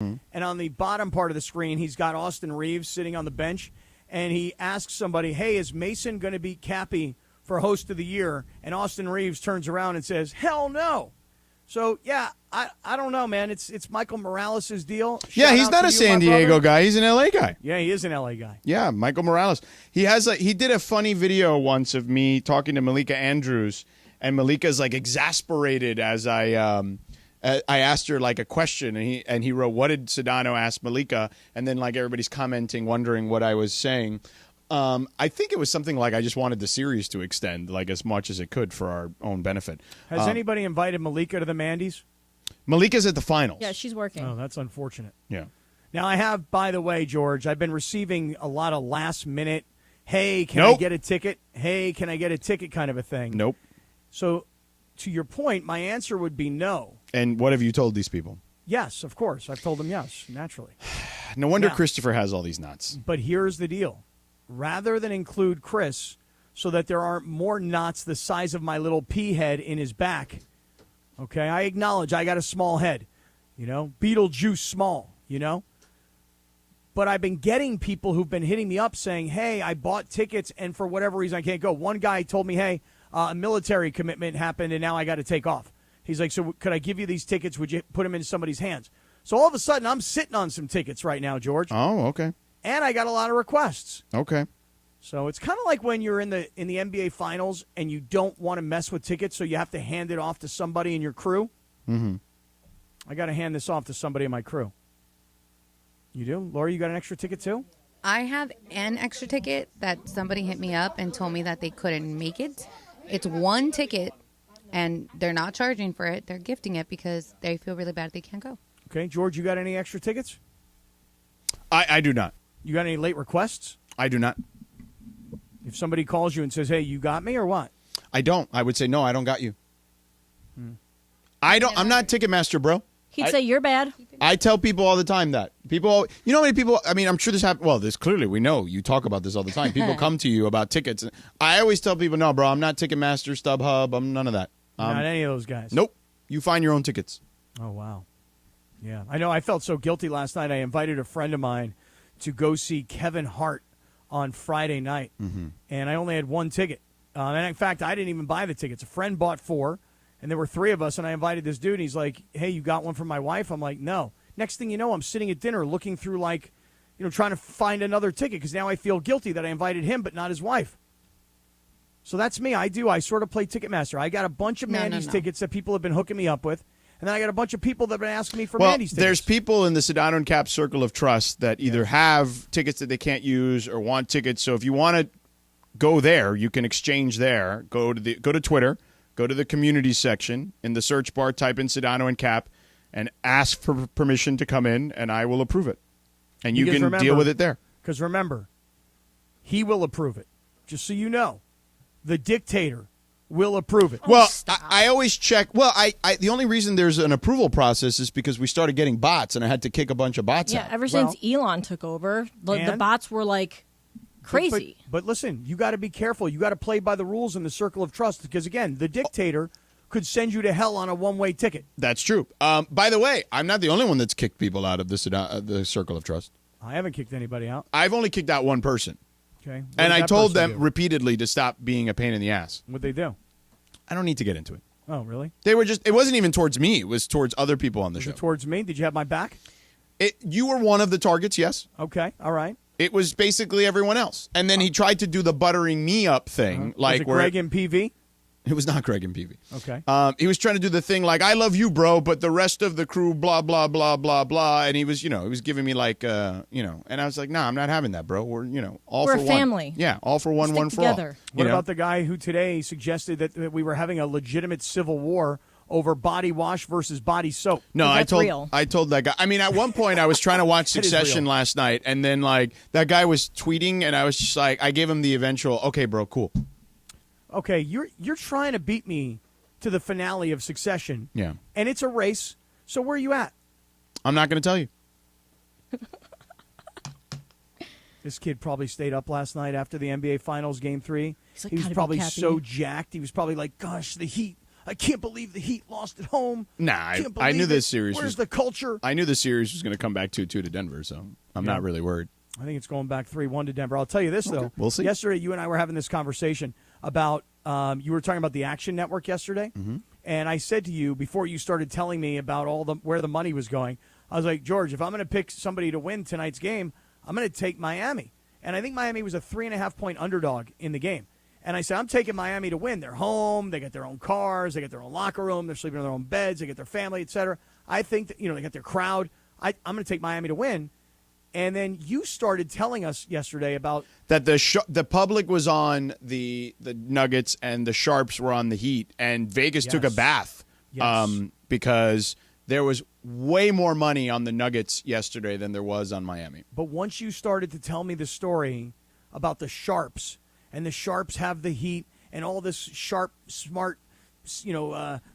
And on the bottom part of the screen, he's got Austin Reeves sitting on the bench, and he asks somebody, hey, is Mason going to beat Cappy for Host of the Year? And Austin Reeves turns around and says, hell no. So, yeah, I don't know, man. It's Michael Morales' deal. Yeah, he's not a San Diego guy. He's an L.A. guy. Yeah, he is an L.A. guy. Yeah, Michael Morales. He did a funny video once of me talking to Malika Andrews, and Malika's like exasperated as I asked her like a question, and he wrote, "What did Sedano ask Malika?" And then like everybody's commenting, wondering what I was saying. I think it was something like I just wanted the series to extend like as much as it could for our own benefit. Has anybody invited Malika to the Mandy's? Malika's at the finals. Yeah, she's working. Oh, that's unfortunate. Yeah. Now, I have, by the way, George, I've been receiving a lot of last-minute, hey, can I get a ticket? Hey, can I get a ticket kind of a thing. Nope. So, to your point, my answer would be no. And what have you told these people? Yes, of course. I've told them yes, naturally. No wonder Christopher has all these knots. But here's the deal. Rather than include Chris so that there aren't more knots the size of my little pea head in his back, okay, I acknowledge I got a small head, Beetlejuice small, But I've been getting people who've been hitting me up saying, hey, I bought tickets and for whatever reason I can't go. One guy told me, hey, a military commitment happened and now I got to take off. He's like, so could I give you these tickets? Would you put them in somebody's hands? So all of a sudden I'm sitting on some tickets right now, George. Oh, okay. And I got a lot of requests. Okay. So it's kind of like when you're in the NBA Finals and you don't want to mess with tickets, so you have to hand it off to somebody in your crew. Mm-hmm. I got to hand this off to somebody in my crew. You do? Laura, you got an extra ticket too? I have an extra ticket that somebody hit me up and told me that they couldn't make it. It's one ticket, and they're not charging for it. They're gifting it because they feel really bad they can't go. Okay. George, you got any extra tickets? I do not. You got any late requests? I do not. If somebody calls you and says, hey, you got me or what? I don't. I would say, no, I don't got you. I'm not Ticketmaster, bro. He'd say, you're bad. I tell people all the time that. People, you know how many people, I mean, I'm sure this happens. Well, this clearly, we know you talk about this all the time. People come to you about tickets. I always tell people, no, bro, I'm not Ticketmaster, StubHub. I'm none of that. Not any of those guys. Nope. You find your own tickets. Oh, wow. Yeah. I know I felt so guilty last night. I invited a friend of mine to go see Kevin Hart on Friday night, and I only had one ticket. And in fact, I didn't even buy the tickets. A friend bought 4, and there were 3 of us, and I invited this dude, and he's like, hey, you got one for my wife? I'm like, no. Next thing you know, I'm sitting at dinner looking through, trying to find another ticket because now I feel guilty that I invited him but not his wife. So that's me. I sort of play Ticketmaster. I got a bunch of Mandy's tickets that people have been hooking me up with. And then I got a bunch of people that have been asking me for Mandy's tickets. There's people in the Sedano and Kap circle of trust that either have tickets that they can't use or want tickets. So if you want to go there, you can exchange there. Go to Twitter, go to the community section. In the search bar, type in Sedano and Kap and ask for permission to come in, and I will approve it. And you can deal with it there. Because remember, he will approve it. Just so you know, the dictator will approve it. Well, I always check. Well, I the only reason there's an approval process is because we started getting bots, and I had to kick a bunch of bots out. Yeah, ever since Elon took over, the bots were like crazy. But listen, you got to be careful. You got to play by the rules in the circle of trust because, again, the dictator could send you to hell on a one-way ticket. That's true. By the way, I'm not the only one that's kicked people out of the circle of trust. I haven't kicked anybody out. I've only kicked out one person. Okay. And I told them repeatedly to stop being a pain in the ass. What'd they do? I don't need to get into it. Oh, really? They were it wasn't even towards me. It was towards other people on the show. Was it towards me? Did you have my back? You were one of the targets, yes. Okay. All right. It was basically everyone else. And then he tried to do the buttering me up thing. Was it Greg and PV? It was not Greg and PV. Okay. He was trying to do the thing like, I love you, bro, but the rest of the crew, blah, blah, blah, blah, blah. And he was, he was giving me like, and I was like, nah, I'm not having that, bro. We're, all we're for a one. family. Yeah, all for one, Stick one together. for all. What about the guy who today suggested that we were having a legitimate civil war over body wash versus body soap? No, I real. told that guy. I mean, at one point I was trying to watch Succession last night, and then like that guy was tweeting, and I was just like, I gave him the eventual, okay, bro, cool. Okay, you're trying to beat me to the finale of Succession. Yeah. And it's a race. So where are you at? I'm not going to tell you. This kid probably stayed up last night after the NBA Finals Game 3. Like, he was probably so jacked. He was probably like, gosh, the Heat. I can't believe the Heat lost at home. Nah, I knew this series. Where's the culture? I knew the series was going to come back 2-2 to Denver, so I'm not really worried. I think it's going back 3-1 to Denver. I'll tell you this, though. We'll see. Yesterday, you and I were having this conversation about you were talking about the Action Network yesterday, and I said to you before you started telling me about where the money was going, I was like, George, if I'm going to pick somebody to win tonight's game, I'm going to take Miami. And I think Miami was a 3.5-point underdog in the game. And I said, I'm taking Miami to win. They're home. They got their own cars. They got their own locker room. They're sleeping in their own beds. They got their family, et cetera. I think that, they got their crowd. I'm going to take Miami to win. And then you started telling us yesterday about that the public was on the Nuggets and the Sharps were on the Heat, and Vegas took a bath because there was way more money on the Nuggets yesterday than there was on Miami. But once you started to tell me the story about the Sharps, and the Sharps have the Heat, and all this sharp, smart,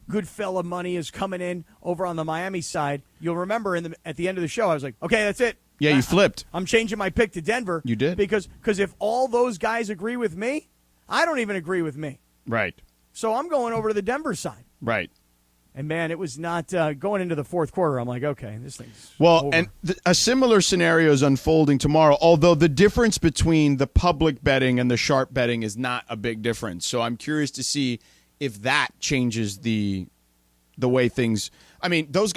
good fella money is coming in over on the Miami side, you'll remember at the end of the show, I was like, okay, that's it. Yeah, you flipped. I'm changing my pick to Denver. You did? Because if all those guys agree with me, I don't even agree with me. Right. So I'm going over to the Denver side. Right. And, man, it was not going into the fourth quarter. I'm like, okay, this thing's over. And a similar scenario is unfolding tomorrow, although the difference between the public betting and the sharp betting is not a big difference. So I'm curious to see if that changes the way things – I mean, those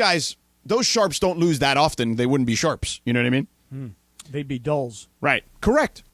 sharps don't lose that often. They wouldn't be sharps. You know what I mean? They'd be dulls. Right. Correct.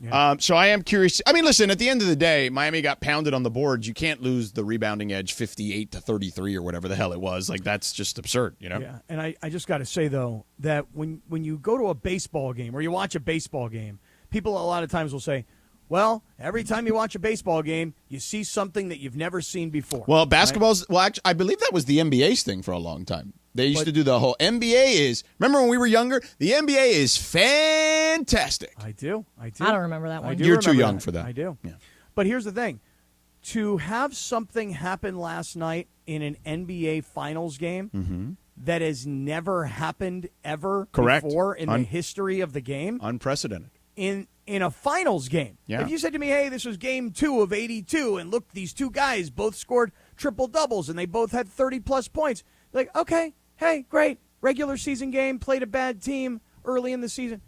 Yeah. So I am curious. I mean, listen, at the end of the day, Miami got pounded on the boards. You can't lose the rebounding edge 58-33 or whatever the hell it was. Like, that's just absurd, Yeah, and I just got to say, though, that when you go to a baseball game or you watch a baseball game, people a lot of times will say, well, every time you watch a baseball game, you see something that you've never seen before. Well, basketball's – well, actually, I believe that was the NBA's thing for a long time. They used to do the whole NBA is – remember when we were younger? The NBA is fantastic. I do. I don't remember that one. You're too young for that. I do. Yeah. But here's the thing. To have something happen last night in an NBA Finals game that has never happened ever before in the history of the game. Unprecedented. In a finals game. Yeah. If you said to me, hey, this was game 2 of 82, and look, these two guys both scored triple-doubles, and they both had 30-plus points. Like, okay, hey, great. Regular season game, played a bad team early in the season.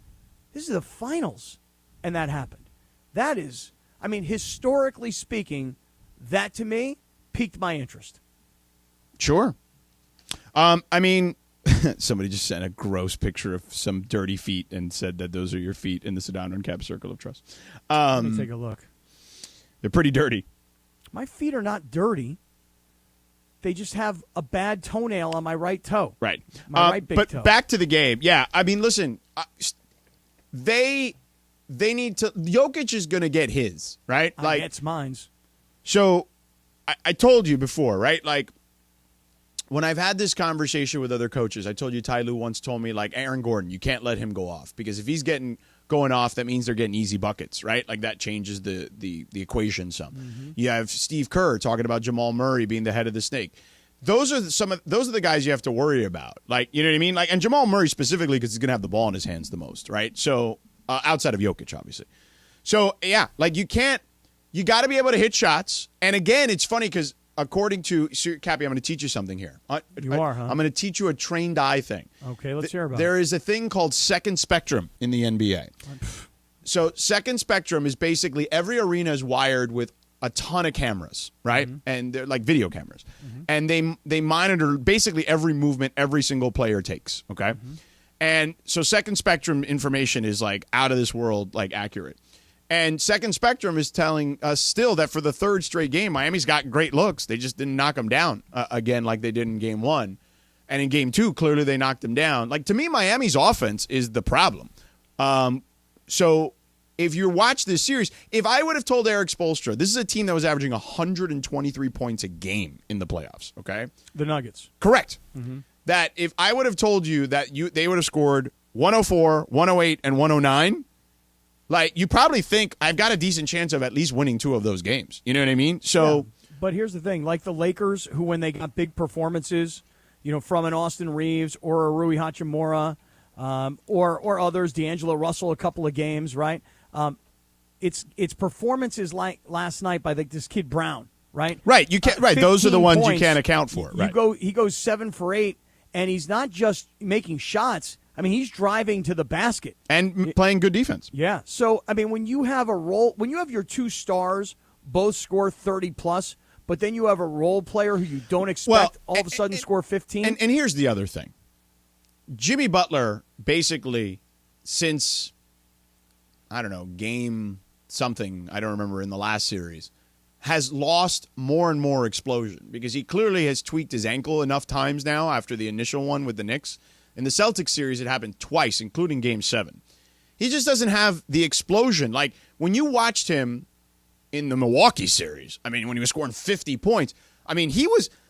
This is the finals, and that happened. That is, I mean, historically speaking, that to me piqued my interest. Sure. I mean, somebody just sent a gross picture of some dirty feet and said that those are your feet in the Sedano Kap circle of trust. Let me take a look. They're pretty dirty. My feet are not dirty. They just have a bad toenail on my right toe. Right. My right big toe. But back to the game. Yeah, I mean, listen, they need to – Jokic is going to get his, right? I gets mines. So I told you before, right? Like, when I've had this conversation with other coaches, I told you Ty Lue once told me, like, Aaron Gordon, you can't let him go off because if he's going off, that means they're getting easy buckets, right? Like, that changes the equation some. You have Steve Kerr talking about Jamal Murray being the head of the snake. Those are the guys you have to worry about. Like, you know what I mean? Like, and Jamal Murray specifically because he's going to have the ball in his hands the most, right? So outside of Jokic, obviously. So yeah, like you got to be able to hit shots. And again, it's funny because according to Cappy, I'm going to teach you something here. You are, huh? I'm going to teach you a trained eye thing. Okay, let's hear about it. There is a thing called second spectrum in the NBA. So second spectrum is basically every arena is wired with a ton of cameras, right? And they're like video cameras. And they monitor basically every movement every single player takes, okay? And so second spectrum information is like out of this world, like accurate. And second spectrum is telling us still that for the third straight game, Miami's got great looks. They just didn't knock them down again like they did in game 1. And in game 2, clearly they knocked them down. Like, to me, Miami's offense is the problem. So if you watch this series, if I would have told Eric Spoelstra, this is a team that was averaging 123 points a game in the playoffs, okay? The Nuggets. Correct. That if I would have told you that they would have scored 104, 108, and 109, like, you probably think I've got a decent chance of at least winning 2 of those games. You know what I mean? So, yeah. But here's the thing. Like the Lakers, who when they got big performances, from an Austin Reeves or a Rui Hachimura or others, D'Angelo Russell, a couple of games, right? It's performances like last night by this kid Brown, right? Right. You can't. Right. Those are the 15 ones you points, can't account for. Right. He goes 7 for 8, and he's not just making shots. I mean, he's driving to the basket and playing good defense. Yeah. So I mean, when you have your two stars both score 30 plus, but then you have a role player who you don't expect all of a sudden score 15. And here's the other thing. Jimmy Butler basically since I don't know, game something, I don't remember in the last series, has lost more and more explosion because he clearly has tweaked his ankle enough times now after the initial one with the Knicks. In the Celtics series, it happened twice, including Game 7. He just doesn't have the explosion. Like, when you watched him in the Milwaukee series, I mean, when he was scoring 50 points, I mean,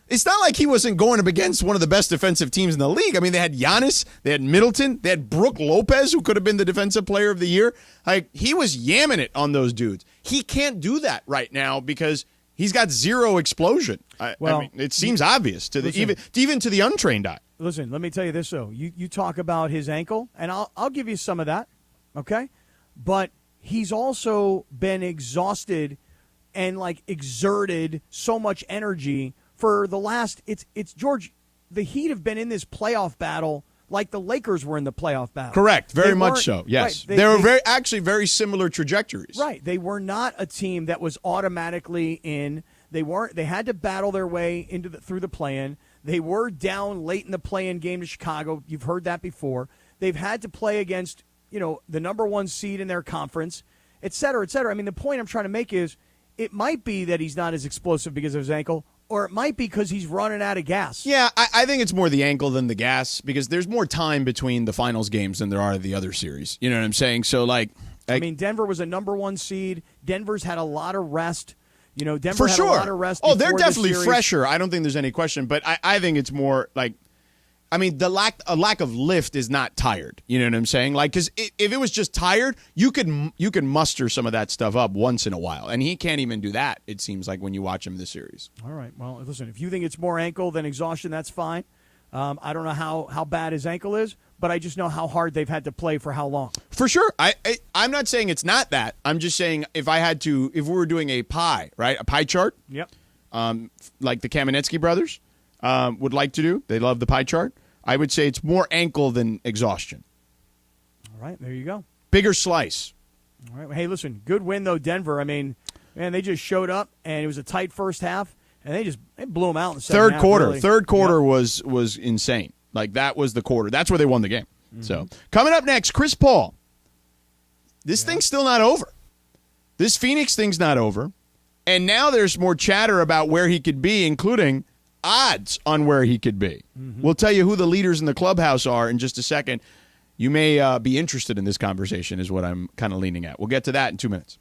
it's not like he wasn't going up against one of the best defensive teams in the league. I mean, they had Giannis, they had Middleton, they had Brook Lopez, who could have been the Defensive Player of the Year. Like, he was yamming it on those dudes. He can't do that right now because he's got zero explosion. I mean, it seems obvious to even to the untrained eye. Listen, let me tell you this, though. You talk about his ankle, and I'll give you some of that, okay? But he's also been exhausted and, like, exerted so much energy for the last – it's George, the Heat have been in this playoff battle like the Lakers were in the playoff battle. Correct. Very much so, yes. Right, they were actually very similar trajectories. Right. They were not a team that was automatically in. They had to battle their way through the play-in. They were down late in the play-in game to Chicago. You've heard that before. They've had to play against, the number one seed in their conference, et cetera, et cetera. I mean, the point I'm trying to make is it might be that he's not as explosive because of his ankle, or it might be because he's running out of gas. Yeah, I think it's more the ankle than the gas because there's more time between the finals games than there are the other series. You know what I'm saying? So, I mean, Denver was a number one seed. Denver's had a lot of rest. Denver for had sure. a lot of rest. Oh, they're before definitely this fresher. I don't think there's any question, but I think it's more like, I mean, a lack of lift is not tired. You know what I'm saying? Like, because if it was just tired, you could muster some of that stuff up once in a while, and he can't even do that. It seems like when you watch him this series. All right. Well, listen, if you think it's more ankle than exhaustion, that's fine. I don't know how bad his ankle is, but I just know how hard they've had to play for how long. For sure. I'm not saying it's not that. I'm just saying if we were doing a pie chart. Yep. Like the Kamenetsky brothers would like to do. They love the pie chart. I would say it's more ankle than exhaustion. All right. There you go. Bigger slice. All right. Hey, listen, good win, though, Denver. I mean, man, they just showed up, and it was a tight first half, and they blew them out in the second half. Really. Third quarter was insane. Like, that was the quarter. That's where they won the game. Mm-hmm. So, coming up next, Chris Paul. This thing's still not over. This Phoenix thing's not over. And now there's more chatter about where he could be, including odds on where he could be. Mm-hmm. We'll tell you who the leaders in the clubhouse are in just a second. You may be interested in this conversation is what I'm kind of leaning at. We'll get to that in 2 minutes.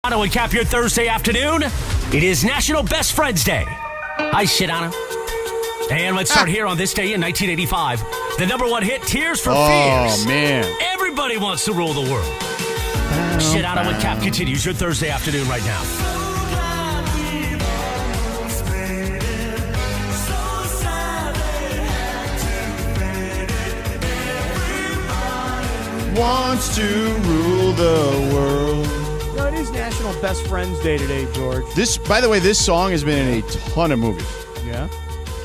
Sedano and Kap your Thursday afternoon. It is National Best Friends Day. Hi, Sedano. And let's start here on this day in 1985. The number one hit, Tears for Fears. Oh, man. Everybody wants to rule the world. Sedano and Kap continues your Thursday afternoon right now. Wants to rule the world. No, it is National Best Friends Day today, George. By the way, this song has been in a ton of movies. Yeah?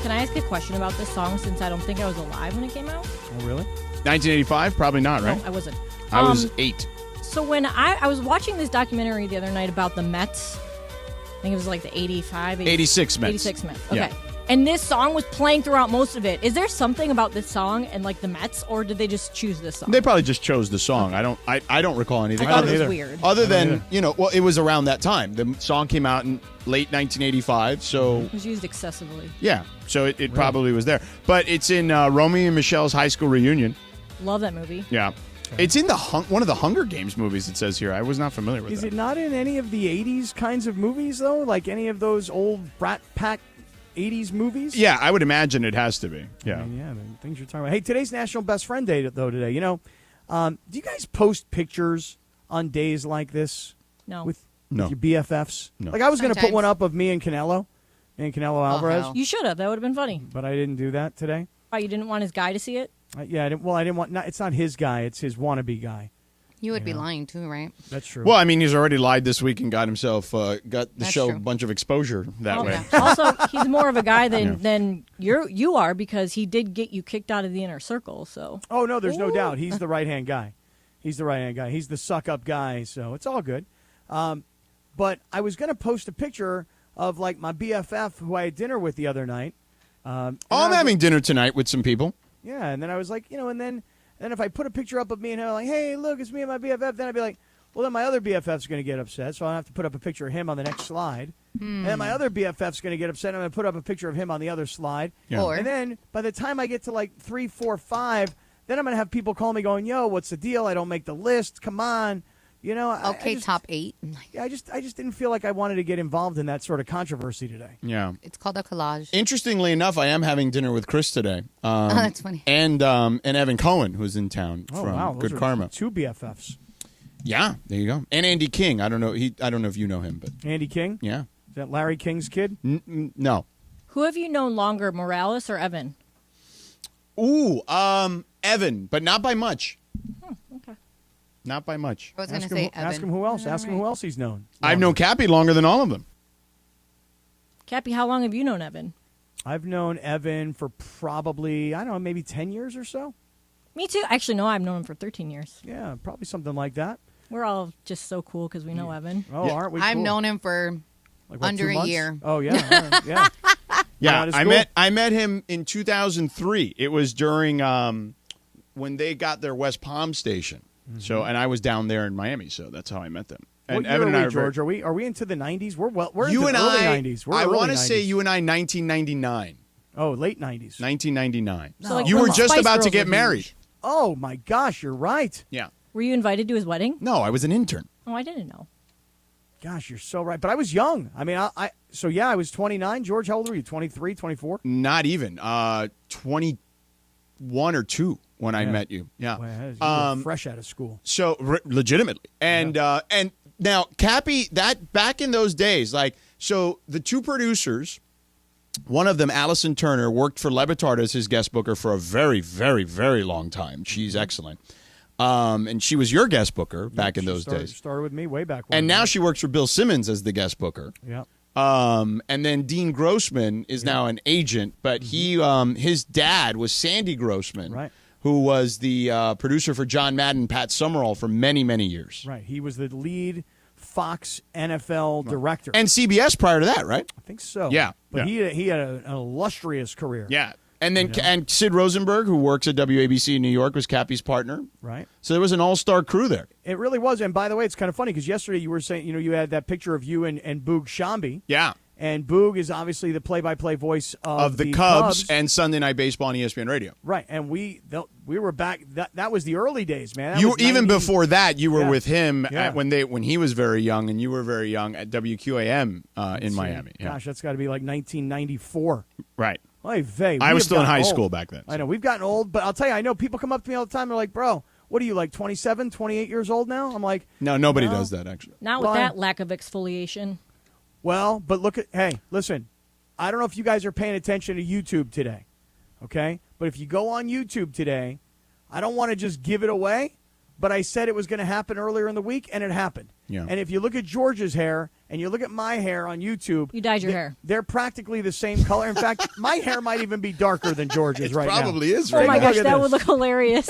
Can I ask a question about this song since I don't think I was alive when it came out? Oh, really? 1985? Probably not, right? No, I wasn't. I was 8. So when I was watching this documentary the other night about the Mets, I think it was like the 86 Mets. 86 Mets. Okay. Yeah. And this song was playing throughout most of it. Is there something about this song and like the Mets, or did they just choose this song? They probably just chose the song. I don't recall anything. I thought don't it was either. weird. Other than, well, it was around that time. The song came out in late 1985, so It was used excessively. yeah. So it probably was there. But it's in Romeo and Michelle's high school reunion. Love that movie. Yeah. It's in one of the Hunger Games movies, it says here. I was not familiar with Is that. it not in any of the 80s kinds of movies, though? Like any of those old Brat Pack 80s movies? Yeah, I would imagine it has to be. Yeah. I mean, yeah, the things you're talking about. Hey, today's National Best Friend Day, though, today. You know, do you guys post pictures on days like this? No. With No. your BFFs? No. Like, I was going to put Sometimes. one up of me and Canelo Alvarez, hell. You should have. That would have been funny. but I didn't do that today. Oh, you didn't want his guy to see it? I didn't want. It's not his guy. It's his wannabe guy. You would be lying too, right? That's true. Well, I mean, he's already lied this week and got the That's show true. a bunch of exposure that Oh, way. yeah. Also, he's more of a guy than you are because he did get you kicked out of the inner circle. So Oh, no, there's no doubt. He's the right-hand guy. He's the suck-up guy, so it's all good. But I was going to post a picture of, like, my BFF who I had dinner with the other night. I'm having dinner tonight with some people. Yeah, and then I was like, and then if I put a picture up of me and him, like, hey, look, it's me and my BFF, then I'd be like, well, then my other BFF's going to get upset, so I'll have to put up a picture of him on the next slide. And then my other BFF's going to get upset, and I'm going to put up a picture of him on the other slide. Yeah. Or And then by the time I get to like 3, 4, 5, then I'm going to have people call me going, yo, what's the deal? I don't make the list. Come on. okay, top 8. Yeah, I just didn't feel like I wanted to get involved in that sort of controversy today. Yeah. It's called a collage. Interestingly enough, I am having dinner with Chris today. That's funny. And Evan Cohen, who's in town Oh, from wow. Those Good are Karma. 2 BFFs. Yeah, there you go. And Andy King. I don't know if you know him, but Andy King? yeah. Is that Larry King's kid? No. who have you known longer, Morales or Evan? Ooh, Evan, but not by much. Okay. Not by much. I was going to Ask say him, Evan. ask him who else. Ask him who else he's known. I've known Cappy longer than all of them. Cappy, how long have you known Evan? I've known Evan for probably, I don't know, maybe 10 years or so. Me too. Actually, no, I've known him for 13 years. Yeah, probably something like that. We're all just so cool because we know Evan. Oh, aren't we? I've cool? known him for Like, what, under 2 a months? year. Oh, yeah. all right, yeah. Yeah, Not as I cool. met him in 2003. It was during when they got their West Palm station. So, and I was down there in Miami, so that's how I met them. And What year Evan and I are are we, very- George? Are we into the 90s? We're you into and the early I. 90s. We're I early want to say 90s. you and I 1999. Oh, late 90s. 1999. So, like, You when were the just Spice about to Girls get were married. huge. Oh, my gosh, you're right. Yeah. Were you invited to his wedding? No, I was an intern. Oh, I didn't know. Gosh, you're so right. But I was young. I mean, I was 29. George, how old were you? 23, 24? Not even 21 or 2 when I met you. Yeah. Well, you were fresh out of school. So legitimately, and now Cappy, that back in those days, like so, the 2 producers, one of them, Allison Turner, worked for Levitard as his guest booker for a very, very, very long time. She's excellent, and she was your guest booker back in those days. Started with me way back when. And now she works for Bill Simmons as the guest booker. Yeah. And then Dean Grossman is now an agent, but he his dad was Sandy Grossman, Right. who was the producer for John Madden, Pat Summerall for many, many years. Right. He was the lead Fox NFL director. And CBS prior to that, right? I think so. Yeah, But yeah. he had an illustrious career. Yeah. And then and Sid Rosenberg, who works at WABC in New York, was Cappy's partner. Right. So there was an all-star crew there. It really was. And by the way, it's kind of funny because yesterday you were saying, you had that picture of you and Boog Shambi. Yeah. And Boog is obviously the play-by-play voice of the Cubs and Sunday Night Baseball on ESPN Radio. Right, and we were back. That was the early days, man. You even before that, you were with him Yeah. when he was very young, and you were very young at WQAM in Miami. Yeah. Gosh, that's got to be like 1994. Right. Oy vey, I was still in high old. school back then. I know we've gotten old, but I'll tell you, I know people come up to me all the time. They're like, "Bro, what are you like? 27, 28 years old now?" I'm like, No, nobody does that actually. Not with that lack of exfoliation. Well, but hey, listen, I don't know if you guys are paying attention to YouTube today, okay? But if you go on YouTube today, I don't want to just give it away, but I said it was going to happen earlier in the week, and it happened. Yeah. And if you look at George's hair and you look at my hair on YouTube, You dyed your hair. They're practically the same color. In fact, my hair might even be darker than George's right now. Probably is Oh right my now. gosh, that would look hilarious.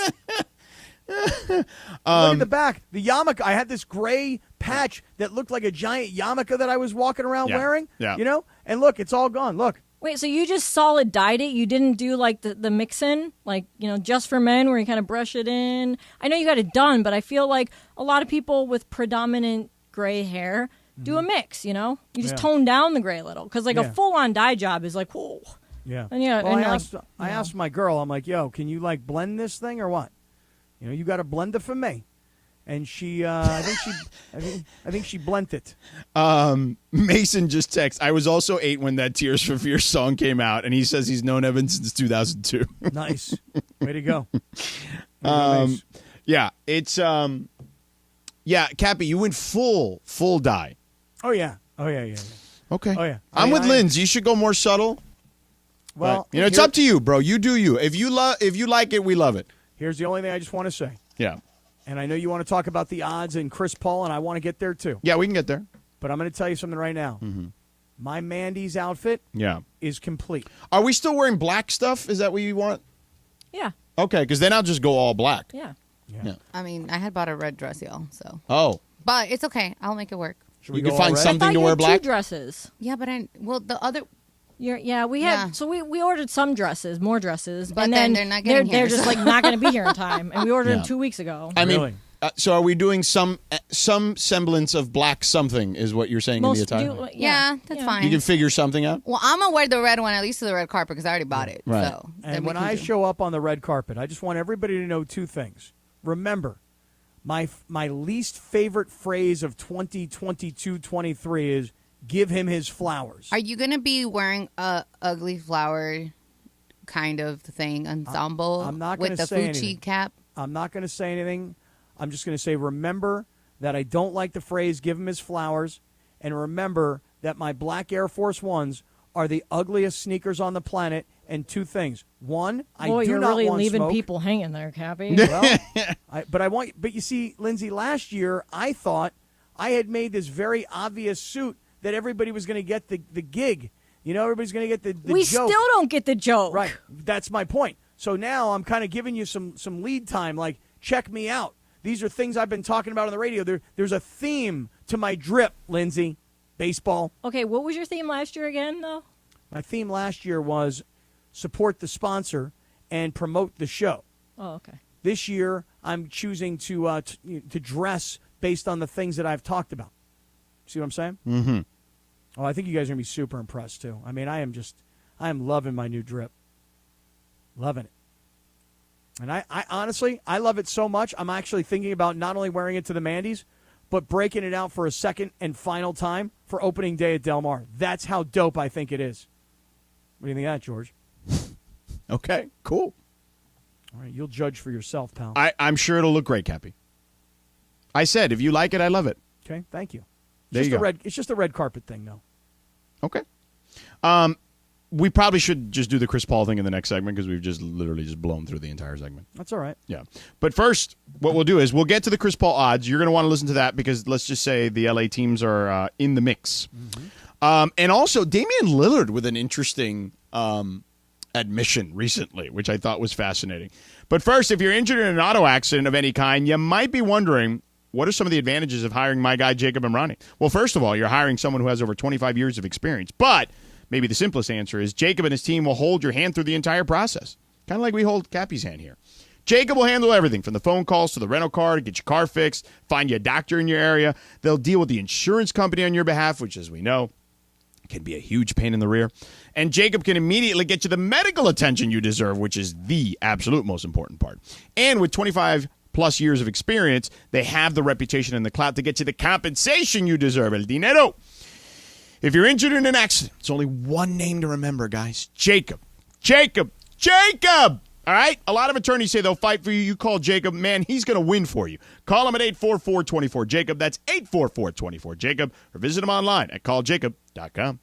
Look at the back. The yarmulke. I had this gray patch that looked like a giant yarmulke that I was walking around wearing. Yeah. You know? And look, it's all gone. Look. Wait, so you just solid dyed it? You didn't do like the mix-in? Like, just for men where you kind of brush it in? I know you got it done, but I feel like a lot of people with predominant gray hair do a mix, You just tone down the gray a little. Because like a full-on dye job is like, whoa. Yeah. And Well, I asked my girl, I'm like, yo, can you like blend this thing or what? You got to blend it for me. And she, I think she blent it. Mason just texted, I was also 8 when that Tears for Fears song came out, and he says he's known Evan since 2002. Nice. Way to go. Yeah, it's Cappy, you went full dye. Oh yeah. Okay. Oh, yeah. I'm with Linz. You should go more subtle. Well, But, it's up to you, bro. You do you. If you like it, we love it. Here's the only thing I just want to say. Yeah. And I know you want to talk about the odds and Chris Paul, and I want to get there too. Yeah, we can get there. But I'm going to tell you something right now. My Mandy's outfit is complete. Are we still wearing black stuff? Is that what you want? Yeah. Okay, because then I'll just go all black. Yeah. I mean, I had bought a red dress, y'all. So, Oh. but it's okay. I'll make it work. Should we You go can find all red? something I thought to you wear had black? 2 dresses. Yeah, but the other. We had Yeah. we ordered some dresses, more dresses, But and then then they're not getting they're here, just so- like not going to be here in time, and we ordered Yeah. them 2 weeks ago. I mean, Really? so are we doing some semblance of black something is what you're saying in the attire? Yeah, that's fine. You can figure something out? Well, I'm gonna wear the red one at least to the red carpet because I already bought it. Right. So then And we when can I do- show up on the red carpet, I just want everybody to know 2 things. Remember, my least favorite phrase of 2022-23 is give him his flowers. Are you gonna be wearing a ugly flower kind of thing ensemble I'm not with gonna the say Fucci anything. cap? I'm not going to say anything. I'm just going to say remember that I don't like the phrase give him his flowers, and remember that my black Air Force Ones are the ugliest sneakers on the planet. And 2 things. One, I Boy, do you're not really want leaving smoke. people hanging there, Cappy. Well, but you see, Lindsay, last year I thought I had made this very obvious suit that everybody was going to get the gig. Everybody's going to get the we joke. still don't get the joke. Right. That's my point. So now I'm kind of giving you some lead time, like check me out. These are things I've been talking about on the radio. There's a theme to my drip, Lindsay. Baseball. Okay, what was your theme last year again, though? My theme last year was support the sponsor and promote the show. Oh, okay. This year, I'm choosing to dress based on the things that I've talked about. See what I'm saying? Mm-hmm. Oh, I think you guys are going to be super impressed, too. I mean, I am loving my new drip. Loving it. And I honestly, I love it so much, I'm actually thinking about not only wearing it to the Mandy's, but breaking it out for a second and final time for opening day at Del Mar. That's how dope I think it is. What do you think of that, George? Okay, cool. All right, you'll judge for yourself, pal. I'm sure it'll look great, Cappy. I said, if you like it, I love it. Okay, thank you. There you go. It's just a red carpet thing, though. Okay. We probably should just do the Chris Paul thing in the next segment because we've just literally just blown through the entire segment. That's all right. Yeah. But first, what we'll do is we'll get to the Chris Paul odds. You're going to want to listen to that because let's just say the LA teams are in the mix. Mm-hmm. And also, Damian Lillard with an interesting admission recently, which I thought was fascinating. But first, if you're injured in an auto accident of any kind, you might be wondering, what are some of the advantages of hiring my guy, Jacob Emrani? Well, first of all, you're hiring someone who has over 25 years of experience. But maybe the simplest answer is Jacob and his team will hold your hand through the entire process. Kind of like we hold Cappy's hand here. Jacob will handle everything from the phone calls to the rental car to get your car fixed, find you a doctor in your area. They'll deal with the insurance company on your behalf, which, as we know, can be a huge pain in the rear. And Jacob can immediately get you the medical attention you deserve, which is the absolute most important part. And with 25 plus years of experience, they have the reputation and the clout to get you the compensation you deserve. El dinero. If you're injured in an accident, it's only one name to remember, guys. Jacob. Jacob. Jacob! All right? A lot of attorneys say they'll fight for you. You call Jacob, man, he's going to win for you. Call him at 844-24-JACOB. That's 844-24-JACOB. Or visit him online at calljacob.com.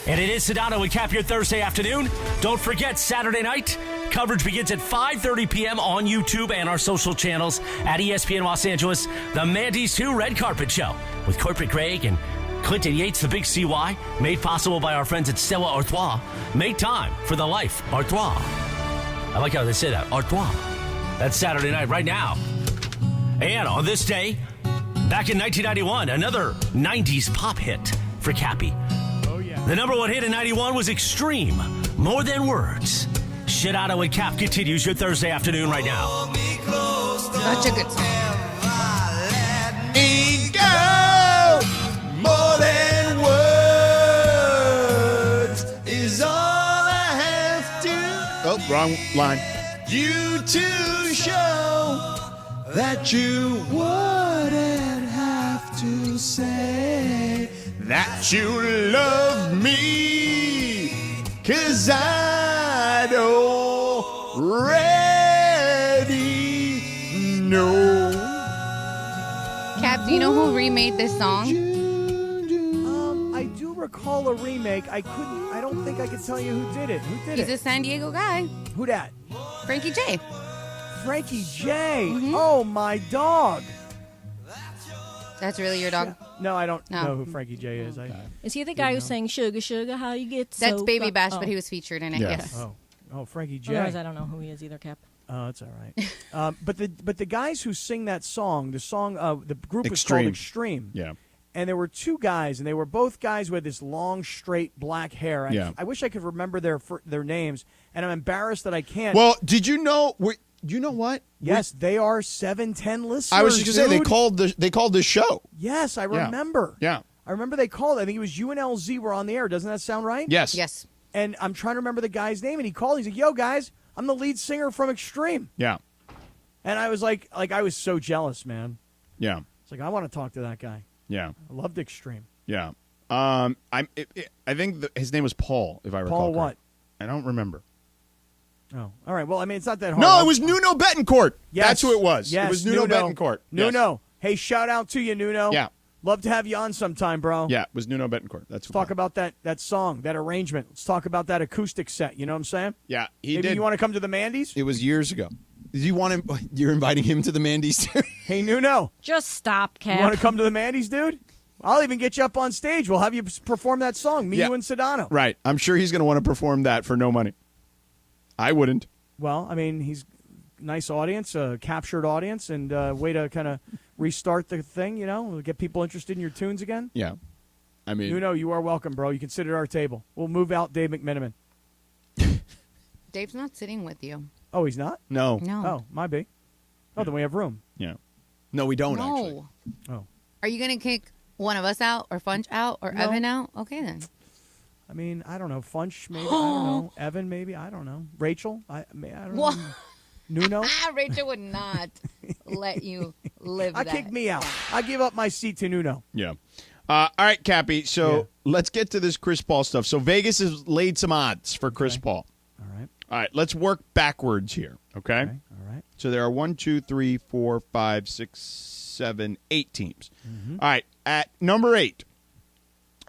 And it is Sedano and Kap your Thursday afternoon. Don't forget, Saturday night, coverage begins at 5:30 p.m. on YouTube and our social channels at ESPN Los Angeles. The Mandy's 2 Red Carpet Show with Corporate Greg and Clinton Yates, the Big CY, made possible by our friends at Stella Artois. Make time for the life, Artois. I like how they say that, Artois. That's Saturday night right now. And on this day, back in 1991, another 90s pop hit for Cappy. The number one hit in 91 was Extreme, More Than Words. Sedano and Kap continues your Thursday afternoon right now. Such a good song. Let me go. More than words is all I have to. Oh, wrong line. You to show that you wouldn't have to say that you love me, 'cause I'd already know. Cap, do you know who remade this song? I do recall a remake. I don't think I could tell you who did it. Who did He's it? a San Diego guy. Who dat? Frankie J. Frankie J. Oh, my dog. That's really your dog? No, I don't No. know who Frankie J is. Is he the guy who sang "Sugar Sugar"? How you get so? That's Baby Bash, Oh. but he was featured in it. Yeah. Yes. Oh, Frankie J. Otherwise, I don't know who he is either, Cap. Oh, that's all right. But the guys who sing that song, the group is Extreme. called Extreme. Yeah. And there were two guys, and they were both guys with this long, straight black hair. Yeah. I wish I could remember their names, and I'm embarrassed that I can't. Well, did you know? You know what? Yes, they are 710 listeners. I was just gonna say dude. they called this show. Yes, I remember. Yeah. I remember they called. I think it was you and LZ were on the air. Doesn't that sound right? Yes. Yes. And I'm trying to remember the guy's name, and he called. He's like, "Yo, guys, I'm the lead singer from Extreme." Yeah. And I was like I was so jealous, man. Yeah. It's like I want to talk to that guy. Yeah. I loved Extreme. Yeah. I think his name was Paul, if I recall. Paul correct. what? I don't remember. Oh, all right. Well, I mean, it's not that hard. No, it was Nuno Betancourt. Yes. That's who it was. Yes, it was Nuno Betancourt. Yes. Nuno. Hey, shout out to you, Nuno. Yeah. Love to have you on sometime, bro. Yeah, it was Nuno Betancourt. That's Let's talk about that song, that arrangement. Let's talk about that acoustic set. You know what I'm saying? Yeah, Maybe did. you want to come to the Mandy's? It was years ago. Did you want him? You're inviting him to the Mandy's too? Hey, Nuno. Just stop, Cap. You want to come to the Mandy's, dude? I'll even get you up on stage. We'll have you perform that song, Me, Yeah. You, and Sedano. Right. I'm sure he's going to want to perform that for no money. I wouldn't. Well, I mean, he's a nice audience, a captured audience, and way to kind of restart the thing, get people interested in your tunes again. Yeah. I mean, Nuno, you are welcome, bro. You can sit at our table. We'll move out Dave McMenamin. Dave's not sitting with you. Oh, he's not? no. No. Oh, might be. Oh, then we have room. Yeah. No, we don't No. actually. Oh. Are you going to kick one of us out or Funch out or No. Evan out? Okay, then. I mean, I don't know. Funch, maybe. I don't know. Evan, maybe. I don't know. Rachel? I don't know. What? Nuno? Rachel would not let you live I that. kick me out. I give up my seat to Nuno. Yeah. All right, Cappy. So let's get to this Chris Paul stuff. So Vegas has laid some odds for Chris Paul. All right. All right, let's work backwards here. Okay. Okay. All right. So there are 1, 2, 3, 4, 5, 6, 7, 8 teams. Mm-hmm. All right. At number 8,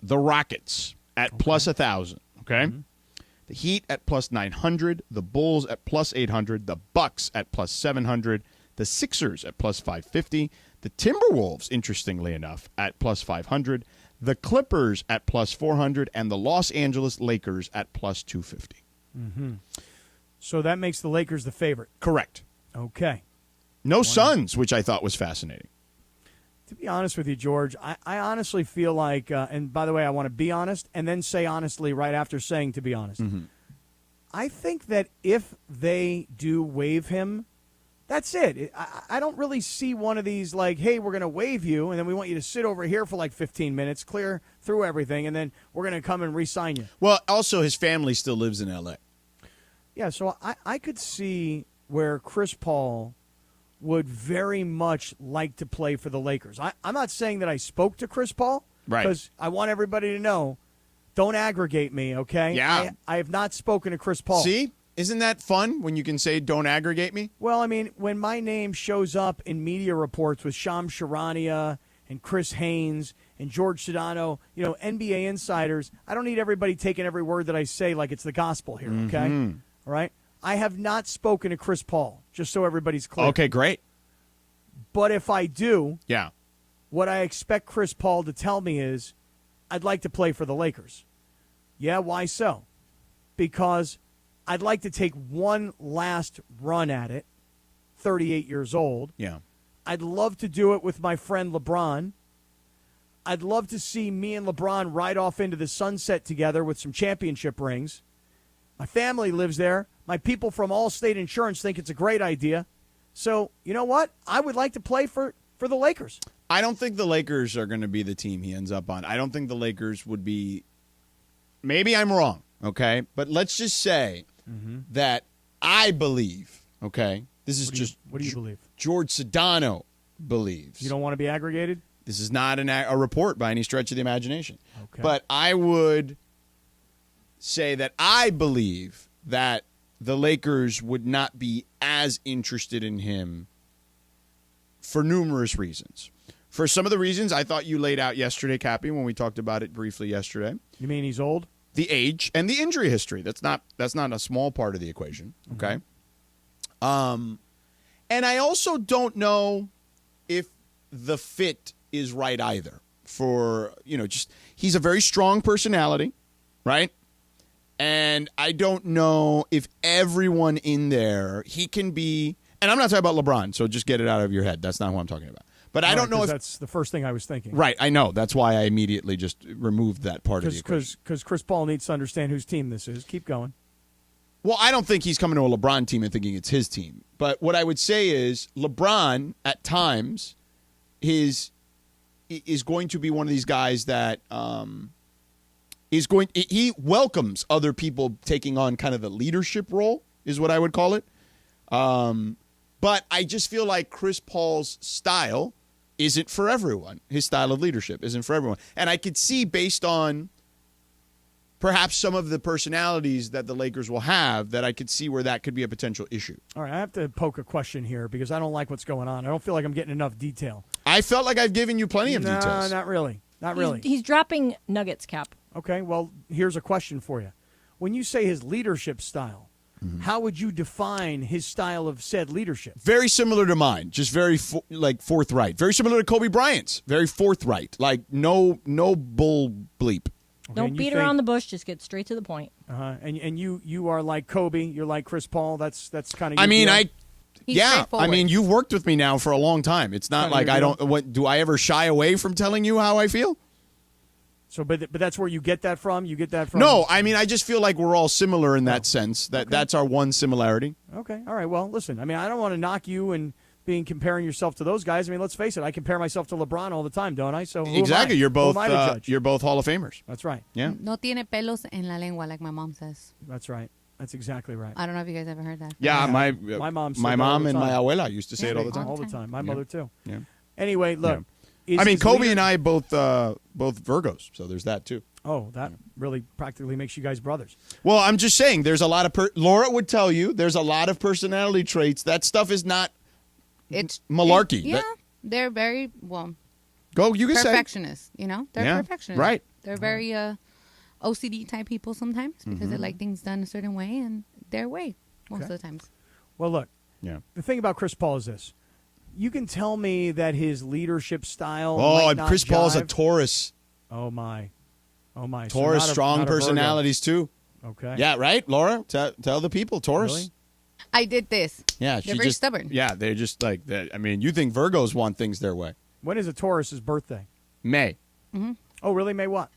the Rockets at plus 1,000. Okay. Mm-hmm. The Heat at plus 900. The Bulls at plus 800. The Bucks at plus 700. The Sixers at plus 550. The Timberwolves, interestingly enough, at plus 500. The Clippers at plus 400. And the Los Angeles Lakers at plus 250. So that makes the Lakers the favorite. Correct. Okay. No Suns, which I thought was fascinating. To be honest with you, George, I honestly feel like, and by the way, I want to be honest and then say honestly right after saying to be honest. I think that if they do waive him, that's it. I don't really see one of these like, hey, we're going to waive you, and then we want you to sit over here for like 15 minutes, clear through everything, and then we're going to come and re-sign you. Well, also his family still lives in L.A. Yeah, so I could see where Chris Paul would very much like to play for the Lakers. I'm not saying that I spoke to Chris Paul. Right. Because I want everybody to know, don't aggregate me, okay? Yeah. I have not spoken to Chris Paul. See? Isn't that fun when you can say, don't aggregate me? Well, I mean, when my name shows up in media reports with Shams Charania and Chris Haynes and George Sedano, NBA insiders, I don't need everybody taking every word that I say like it's the gospel here, okay? All right? I have not spoken to Chris Paul, just so everybody's clear. Okay, great. But if I do, Yeah. what I expect Chris Paul to tell me is, I'd like to play for the Lakers. Yeah, why so? Because I'd like to take one last run at it, 38 years old. Yeah. I'd love to do it with my friend LeBron. I'd love to see me and LeBron ride off into the sunset together with some championship rings. My family lives there. My people from Allstate Insurance think it's a great idea. So, you know what? I would like to play for the Lakers. I don't think the Lakers are going to be the team he ends up on. I don't think the Lakers would be – maybe I'm wrong, okay? But let's just say that I believe, okay? This is What do you believe? George Sedano believes. You don't want to be aggregated? This is not a report by any stretch of the imagination. Okay. But I would say that I believe that the Lakers would not be as interested in him for numerous reasons. For some of the reasons I thought you laid out yesterday, Cappy, when we talked about it briefly yesterday. You mean he's old? The age and the injury history. That's not a small part of the equation. Okay. And I also don't know if the fit is right either. For just he's a very strong personality, right? And I don't know if everyone in there he can be. And I'm not talking about LeBron, so just get it out of your head. That's not who I'm talking about. But I don't know if that's the first thing I was thinking. Right, I know. That's why I immediately just removed that part of the equation. Because Chris Paul needs to understand whose team this is. Keep going. Well, I don't think he's coming to a LeBron team and thinking it's his team. But what I would say is LeBron, at times, is going to be one of these guys that he welcomes other people taking on kind of the leadership role, is what I would call it. But I just feel like Chris Paul's style isn't for everyone. His style of leadership isn't for everyone. And I could see, based on perhaps some of the personalities that the Lakers will have that I could see where that could be a potential issue. All right, I have to poke a question here because I don't like what's going on. I don't feel like I'm getting enough detail. I felt like I've given you plenty of details. No, not really. Not really. He's dropping nuggets, Cap. Okay, well, here's a question for you. When you say his leadership style, how would you define his style of said leadership? Very similar to mine, just very forthright. Very similar to Kobe Bryant's, very forthright. Like no bull bleep. Okay, Don't beat around the bush. Just get straight to the point. And you are like Kobe. You're like Chris Paul. That's kind of. I mean, He's I straightforward. mean, you've worked with me now for a long time. It's not like I don't. What do I ever shy away from telling you how I feel? So, but that's where you get that from. You get that from. No, I mean, I just feel like we're all similar in that sense. That's our one similarity. Okay, all right. Well, listen. I mean, I don't want to knock you and comparing yourself to those guys. I mean, let's face it. I compare myself to LeBron all the time, don't I? So who Exactly. am I? You're both. Who am I to judge? You're both Hall of Famers. That's right. Yeah. No tiene pelos en la lengua, like my mom says. That's right. That's exactly right. I don't know if you guys ever heard that. Yeah, my mom said my that all mom the and my time. abuela used to say it all the time. All the time. My Yeah. mother too. Yeah. Anyway, look. is I mean, his Kobe leader- and I both Virgos, so there's that too. Oh, that really practically makes you guys brothers. Well, I'm just saying, there's a lot of Laura would tell you there's a lot of personality traits. That stuff is not It's malarkey. Yeah, they're very You can say. perfectionists. You know, they're Yeah, perfectionists. right. They're very OCD type people sometimes because Mm-hmm. they like things done a certain way and their way most of the times. Well, look. Yeah. The thing about Chris Paul is this: you can tell me that his leadership style. Oh, might and not Chris Paul's a jive. Taurus. Oh my. So Taurus, not a- strong not a Virgo. personalities too. Okay. Yeah, right, Laura. Tell the people, Taurus. Really? I did this. Yeah, They're very stubborn. Yeah, they're just like that. I mean, you think Virgos want things their way? When is a Taurus's birthday? May. Oh, really? May what?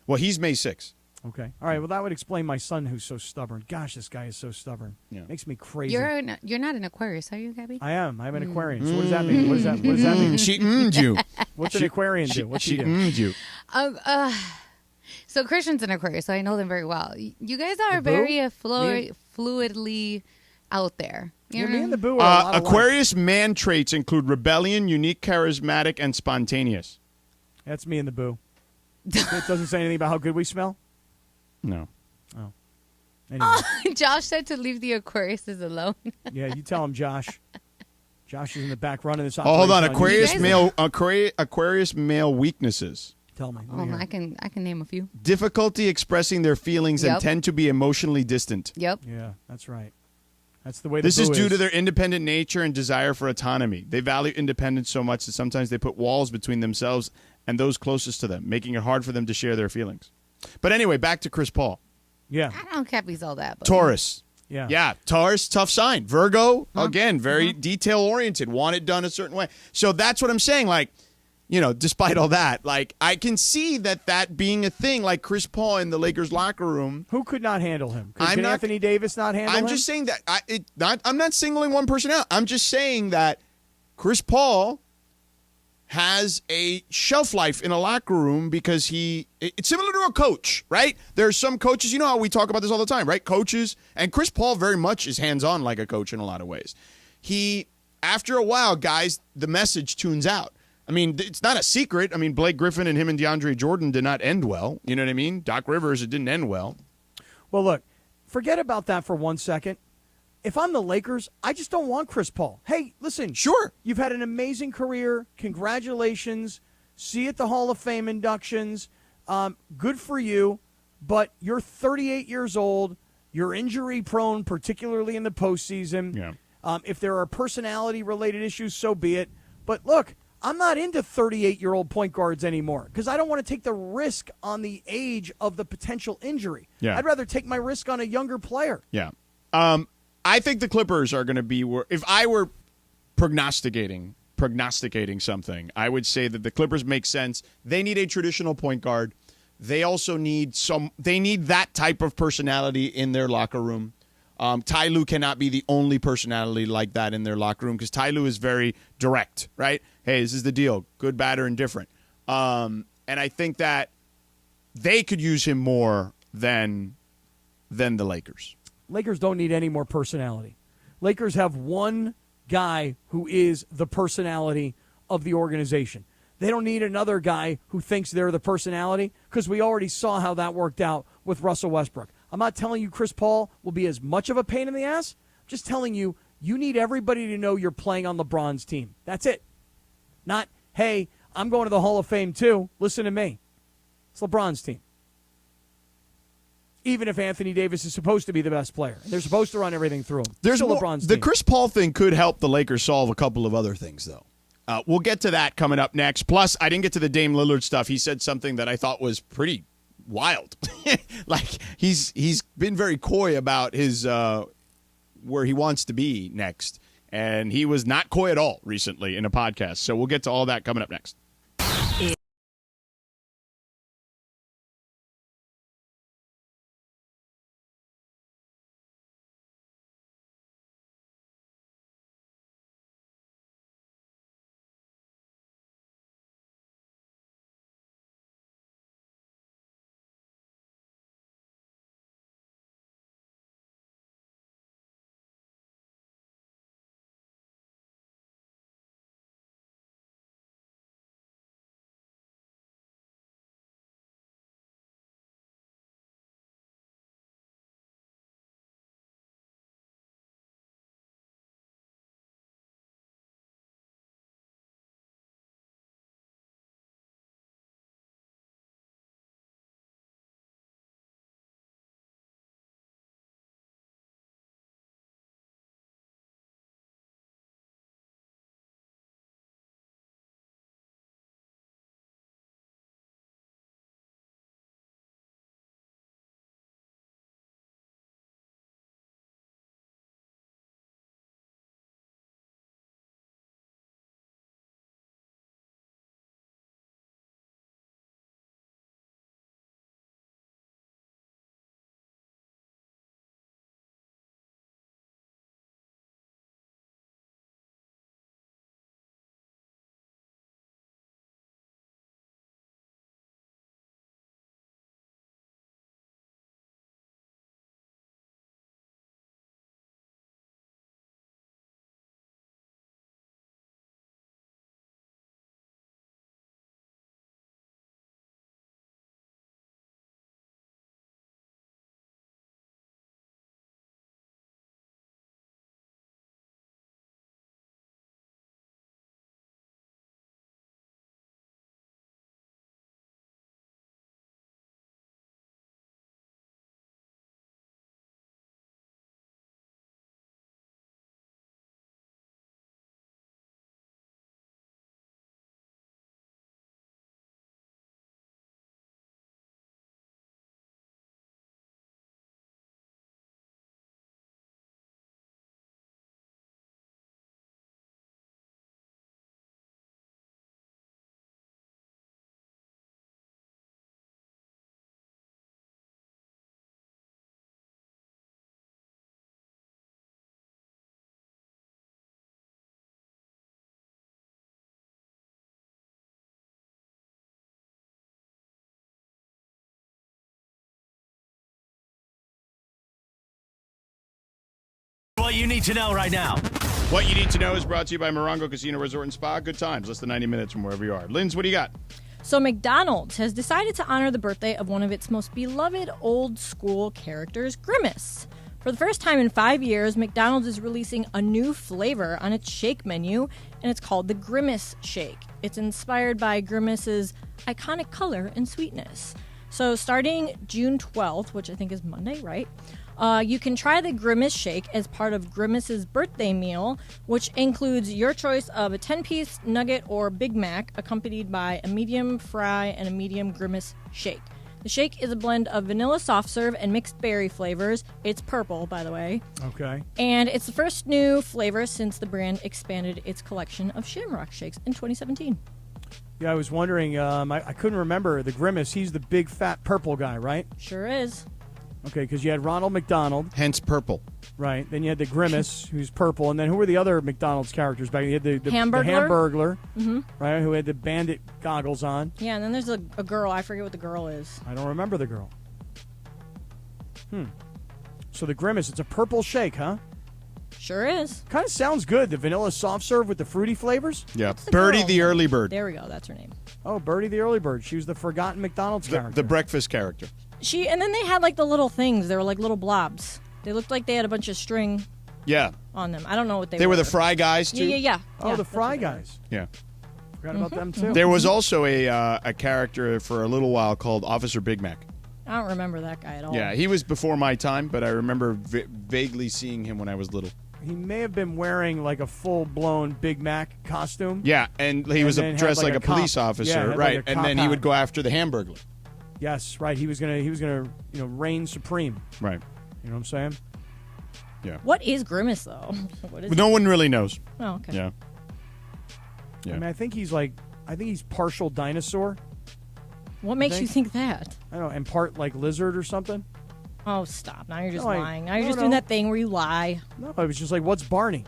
Well, he's May 6th. Okay. All right. Well, that would explain my son, who's so stubborn. Gosh, this guy is so stubborn. Yeah. Makes me crazy. You're not an Aquarius, are you, Gabby? I am. I'm an Aquarian. So what does that mean? What does that mean? She you. What's an Aquarian do? What's he She do? you. So Christian's an Aquarius, so I know them very well. You guys are The Boo? very Me fluidly out there. Yeah, me and the Boo are a lot alike. Aquarius man traits include rebellion, unique, charismatic, and spontaneous. That's me and the Boo. It doesn't say anything about how good we smell. No. Anyway, Josh said to leave the Aquariuses alone. yeah, you tell him, Josh. Josh is in the back running this Oh, operation. hold on. you. Aquarius guys- male. Aquarius male weaknesses. Tell me. Let Oh, me hear I it. can name a few. Difficulty expressing their feelings and Yep. tend to be emotionally distant. Yep. Yeah, that's right. That's the way. This the is Boo due to their independent nature and desire for autonomy. They value independence so much that sometimes they put walls between themselves and those closest to them, making it hard for them to share their feelings. But anyway, back to Chris Paul. Yeah, I don't care if he's all that. But Taurus. yeah, Yeah, Taurus, tough sign. Virgo, again, very detail-oriented, want it done a certain way. So that's what I'm saying. Like, despite all that, like, I can see that being a thing, like Chris Paul in the Lakers locker room. Who could not handle him? I'm Can not- Anthony Davis not handle him? I'm just saying that I'm not singling one person out. I'm just saying that Chris Paul has a shelf life in a locker room because it's similar to a coach, right? There are some coaches, you know how we talk about this all the time, right? Coaches, and Chris Paul very much is hands-on like a coach in a lot of ways. After a while, guys, the message tunes out. I mean, it's not a secret. I mean, Blake Griffin and him and DeAndre Jordan did not end well. You know what I mean? Doc Rivers, it didn't end well. Well, look, forget about that for 1 second. If I'm the Lakers, I just don't want Chris Paul. Hey, listen. Sure. You've had an amazing career. Congratulations. See you at the Hall of Fame inductions. Good for you. But you're 38 years old. You're injury prone, particularly in the postseason. Yeah. If there are personality-related issues, so be it. But look, I'm not into 38-year-old point guards anymore because I don't want to take the risk on the age of the potential injury. Yeah. I'd rather take my risk on a younger player. Yeah. I think the Clippers are going to be where, if I were prognosticating something, I would say that the Clippers make sense. They need a traditional point guard. They also need that type of personality in their locker room. Ty Lue cannot be the only personality like that in their locker room because Ty Lue is very direct, right? Hey, this is the deal. Good, bad, or indifferent. And I think that they could use him more than the Lakers. Lakers don't need any more personality. Lakers have one guy who is the personality of the organization. They don't need another guy who thinks they're the personality, because we already saw how that worked out with Russell Westbrook. I'm not telling you Chris Paul will be as much of a pain in the ass. I'm just telling you, you need everybody to know you're playing on LeBron's team. That's it. Not, hey, I'm going to the Hall of Fame too. Listen to me. It's LeBron's team. Even if Anthony Davis is supposed to be the best player. They're supposed to run everything through him. There's still more, LeBron's the team. Chris Paul thing could help the Lakers solve a couple of other things, though. We'll get to that coming up next. Plus, I didn't get to the Dame Lillard stuff. He said something that I thought was pretty wild. Like, he's been very coy about his where he wants to be next. And he was not coy at all recently in a podcast. So we'll get to all that coming up next. What you need to know right now. What you need to know is brought to you by Morongo Casino Resort and Spa. Good times, less than 90 minutes from wherever you are. Linz, what do you got? So McDonald's has decided to honor the birthday of one of its most beloved old school characters, Grimace. For the first time in 5 years, McDonald's is releasing a new flavor on its shake menu, and it's called the Grimace Shake. It's inspired by Grimace's iconic color and sweetness. So starting June 12th, which I think is Monday, right? You can try the Grimace Shake as part of Grimace's birthday meal, which includes your choice of a 10-piece nugget or Big Mac, accompanied by a medium fry and a medium Grimace Shake. The shake is a blend of vanilla soft serve and mixed berry flavors. It's purple, by the way. Okay. And it's the first new flavor since the brand expanded its collection of Shamrock Shakes in 2017. Yeah, I was wondering, I couldn't remember the Grimace. He's the big, fat, purple guy, right? Sure is. Okay, because you had Ronald McDonald. Hence purple. Right. Then you had the Grimace, who's purple. And then who were the other McDonald's characters back? You had the Hamburglar. The Hamburglar, right, who had the bandit goggles on. Yeah, and then there's a girl. I forget what the girl is. I don't remember the girl. So the Grimace, it's a purple shake, huh? Sure is. Kind of sounds good. The vanilla soft serve with the fruity flavors. Yeah, the Birdie girl? the early bird. There we go. That's her name. Oh, Birdie the early bird. She was the forgotten McDonald's character. The breakfast character. And then they had like the little things. They were like little blobs. They looked like they had a bunch of string Yeah. on them. I don't know what They were the Fry guys, too? Yeah. Oh, Yeah, the that's Fry what they were. guys. Yeah. Forgot about them, too. There was also a character for a little while called Officer Big Mac. I don't remember that guy at all. Yeah, he was before my time, but I remember vaguely seeing him when I was little. He may have been wearing like a full-blown Big Mac costume. Yeah, and he was then had dressed like like a a police cop. officer, Yeah, had like right? a And cop then he hat. would go after the Hamburglar. Yes, right. He was gonna reign supreme. Right. You know what I'm saying? Yeah. What is Grimace though? What is But no one really knows. Oh, okay. Yeah. I Yeah. mean, I think he's partial dinosaur. What makes think- you think that? I don't know, and part like lizard or something. Oh, stop. Now you're just No, lying. Now you're no, just no. doing that thing where you lie. No, it was just like, what's Barney?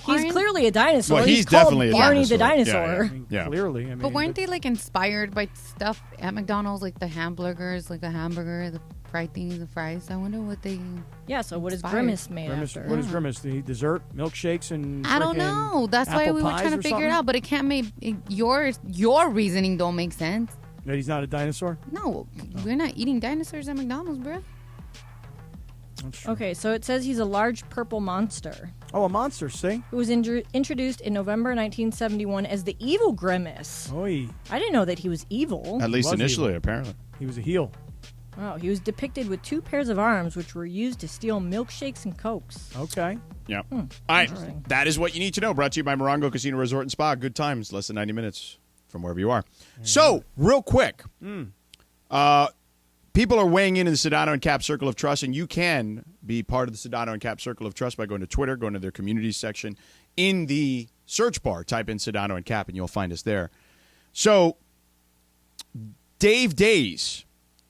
He's clearly a dinosaur. Well, he's called definitely a Barney the dinosaur. Yeah, dinosaur. I mean, Yeah. clearly. I mean, But weren't they like inspired by stuff at McDonald's, like the hamburgers, like the hamburger, the fried things, the fries? I wonder what they. Yeah, so what is Inspired. Grimace made Grimace, after? what is Grimace? The dessert, milkshakes, and I don't frickin' know. That's why apple we were pies trying to or figure it something? out, but it can't make your reasoning don't make sense. That he's not a dinosaur. No, we're not eating dinosaurs at McDonald's, bro. That's true. Okay, so it says he's a large purple monster Oh, a monster. See? who was introduced in November 1971 as the evil Grimace. Oy. I didn't know that he was evil. At least Was initially, evil. apparently. He was a heel. Oh, he was depicted with 2 pairs of arms, which were used to steal milkshakes and cokes. Okay. Yeah. All right. That is what you need to know. Brought to you by Morongo Casino Resort and Spa. Good times. Less than 90 minutes from wherever you are. So, real quick. People are weighing in the Sedano and Kap Circle of Trust, and you can be part of the Sedano and Kap Circle of Trust by going to Twitter, going to their community section. In the search bar, type in Sedano and Kap, and you'll find us there. So, Dave Days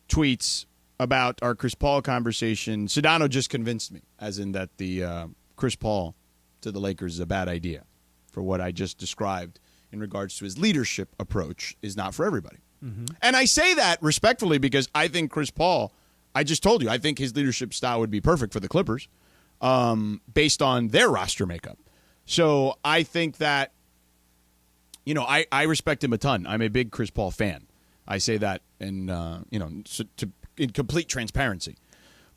tweets about our Chris Paul conversation. Sedano just convinced me, as in that the Chris Paul to the Lakers is a bad idea for what I just described in regards to his leadership approach is not for everybody. And I say that respectfully because I think Chris Paul, I just told you, I think his leadership style would be perfect for the Clippers based on their roster makeup. So I think that, I respect him a ton. I'm a big Chris Paul fan. I say that in, in complete transparency.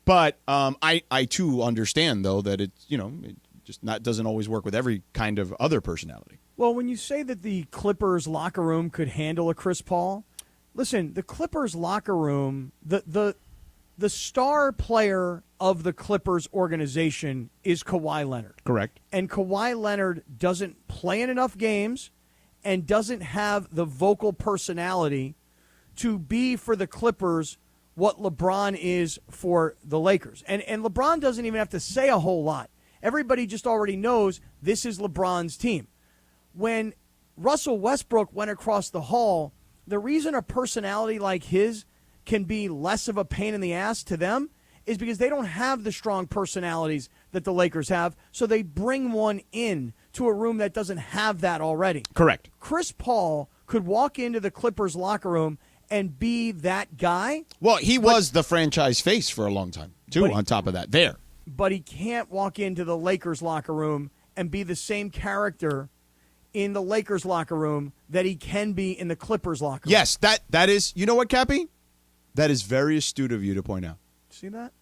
But I too understand, though, that it just doesn't always work with every kind of other personality. Well, when you say that the Clippers locker room could handle a Chris Paul, listen, the Clippers locker room, the star player of the Clippers organization is Kawhi Leonard. Correct. And Kawhi Leonard doesn't play in enough games and doesn't have the vocal personality to be for the Clippers what LeBron is for the Lakers. And LeBron doesn't even have to say a whole lot. Everybody just already knows this is LeBron's team. When Russell Westbrook went across the hall, the reason a personality like his can be less of a pain in the ass to them is because they don't have the strong personalities that the Lakers have, so they bring one in to a room that doesn't have that already. Correct. Chris Paul could walk into the Clippers locker room and be that guy, Well, he was the franchise face for a long time, too, But- on top of that. There. but he can't walk into the Lakers locker room and be the same character in the Lakers locker room that he can be in the Clippers locker room. Yes, that is, you know what, Cappy? That is very astute of you to point out. See that?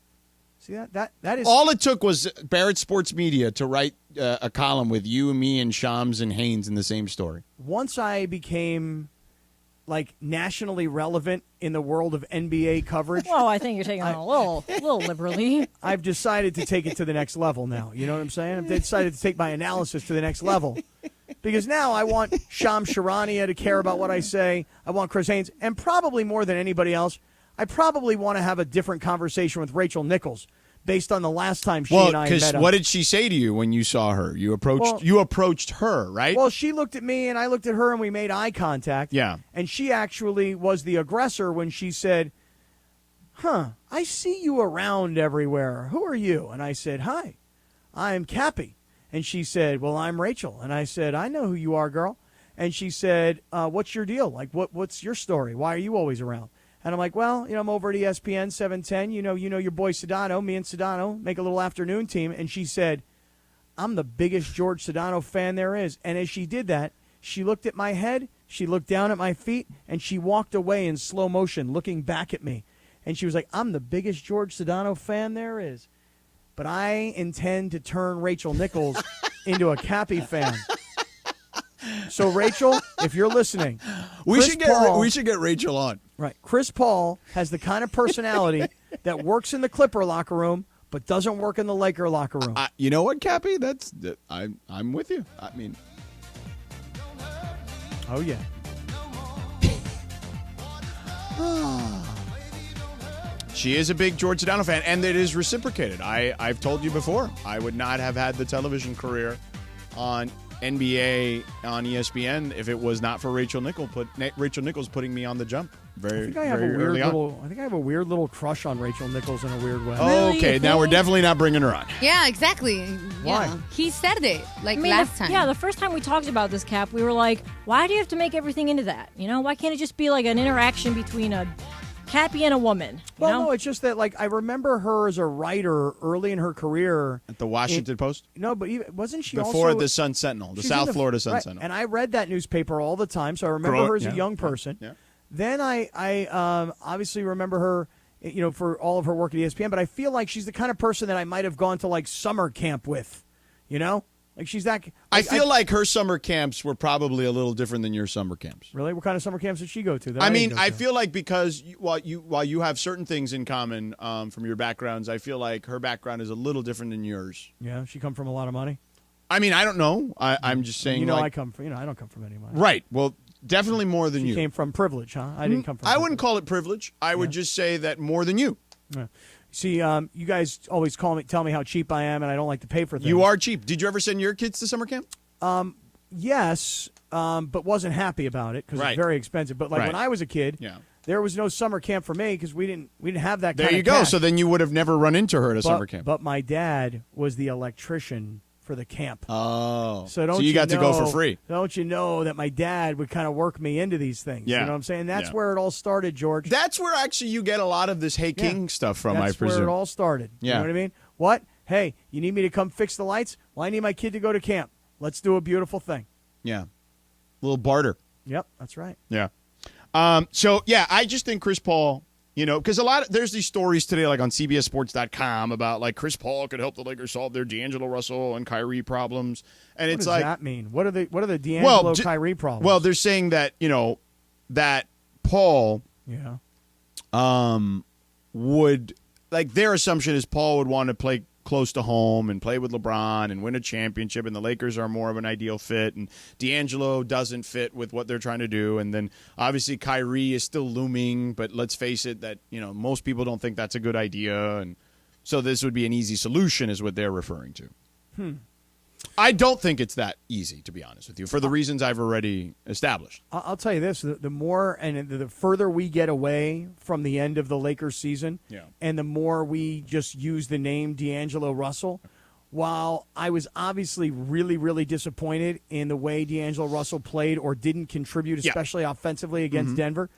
See that? That is All it took was Barrett Sports Media to write a column with you and me and Shams and Haynes in the same story. once I became like nationally relevant in the world of NBA coverage, Well, I think you're taking it a little liberally. I've decided to take it to the next level now. You know what I'm saying? I've decided to take my analysis to the next level. Because now I want Shams Charania to care about what I say. I want Chris Haynes. And probably more than anybody else, I probably want to have a different conversation with Rachel Nichols based on the last time she and I because met up. what did she say to you when you saw her? You approached her, right? Well, she looked at me and I looked at her and we made eye contact. Yeah. And she actually was the aggressor when she said, I see you around everywhere. Who are you? And I said, hi, I'm Cappy. And she said, well, I'm Rachel. And I said, I know who you are, girl. And she said, what's your deal? Like, what's your story? Why are you always around? And I'm like, well, I'm over at ESPN 710. You know your boy Sedano. Me and Sedano make a little afternoon team. And she said, I'm the biggest George Sedano fan there is. And as she did that, she looked at my head, she looked down at my feet, and she walked away in slow motion, looking back at me. And she was like, I'm the biggest George Sedano fan there is. But I intend to turn Rachel Nichols into a Cappy fan. So, Rachel, if you're listening, we should get Rachel on. Right. Chris Paul has the kind of personality that works in the Clipper locker room but doesn't work in the Laker locker room. You know what, Cappy? I'm with you. I mean, oh yeah. She is a big George Sedano fan, and it is reciprocated. I've told you before, I would not have had the television career on NBA on ESPN if it was not for Rachel Nichols putting me on the jump very early on. I think I have a weird little crush on Rachel Nichols in a weird way. Really? Okay, now we're definitely not bringing her on. Yeah, exactly. Why? Yeah. He said it last time. Yeah, the first time we talked about this, Cap, we were like, why do you have to make everything into that? You know, why can't it just be like an interaction between a Cappy and a woman? No, it's just that I remember her as a writer early in her career At the Washington Post? No, but wasn't she Before also the Sun Sentinel, the she's South in Florida Sun right, Sentinel. and I read that newspaper all the time, so I remember her as a young person. Yeah. Then I obviously remember her, for all of her work at ESPN. But I feel like she's the kind of person that I might have gone to summer camp with, Like she's that. I feel like her summer camps were probably a little different than your summer camps. Really, what kind of summer camps did she go to? I feel like because while you have certain things in common from your backgrounds, I feel like her background is a little different than yours. Yeah, she come from a lot of money. I mean, I don't know. I'm just saying. I come from. I don't come from any money. Right. Well, definitely more than she you. Came from privilege, huh? I didn't come from. I wouldn't call it privilege. I would just say that more than you. Yeah. See, you guys always tell me how cheap I am, and I don't like to pay for things. You are cheap. Did you ever send your kids to summer camp? Yes, but wasn't happy about it because it's very expensive. But when I was a kid, there was no summer camp for me because we didn't have that. There kind you of go. cash. So then you would have never run into her at a summer camp. But my dad was the electrician for the camp. Oh, so you got to go for free. Don't you know that my dad would kind of work me into these things? Yeah. You know what I'm saying? That's where it all started, George. That's where actually you get a lot of this Hey King stuff from, That's I presume. where it all started. Yeah. You know what I mean? What? Hey, you need me to come fix the lights? Well, I need my kid to go to camp. Let's do a beautiful thing. Yeah. Little barter. Yep, that's right. Yeah. I just think Chris Paul, because there's these stories today, like on CBSSports.com about Chris Paul could help the Lakers solve their D'Angelo Russell and Kyrie problems. And what it's does that mean? What are the D'Angelo Kyrie problems? Well, they're saying that, that Paul would, their assumption is Paul would want to play close to home and play with LeBron and win a championship, and the Lakers are more of an ideal fit, and D'Angelo doesn't fit with what they're trying to do. And then obviously Kyrie is still looming, but let's face it that, most people don't think that's a good idea. And so this would be an easy solution is what they're referring to. I don't think it's that easy, to be honest with you, for the reasons I've already established. I'll tell you this, the more and the further we get away from the end of the Lakers season, and the more we just use the name D'Angelo Russell, while I was obviously really, really disappointed in the way D'Angelo Russell played or didn't contribute, especially offensively against Denver,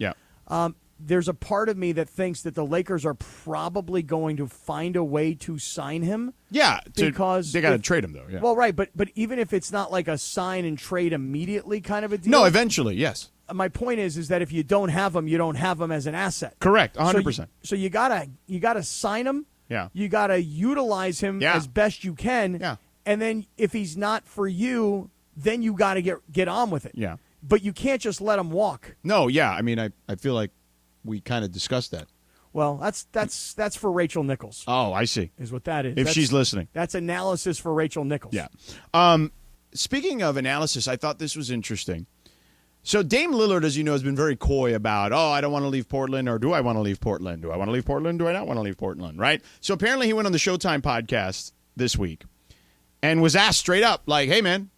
there's a part of me that thinks that the Lakers are probably going to find a way to sign him. Yeah, because they got to trade him, though. Yeah. Well, right, but even if it's not like a sign and trade immediately kind of a deal. No, eventually, yes. My point is that if you don't have him, you don't have him as an asset. Correct, 100%. So you gotta sign him. Yeah. You gotta utilize him as best you can. Yeah. And then if he's not for you, then you gotta get on with it. Yeah. But you can't just let him walk. No, yeah. I mean, I feel like we kind of discussed that. Well, that's for Rachel Nichols. Oh, I see. Is what that is. If she's listening. That's analysis for Rachel Nichols. Yeah. Speaking of analysis, I thought this was interesting. So Dame Lillard, as you know, has been very coy about, I don't want to leave Portland, or do I want to leave Portland? Do I want to leave Portland? Do I not want to leave Portland? Right? So apparently he went on the Showtime podcast this week and was asked straight up, hey, man,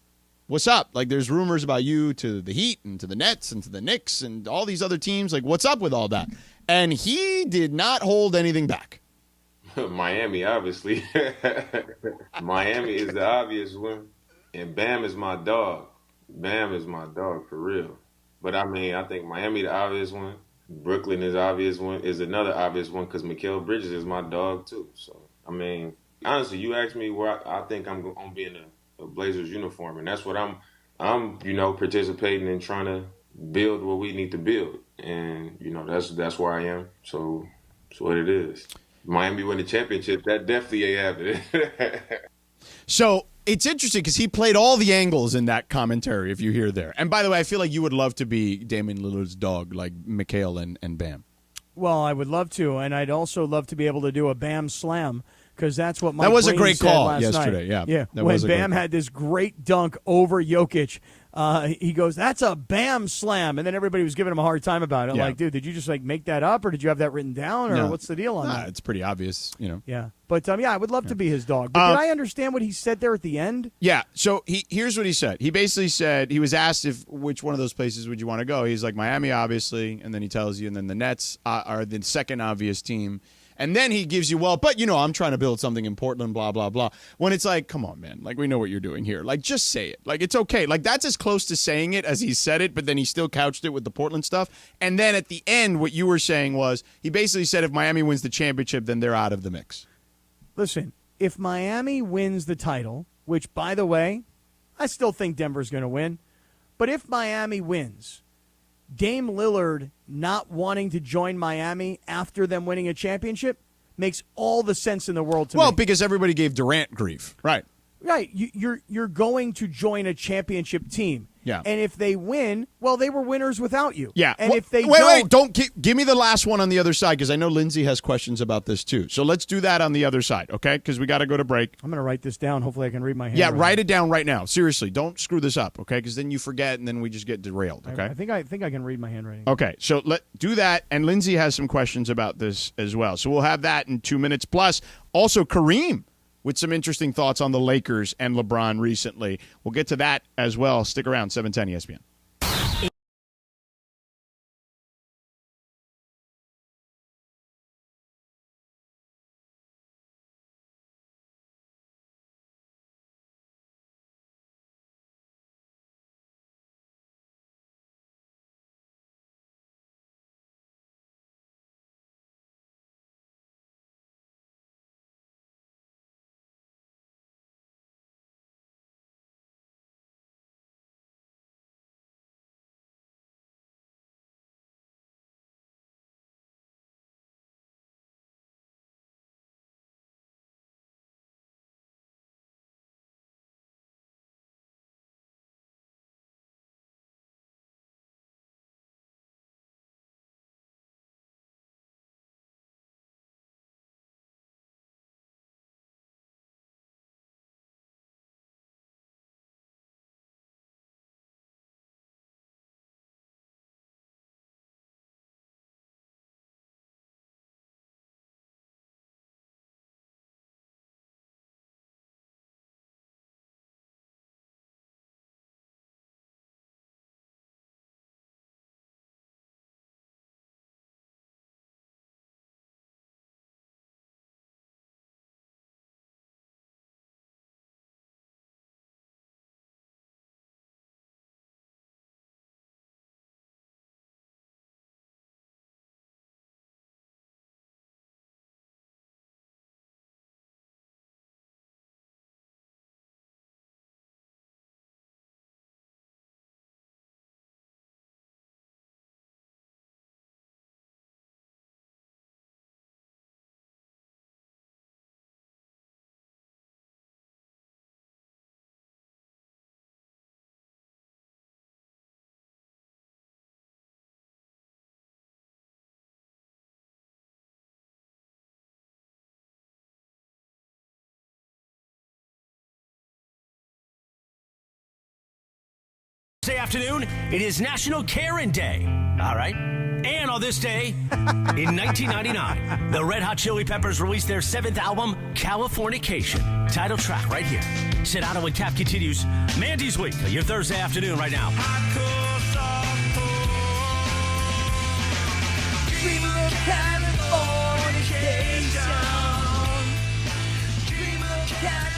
what's up? There's rumors about you to the Heat and to the Nets and to the Knicks and all these other teams. What's up with all that? And he did not hold anything back. Miami, obviously. Miami is the obvious one. And Bam is my dog. Bam is my dog for real. But I think Miami the obvious one. Brooklyn is obvious one. Is another obvious one because Mikal Bridges is my dog too. So honestly, you asked me where I think I'm going to be in a Blazers uniform, and that's what I'm participating in trying to build what we need to build, and that's where I am. So it's what it is. Miami win the championship. That definitely ain't happening. So it's interesting because he played all the angles in that commentary, if you hear there. And by the way, I feel like you would love to be Damian Lillard's dog, like Mikhail and Bam. Well, I would love to, and I'd also love to be able to do a Bam slam because that's what Mike That was a Breen great said call last yesterday. night. Yeah, that when was a Bam great had this great dunk over Jokic, he goes, "That's a Bam slam," and then everybody was giving him a hard time about it. Yeah. Like, dude, did you just make that up, or did you have that written down, or No. what's the deal on that? It's pretty obvious. Yeah, but I would love to be his dog. But did I understand what he said there at the end? Yeah, so here's what he said. He basically said, he was asked which one of those places would you want to go. He's like, Miami, obviously, and then he tells you, and then the Nets are the second obvious team. And then he gives you, but I'm trying to build something in Portland, blah, blah, blah. When it's like, come on, man. Like, we know what you're doing here. Like, just say it. Like, it's okay. Like, that's as close to saying it as he said it, but then he still couched it with the Portland stuff. And then at the end, what you were saying was, he basically said if Miami wins the championship, then they're out of the mix. Listen, if Miami wins the title, which, by the way, I still think Denver's going to win, but if Miami wins, Dame Lillard not wanting to join Miami after them winning a championship makes all the sense in the world to me. Well, because everybody gave Durant grief. Right. Right. You're going to join a championship team. Yeah. And if they win, well, they were winners without you. Yeah. And if they don't give me the last one on the other side because I know Lindsay has questions about this too. So let's do that on the other side, okay? Because we got to go to break. I'm going to write this down. Hopefully I can read my hand. Yeah, write it down right now. Seriously, don't screw this up, okay? Because then you forget and then we just get derailed, okay? I think I can read my handwriting. Okay, so let's do that. And Lindsay has some questions about this as well. So we'll have that in 2 minutes. Plus, also Kareem with some interesting thoughts on the Lakers and LeBron recently. We'll get to that as well. Stick around, 710 ESPN. Thursday afternoon, it is National Karen Day. All right. And on this day, in 1999, the Red Hot Chili Peppers released their 7th album, Californication. Title track right here. Sedano Kap continues Mandy's Week, your Thursday afternoon right now. Dream of Californication. Dream of Californication.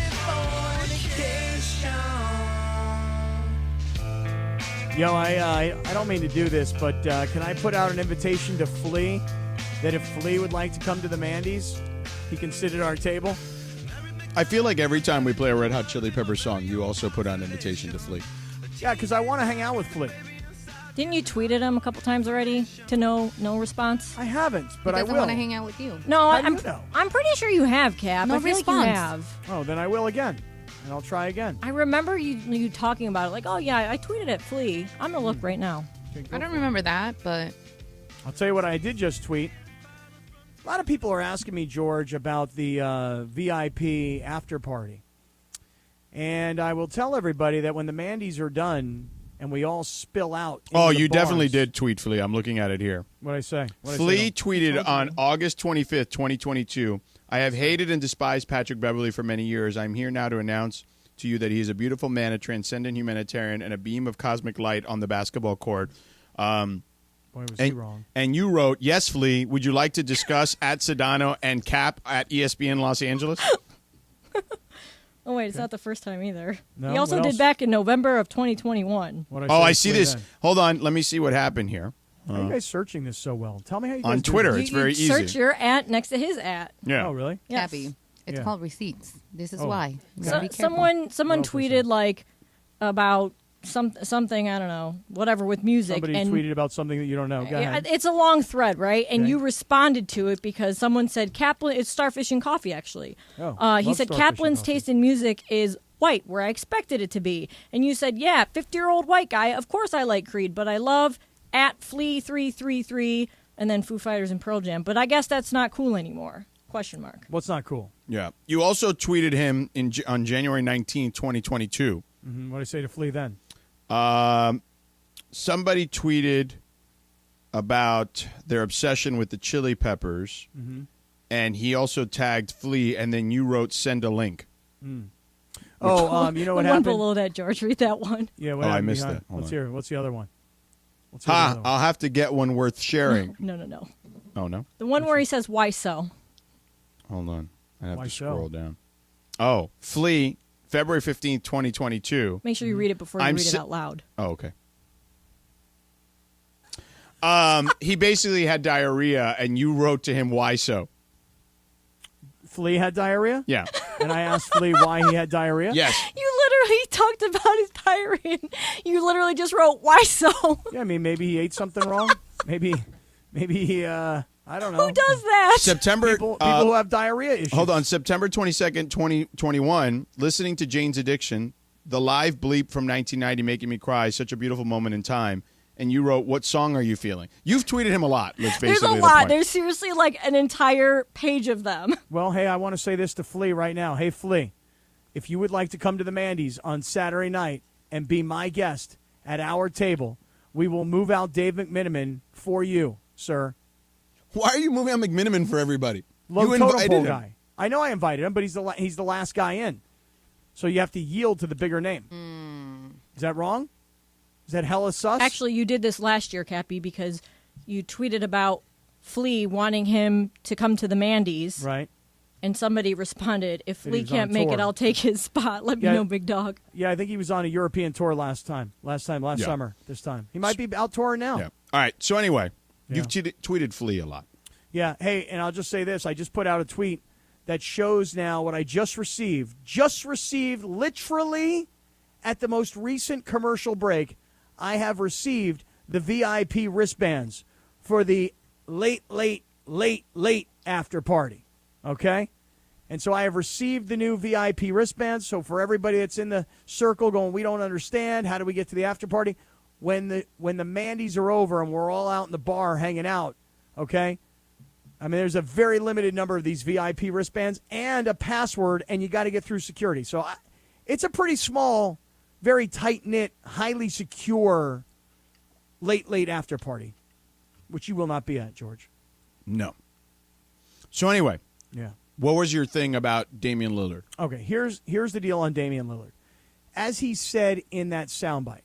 Yo, I don't mean to do this, but can I put out an invitation to Flea that if Flea would like to come to the Mandy's, he can sit at our table? I feel like every time we play a Red Hot Chili Pepper song, you also put on Invitation to Flee. Yeah, because I want to hang out with Flea. Didn't you tweet at him a couple times already to no response? I haven't, but I Doesn't will. want to hang out with you. No, How do I'm you know? I'm pretty sure you have, Cap. No I feel response. like you have. Oh, then I will again, and I'll try again. I remember you talking about it, like, oh yeah, I tweeted at Flea. I'm gonna look right now. Okay, go I don't for it. remember that, but I'll tell you what I did just tweet. A lot of people are asking me, George, about the VIP after party. And I will tell everybody that when the Mandy's are done and we all spill out. Oh, into the you definitely bars- did tweet Flea. I'm looking at it here. What'd I say? Flea tweeted on August 25th, 2022, I have hated and despised Patrick Beverley for many years. I'm here now to announce to you that he is a beautiful man, a transcendent humanitarian, and a beam of cosmic light on the basketball court. Boy, was he wrong. And you wrote, yes, Flea, would you like to discuss at Sedano and Cap at ESPN Los Angeles? Oh wait, it's not the first time either. No? He also What did else? back in November of 2021. What'd Oh, say I to see Flea this. then? Hold on. Let me see what happened here. How are you guys searching this so well? Tell me how you guys On do Twitter. this. It's very you easy. Search your at next to his at. Yeah. Oh, really? Yes. Cappy, it's Yeah. called receipts. This is Oh. why. You gotta be careful. Someone What else was tweeted there? like about something, I don't know, whatever with music. Somebody and tweeted about something that you don't know. Go Yeah, ahead. it's a long thread, right? And Okay. you responded to it because someone said Kaplan. It's Starfish and Coffee, actually. Oh, He love said Starfish and Kaplan's Coffee. taste in music is white, where I expected it to be. And you said, yeah, 50-year-old white guy. Of course I like Creed, but I love at Flea333 and then Foo Fighters and Pearl Jam. But I guess that's not cool anymore. Question mark. What's not cool? Yeah. You also tweeted him on January 19th, 2022. Mm-hmm. What did I say to Flea then? Somebody tweeted about their obsession with the Chili Peppers, and he also tagged Flea, and then you wrote, send a link. Oh, you know what the one happened? below that, George. Read that one. Yeah, what Oh, I happened missed behind- that. Hold Let's on. hear. What's the other one? Let's hear the Ha! other one. I'll have to get one worth sharing. No. Oh, no? The one where he says, why so? Hold on. I have Why to so? scroll down. Oh, Flea, February 15th, 2022. Make sure you read it before you I'm read si- it out loud. Oh, okay. He basically had diarrhea, and you wrote to him, why so? Flea had diarrhea? Yeah. And I asked Flea why he had diarrhea? Yes. You literally talked about his diarrhea. And you literally just wrote, why so? Yeah, I mean, maybe he ate something wrong. Maybe he, I don't know. Who does that? September. People who have diarrhea issues. Hold on. September 22nd, 2021, listening to Jane's Addiction, the live bleep from 1990 making me cry, such a beautiful moment in time. And you wrote, what song are you feeling? You've tweeted him a lot. That's There's basically a the lot. point. There's seriously like an entire page of them. Well, hey, I want to say this to Flea right now. Hey, Flea, if you would like to come to the Mandy's on Saturday night and be my guest at our table, we will move out Dave McMiniman for you, sir. Why are you moving on McMiniman for everybody? Low you totem invited pole him. guy. I know I invited him, but he's the last guy in. So you have to yield to the bigger name. Is that wrong? Is that hella sus? Actually, you did this last year, Cappy, because you tweeted about Flea wanting him to come to the Mandy's. Right. And somebody responded, if That he Flea was on can't make it, tour. I'll take his spot. Let Yeah. me know, big dog. Yeah, I think he was on a European tour last Yeah. summer, this time. He might be out touring now. Yeah. All right. So anyway, Yeah. you've tweeted Flea a lot. Yeah. Hey, and I'll just say this. I just put out a tweet that shows now what I just received. Just received literally at the most recent commercial break. I have received the VIP wristbands for the late after party. Okay? And so I have received the new VIP wristbands. So for everybody that's in the circle going, we don't understand, how do we get to the after party? When the Mandy's are over and we're all out in the bar hanging out, okay? I mean, there's a very limited number of these VIP wristbands and a password, and you got to get through security. So it's a pretty small, very tight-knit, highly secure late after party, which you will not be at, George. No. So anyway, Yeah. what was your thing about Damian Lillard? Okay, here's the deal on Damian Lillard. As he said in that soundbite.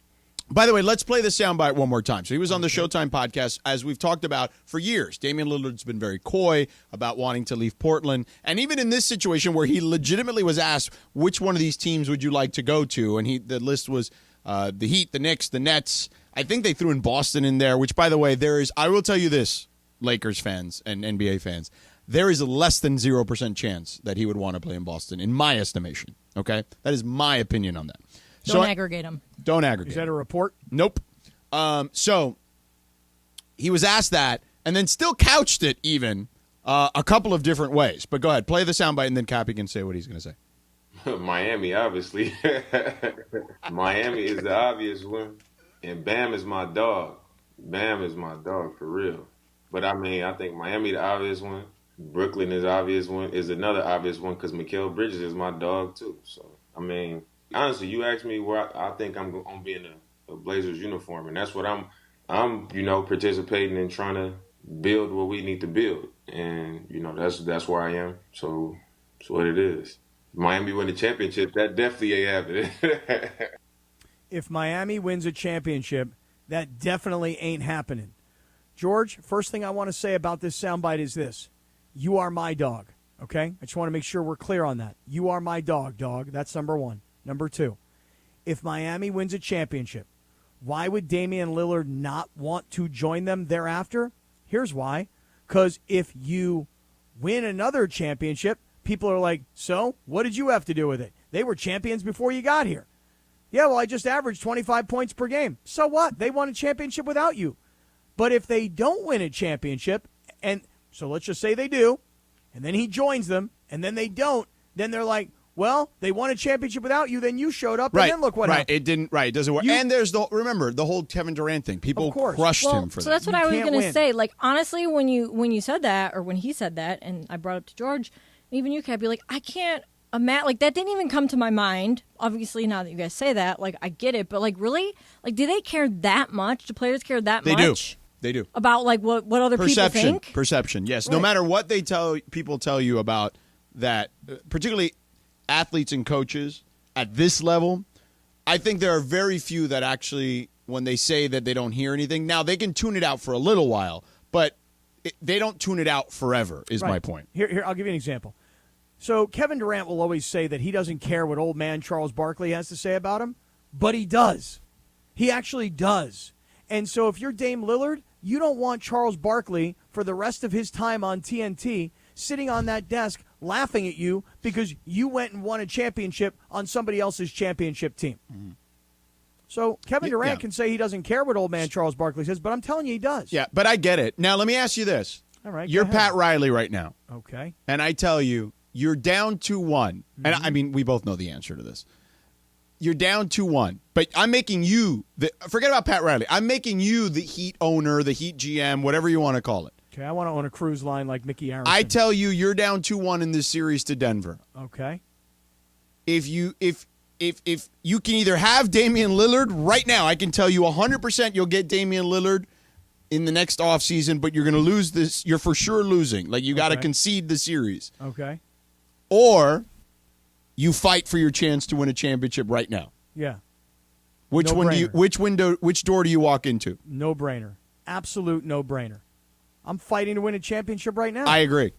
By the way, let's play the soundbite one more time. So he was on the Showtime podcast, as we've talked about for years. Damian Lillard's been very coy about wanting to leave Portland. And even in this situation where he legitimately was asked, which one of these teams would you like to go to? And the list was the Heat, the Knicks, the Nets. I think they threw in Boston in there, which, by the way, I will tell you this, Lakers fans and NBA fans, there is a less than 0% chance that he would want to play in Boston, in my estimation. Okay? That is my opinion on that. Don't aggregate him. Don't aggregate. Is that a report? Nope. So he was asked that and then still couched it even a couple of different ways. But go ahead, play the soundbite, and then Cappy can say what he's going to say. Miami, obviously. Miami is the obvious one. And Bam is my dog. Bam is my dog, for real. But, I mean, I think Miami the obvious one. Brooklyn is the obvious one. Is another obvious one because Mikal Bridges is my dog, too. So, I mean, honestly, you ask me where I think I'm going to be in a Blazers uniform, and that's what I'm participating in trying to build what we need to build. And, that's where I am. So, it's what it is. Miami win the championship, that definitely ain't happening. If Miami wins a championship, that definitely ain't happening. George, first thing I want to say about this soundbite is this. You are my dog, okay? I just want to make sure we're clear on that. You are my dog. That's number one. Number two, if Miami wins a championship, why would Damian Lillard not want to join them thereafter? Here's why. Because if you win another championship, people are like, so what did you have to do with it? They were champions before you got here. Yeah, well, I just averaged 25 points per game. So what? They won a championship without you. But if they don't win a championship, and so let's just say they do, and then he joins them, and then they don't, then they're like, well, they won a championship without you, then you showed up, and then look what happened. It doesn't work. And there's the whole Kevin Durant thing. People crushed him for that. So that's what I was going to say. Like, honestly, when you said that, or when he said that, and I brought it up to George, even you, Cap, you're like, I can't imagine, like, that didn't even come to my mind. Obviously, now that you guys say that, like, I get it, but, like, really? Like, do they care that much? Do players care that much? They do. About, like, what other people think? Perception, yes. Right. No matter what people tell you about that, particularly athletes and coaches at this level, I think there are very few that actually, when they say that they don't hear anything, now they can tune it out for a little while, but they don't tune it out forever, is my point. Here, I'll give you an example. So Kevin Durant will always say that he doesn't care what old man Charles Barkley has to say about him, but he does. He actually does. And so if you're Dame Lillard, you don't want Charles Barkley for the rest of his time on TNT sitting on that desk laughing at you because you went and won a championship on somebody else's championship team. Mm-hmm. So Kevin Durant can say he doesn't care what old man Charles Barkley says, but I'm telling you he does. Yeah, but I get it. Now, let me ask you this. All right, you're Pat Riley right now. Okay. And I tell you, you're down 2-1. Mm-hmm. And I mean, we both know the answer to this. You're down 2-1, but I'm making you forget about Pat Riley. I'm making you the Heat owner, the Heat GM, whatever you want to call it. Okay, I want to own a cruise line like Mickey Arison. I tell you, you're down 2-1 in this series to Denver. Okay. If you can either have Damian Lillard right now, I can tell you 100% you'll get Damian Lillard in the next offseason, but you're going to lose this. You're for sure losing. Like, you got to concede the series. Okay. Or you fight for your chance to win a championship right now. Yeah. Which door do you walk into? No brainer. Absolute no brainer. I'm fighting to win a championship right now. I agree.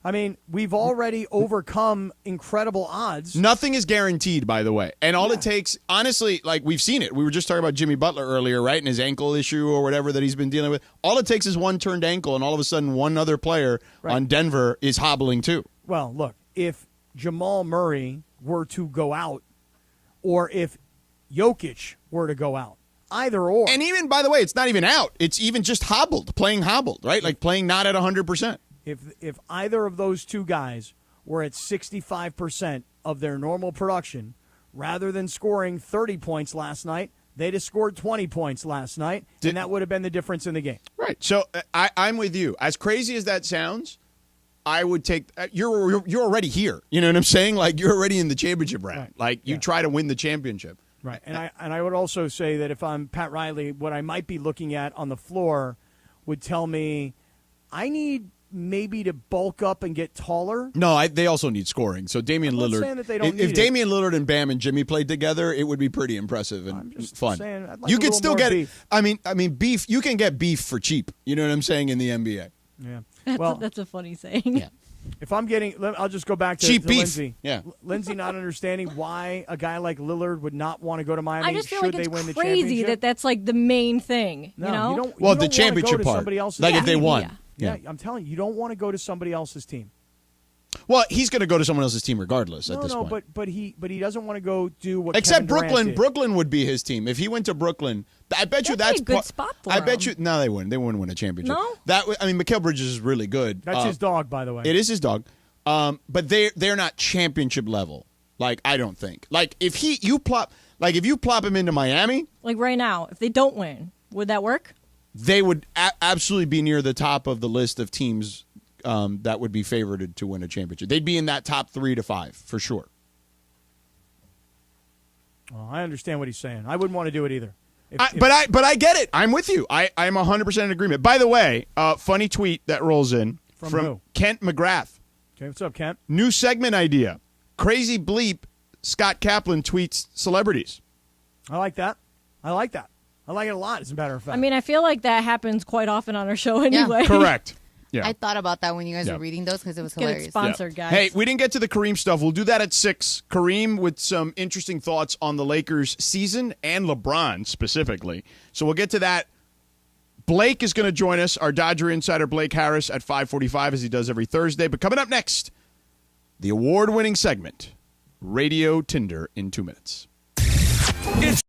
I mean, we've already overcome incredible odds. Nothing is guaranteed, by the way. And all it takes, honestly, like we've seen it. We were just talking about Jimmy Butler earlier, right? And his ankle issue or whatever that he's been dealing with. All it takes is one turned ankle, and all of a sudden one other player on Denver is hobbling too. Well, look, if Jamal Murray were to go out or if Jokic were to go out, either or. And even, by the way, it's not even out. It's even just playing hobbled, right? Like playing not at 100%. If either of those two guys were at 65% of their normal production, rather than scoring 30 points last night, they'd have scored 20 points last night, and that would have been the difference in the game. Right. So I'm with you. As crazy as that sounds, I would take you're already here. You know what I'm saying? Like, you're already in the championship round. Right. Like, you try to win the championship. Right. And I would also say that if I'm Pat Riley, what I might be looking at on the floor would tell me I need maybe to bulk up and get taller. No, they also need scoring. So Damian I'm Lillard. not saying that they don't if Damian Lillard and Bam and Jimmy played together, it would be pretty impressive and I'm just fun. saying, I'd like you a can little still more get beef. I mean beef. You can get beef for cheap. You know what I'm saying, in the NBA. Yeah. Well, that's a funny saying. Yeah. If I'm getting, I'll just go back to cheap beef. Lindsay. Yeah. Lindsay not understanding why a guy like Lillard would not want to go to Miami. I just feel should like they win it's the crazy championship? that's like the main thing. No, you know? you don't. Well, you the don't championship wanna go to part. somebody else's Like, if team. they won. Yeah. Yeah, I'm telling you, you don't want to go to somebody else's team. Well, he's going to go to someone else's team regardless at this point. but he doesn't want to go do what. Except Kevin Durant Brooklyn. did. Brooklyn would be his team if he went to Brooklyn. I bet you that's a good spot for I bet him. you. No, they wouldn't. They wouldn't win a championship. No? Mikal Bridges is really good. That's his dog, by the way. It is his dog. But they're not championship level. Like, I don't think. Like, if you plop him into Miami, Like right now, if they don't win, would that work? they would absolutely be near the top of the list of teams that would be favored to win a championship. They'd be in that top 3 to 5 for sure. Well, I understand what he's saying. I wouldn't want to do it either. But I get it. I'm with you. I'm 100% in agreement. By the way, funny tweet that rolls in From from who? Kent McGrath. Okay, what's up, Kent? New segment idea. Crazy bleep. Scott Kaplan tweets celebrities. I like that. I like it a lot, as a matter of fact. I mean, I feel like that happens quite often on our show anyway. Correct. Yeah. I thought about that when you guys Yeah. were reading those because it was Get it hilarious. sponsored, guys. Hey, we didn't get to the Kareem stuff. We'll do that at 6. Kareem with some interesting thoughts on the Lakers season and LeBron specifically. So we'll get to that. Blake is going to join us, our Dodger insider Blake Harris, at 5:45 as he does every Thursday. But coming up next, the award-winning segment, Radio Tinder in 2 minutes. It's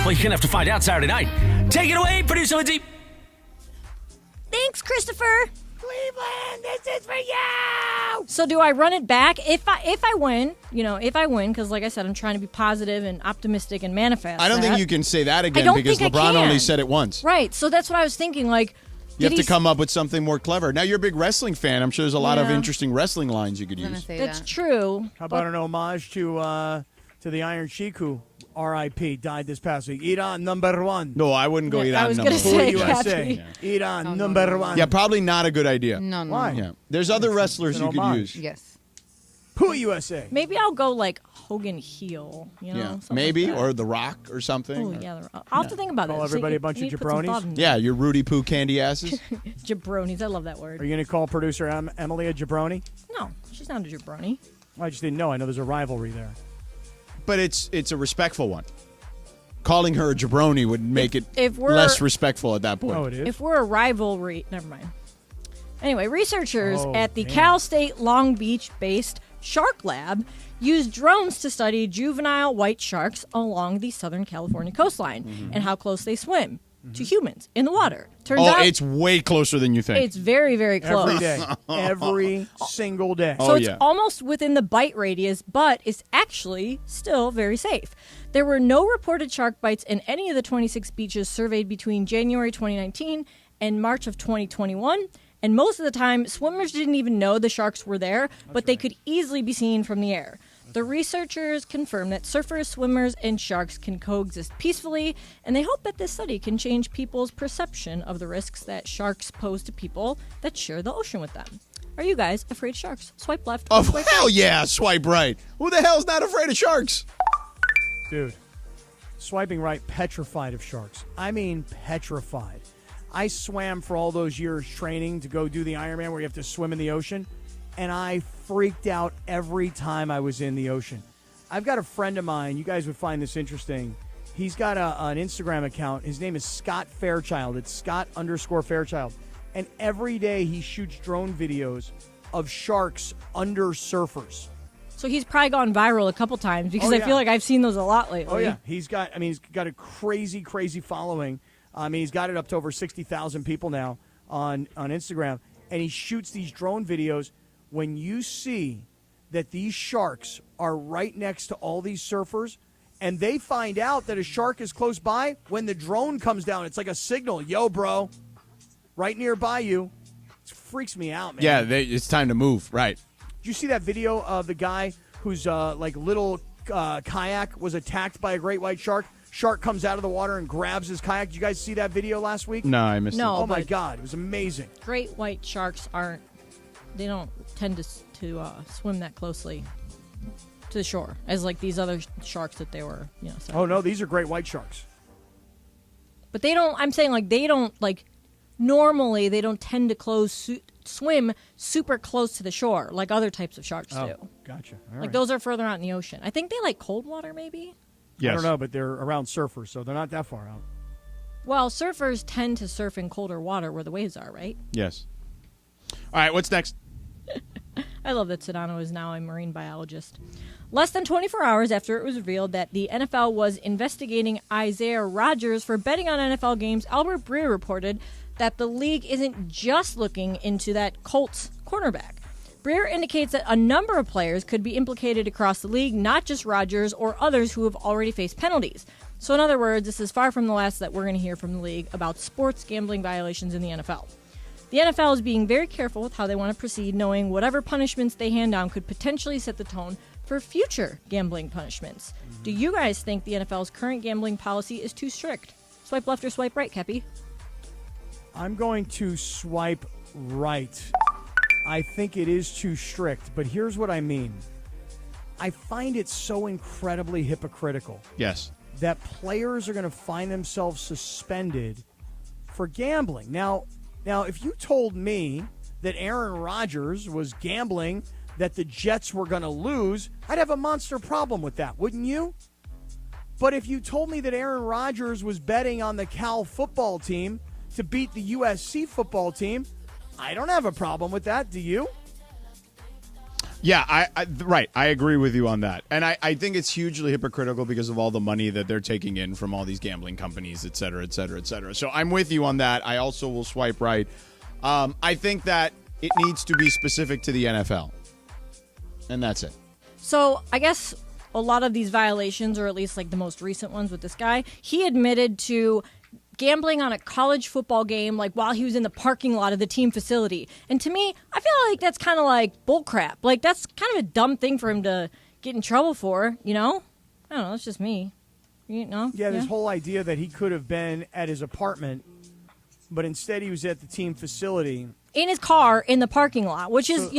well, you're gonna have to find out Saturday night. Take it away, producer Lindsay. Thanks, Christopher. Cleveland, this is for you. So do I run it back if I win? Because like I said, I'm trying to be positive and optimistic and manifest. I don't think that. you can say that again don't because think I LeBron only can. said it once. Right. So that's what I was thinking. Like, You have did to he- come up with something more clever. Now, you're a big wrestling fan. I'm sure there's a lot of Yeah. interesting wrestling lines you could I was gonna use. say That's that. true. How about an homage to the Iron Sheik who, R.I.P., died this past week? Iran, number one. No, I wouldn't go Yeah, Iran I was number gonna one. say, USA. Kathy. Iran, No, number no. one. Yeah, probably not a good idea. No, no. Why? no. Yeah, there's other wrestlers an you could homage. use. Yes. Pooh USA. Maybe I'll go like Hogan heel. You know, Yeah, something maybe, like that. or The Rock or something. Oh yeah, I'll have to think about Call it. everybody a bunch of you need to put some jabronis? thought into Yeah, your Rudy Poo candy asses. it. Jabronis. I love that word. Are you going to call producer Emily a jabroni? No, she's not a jabroni. I just didn't know. I know there's a rivalry there. But it's a respectful one. Calling her a jabroni would make it if we're- less respectful at that point. Oh, it is? If we're a rivalry, never mind. Anyway, researchers Oh, at the damn. Cal State Long Beach-based Shark Lab used drones to study juvenile white sharks along the Southern California coastline and how close they swim to humans in the water. Turns Oh, out it's way closer than you think. it's very, very close. Every day. Every single day. So Oh, it's yeah. almost within the bite radius, but it's actually still very safe. There were no reported shark bites in any of the 26 beaches surveyed between January 2019 and March of 2021. And most of the time, swimmers didn't even know the sharks were there, but they could easily be seen from the air. The researchers confirm that surfers, swimmers, and sharks can coexist peacefully, and they hope that this study can change people's perception of the risks that sharks pose to people that share the ocean with them. Are you guys afraid of sharks? Swipe left. Oh, swipe hell right. yeah, swipe right. Who the hell's not afraid of sharks? Dude, swiping right, petrified of sharks. I mean, petrified. I swam for all those years training to go do the Ironman where you have to swim in the ocean, and I freaked out every time I was in the ocean. I've got a friend of mine. You guys would find this interesting. He's got an Instagram account. His name is Scott Fairchild. It's Scott_Fairchild. And every day he shoots drone videos of sharks under surfers. So he's probably gone viral a couple times because Oh, I yeah. feel like I've seen those a lot lately. Oh yeah, he's got a crazy following. I mean, he's got it up to over 60,000 people now on Instagram, and he shoots these drone videos. When you see that these sharks are right next to all these surfers, and they find out that a shark is close by, when the drone comes down, it's like a signal. Yo, bro, right nearby you. It freaks me out, man. Yeah, it's time to move. Right. Did you see that video of the guy whose little kayak was attacked by a great white shark? Shark comes out of the water and grabs his kayak. Did you guys see that video last week? No, I missed No. it. Oh, my but- God. It was amazing. Great white sharks they don't tend to swim that closely to the shore as like these other sharks that they were, Oh, no, these are great white sharks. But they don't, I'm saying like they don't like, normally they don't tend to swim super close to the shore like other types of sharks do. Gotcha. All Like right. those are further out in the ocean. I think they like cold water maybe. I don't know, but they're around surfers, so they're not that far out. Well, surfers tend to surf in colder water where the waves are, right? Yes. All right, what's next? I love that Sedano is now a marine biologist. Less than 24 hours after it was revealed that the NFL was investigating Isaiah Rodgers for betting on NFL games, Albert Breer reported that the league isn't just looking into that Colts cornerback. Breer indicates that a number of players could be implicated across the league, not just Rodgers or others who have already faced penalties. So in other words, this is far from the last that we're going to hear from the league about sports gambling violations in the NFL. The NFL is being very careful with how they want to proceed, knowing whatever punishments they hand down could potentially set the tone for future gambling punishments. Do you guys think the NFL's current gambling policy is too strict? Swipe left or swipe right, Kepi? I'm going to swipe right. I think it is too strict, but here's what I mean. I find it so incredibly hypocritical Yes. that players are going to find themselves suspended for gambling. Now, if you told me that Aaron Rodgers was gambling that the Jets were going to lose, I'd have a monster problem with that, wouldn't you? But if you told me that Aaron Rodgers was betting on the Cal football team to beat the USC football team, I don't have a problem with that. Do you? Yeah, right. I agree with you on that. And I think it's hugely hypocritical because of all the money that they're taking in from all these gambling companies, et cetera, et cetera, et cetera. So I'm with you on that. I also will swipe right. I think that it needs to be specific to the NFL. And that's it. So I guess a lot of these violations, or at least like the most recent ones with this guy, he admitted to gambling on a college football game like while he was in the parking lot of the team facility. And to me, I feel like that's kind of like bullcrap. Like that's kind of a dumb thing for him to get in trouble for, I don't know, that's just me. Yeah, this whole idea that he could have been at his apartment but instead he was at the team facility. In his car in the parking lot, which is,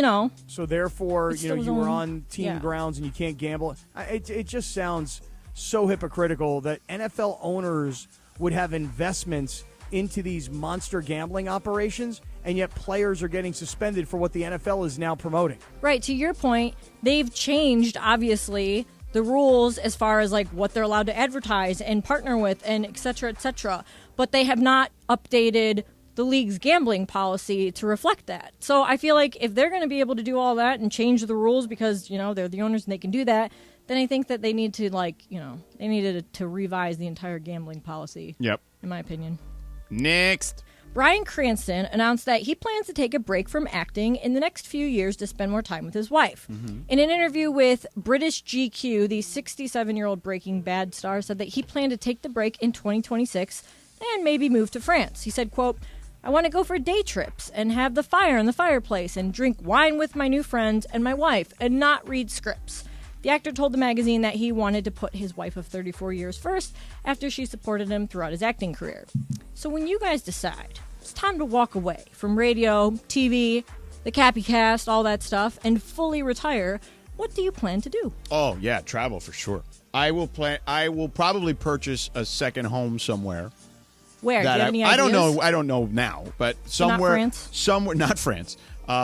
So therefore, It's you still were his own- on team yeah. grounds and you can't gamble. It just sounds so hypocritical that NFL owners would have investments into these monster gambling operations, and yet players are getting suspended for what the NFL is now promoting. right. To your point, they've changed, obviously, the rules as far as like what they're allowed to advertise and partner with and et cetera, but they have not updated the league's gambling policy to reflect that. So I feel like if they're going to be able to do all that and change the rules because, they're the owners and they can do that, then I think that they need to they needed to revise the entire gambling policy. Yep. In my opinion. Next. Bryan Cranston announced that he plans to take a break from acting in the next few years to spend more time with his wife. In an interview with British GQ, the 67-year-old Breaking Bad star said that he planned to take the break in 2026 and maybe move to France. He said, quote, "I want to go for day trips and have the fire in the fireplace and drink wine with my new friends and my wife and not read scripts." The actor told the magazine that he wanted to put his wife of 34 years first after she supported him throughout his acting career. So when you guys decide it's time to walk away from radio, TV, the Cappy Cast, all that stuff, and fully retire, what do you plan to do? Oh yeah, travel for sure. I will probably purchase a second home somewhere. Where? Do you have any ideas? I don't know now, but somewhere. France? Somewhere, not France.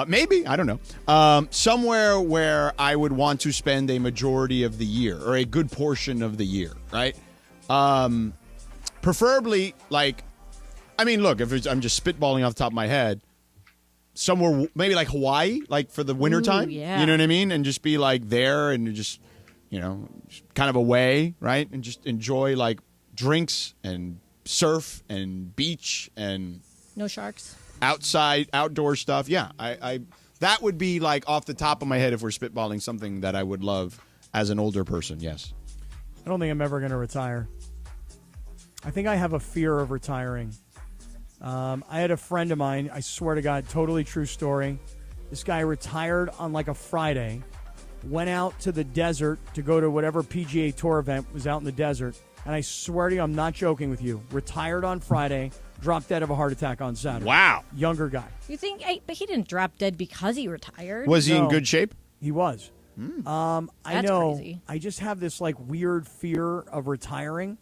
Maybe, I don't know. Somewhere where I would want to spend a majority of the year or a good portion of the year, right? Preferably, look, I'm just spitballing off the top of my head, somewhere maybe like Hawaii, like for the wintertime. Yeah. You know what I mean? And just be like there and just, kind of away, right? And just enjoy like drinks and surf and beach and No sharks? outdoor stuff. Yeah, I that would be like off the top of my head if we're spitballing something that I would love as an older person. Yes. I don't think I'm ever going to retire. I think I have a fear of retiring. I had a friend of mine, I swear to God, totally true story. This guy retired on like a Friday, went out to the desert to go to whatever PGA Tour event was out in the desert, and I swear to you, I'm not joking with you, retired on Friday, dropped dead of a heart attack on Saturday. Wow. Younger guy. You think, but he didn't drop dead because he retired. Was he in No. good shape? He was. I That's know. crazy. I just have this like weird fear of retiring.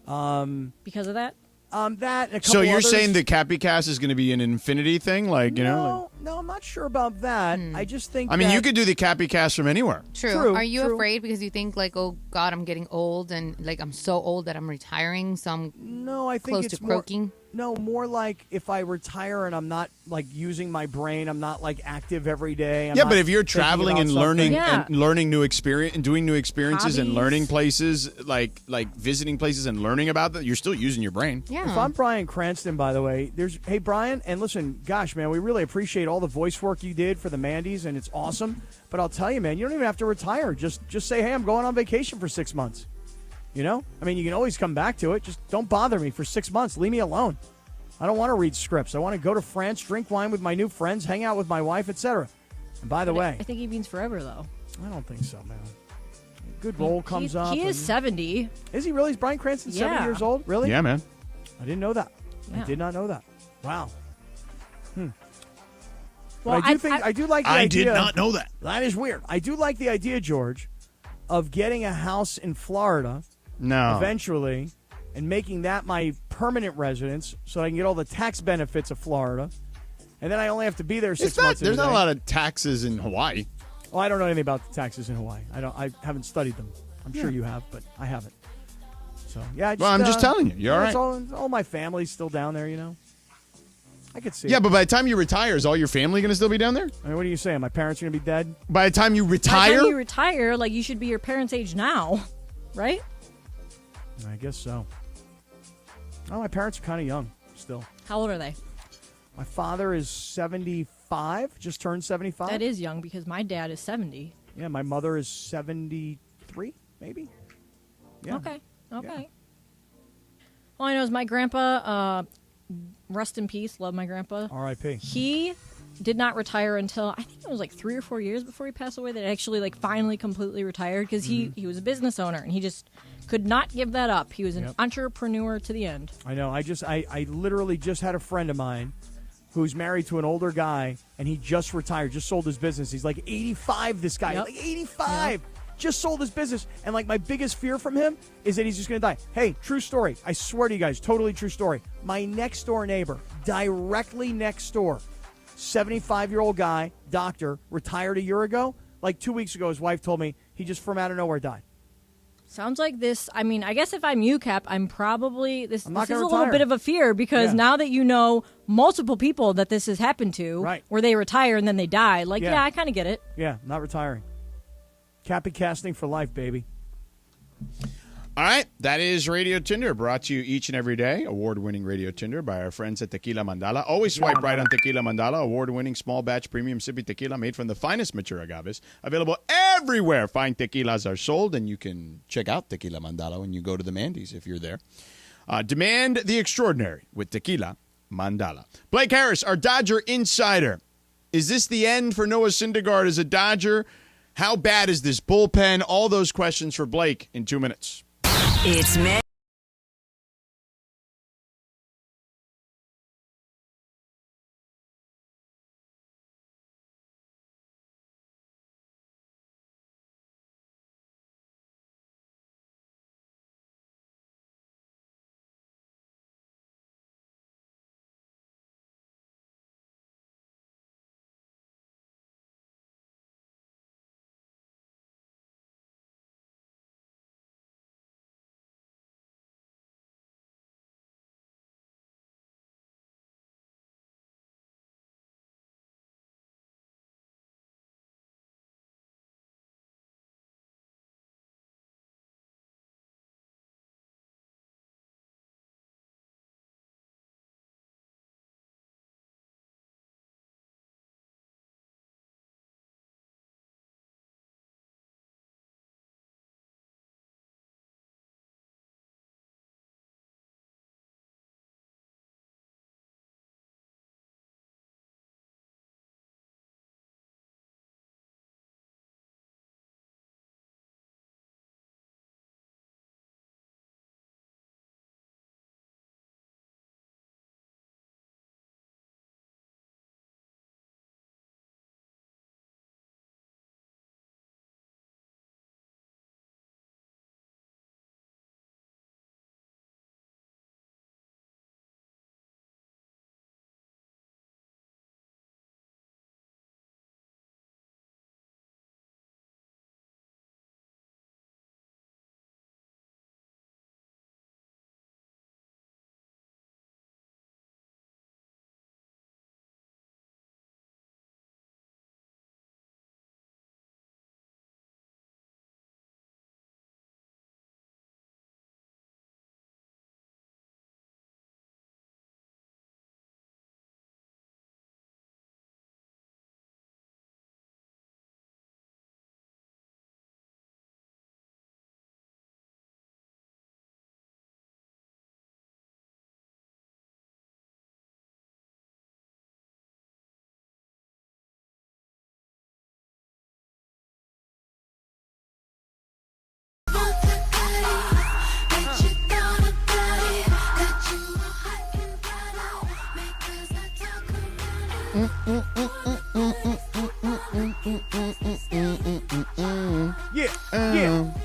Because of that? That and a couple So you're others. saying the Cappy Cast is going to be an infinity thing, like No, I'm not sure about that. I just think. I mean, that- you could do the Cappy Cast from anywhere. True. Are you True. afraid because you think like, oh God, I'm getting old and like I'm so old that I'm retiring, so I'm No, I think close it's to more, croaking? No, more like if I retire and I'm not like using my brain, I'm not like active every day. I'm Yeah, not but if you're thinking traveling about and something. learning Yeah. and learning new experience and doing new experiences and Hobbies. learning places, like visiting places and learning about that, you're still using your brain. Yeah. If I'm Bryan Cranston, by the way, hey Brian, and listen, gosh, man, we really appreciate all the voice work you did for the Mandy's, and it's awesome. But I'll tell you, man, you don't even have to retire. Just say, hey, I'm going on vacation for 6 months. You know, I mean, you can always come back to it. Just don't bother me for 6 months. Leave me alone. I don't want to read scripts. I want to go to France, drink wine with my new friends, hang out with my wife, etc. And by the way, I think he means forever, though. I don't think so, man. Good role comes he, up. He is and- 70. Is he really? Is Bryan Cranston 70 Yeah. years old? Really? Yeah, man. I didn't know that. I Yeah. did not know that. Wow. Well, But I do like the I idea. did not know that. That is weird. I do like the idea, George, of getting a house in Florida No. eventually and making that my permanent residence so I can get all the tax benefits of Florida. And then I only have to be there 6 It's not, months. there's not a lot of taxes in Hawaii. Oh, I don't know anything about the taxes in Hawaii. I haven't studied them. I'm sure you have, but I haven't. So, yeah. Well, I'm just telling you. You're all it's right. all my family's still down there, you know. I could see Yeah, it. but by the time you retire, is all your family going to still be down there? I mean, what are you saying? My parents are going to be dead? By the time you By the retire? time you retire, like, you should be your parents' age now, right? I guess so. Oh, my parents are kind of young still. How old are they? My father is 75, just turned 75. That is young because my dad is 70. Yeah, my mother is 73, maybe. Yeah. Okay. All I know is my grandpa, rest in peace, love my grandpa. R.I.P. He did not retire until I think it was like 3 or 4 years before he passed away that actually like finally completely retired because he was a business owner and he just Could not give that up. He was an Yep. entrepreneur to the end. I know. I literally just had a friend of mine who's married to an older guy, and he just retired, just sold his business. He's like 85, this guy. Yep. Like 85. Just sold his business. And like my biggest fear from him is that he's just going to die. Hey, true story. I swear to you guys, totally true story. My next door neighbor, directly next door, 75-year-old guy, doctor, retired a year ago. Like 2 weeks ago, his wife told me he just from out of nowhere died. Sounds like this. I mean, I guess if I'm you, Cap, I'm probably this. I'm not This is gonna a little retire. bit of a fear because Yeah. now that you know multiple people that this has happened to, Right. where they retire and then they die. Like, Yeah. yeah, I kind of get it. Yeah, not retiring. Cappy casting for life, baby. All right, that is Radio Tinder, brought to you each and every day. Award-winning Radio Tinder by our friends at Tequila Mandala. Always swipe right on Tequila Mandala, award-winning small batch premium sippy tequila made from the finest mature agaves. Available everywhere fine tequilas are sold, and you can check out Tequila Mandala when you go to the Mandy's if you're there. Demand the extraordinary with Tequila Mandala. Blake Harris, our Dodger insider. Is this the end for Noah Syndergaard as a Dodger? How bad is this bullpen? All those questions for Blake in 2 minutes. It's Mandy.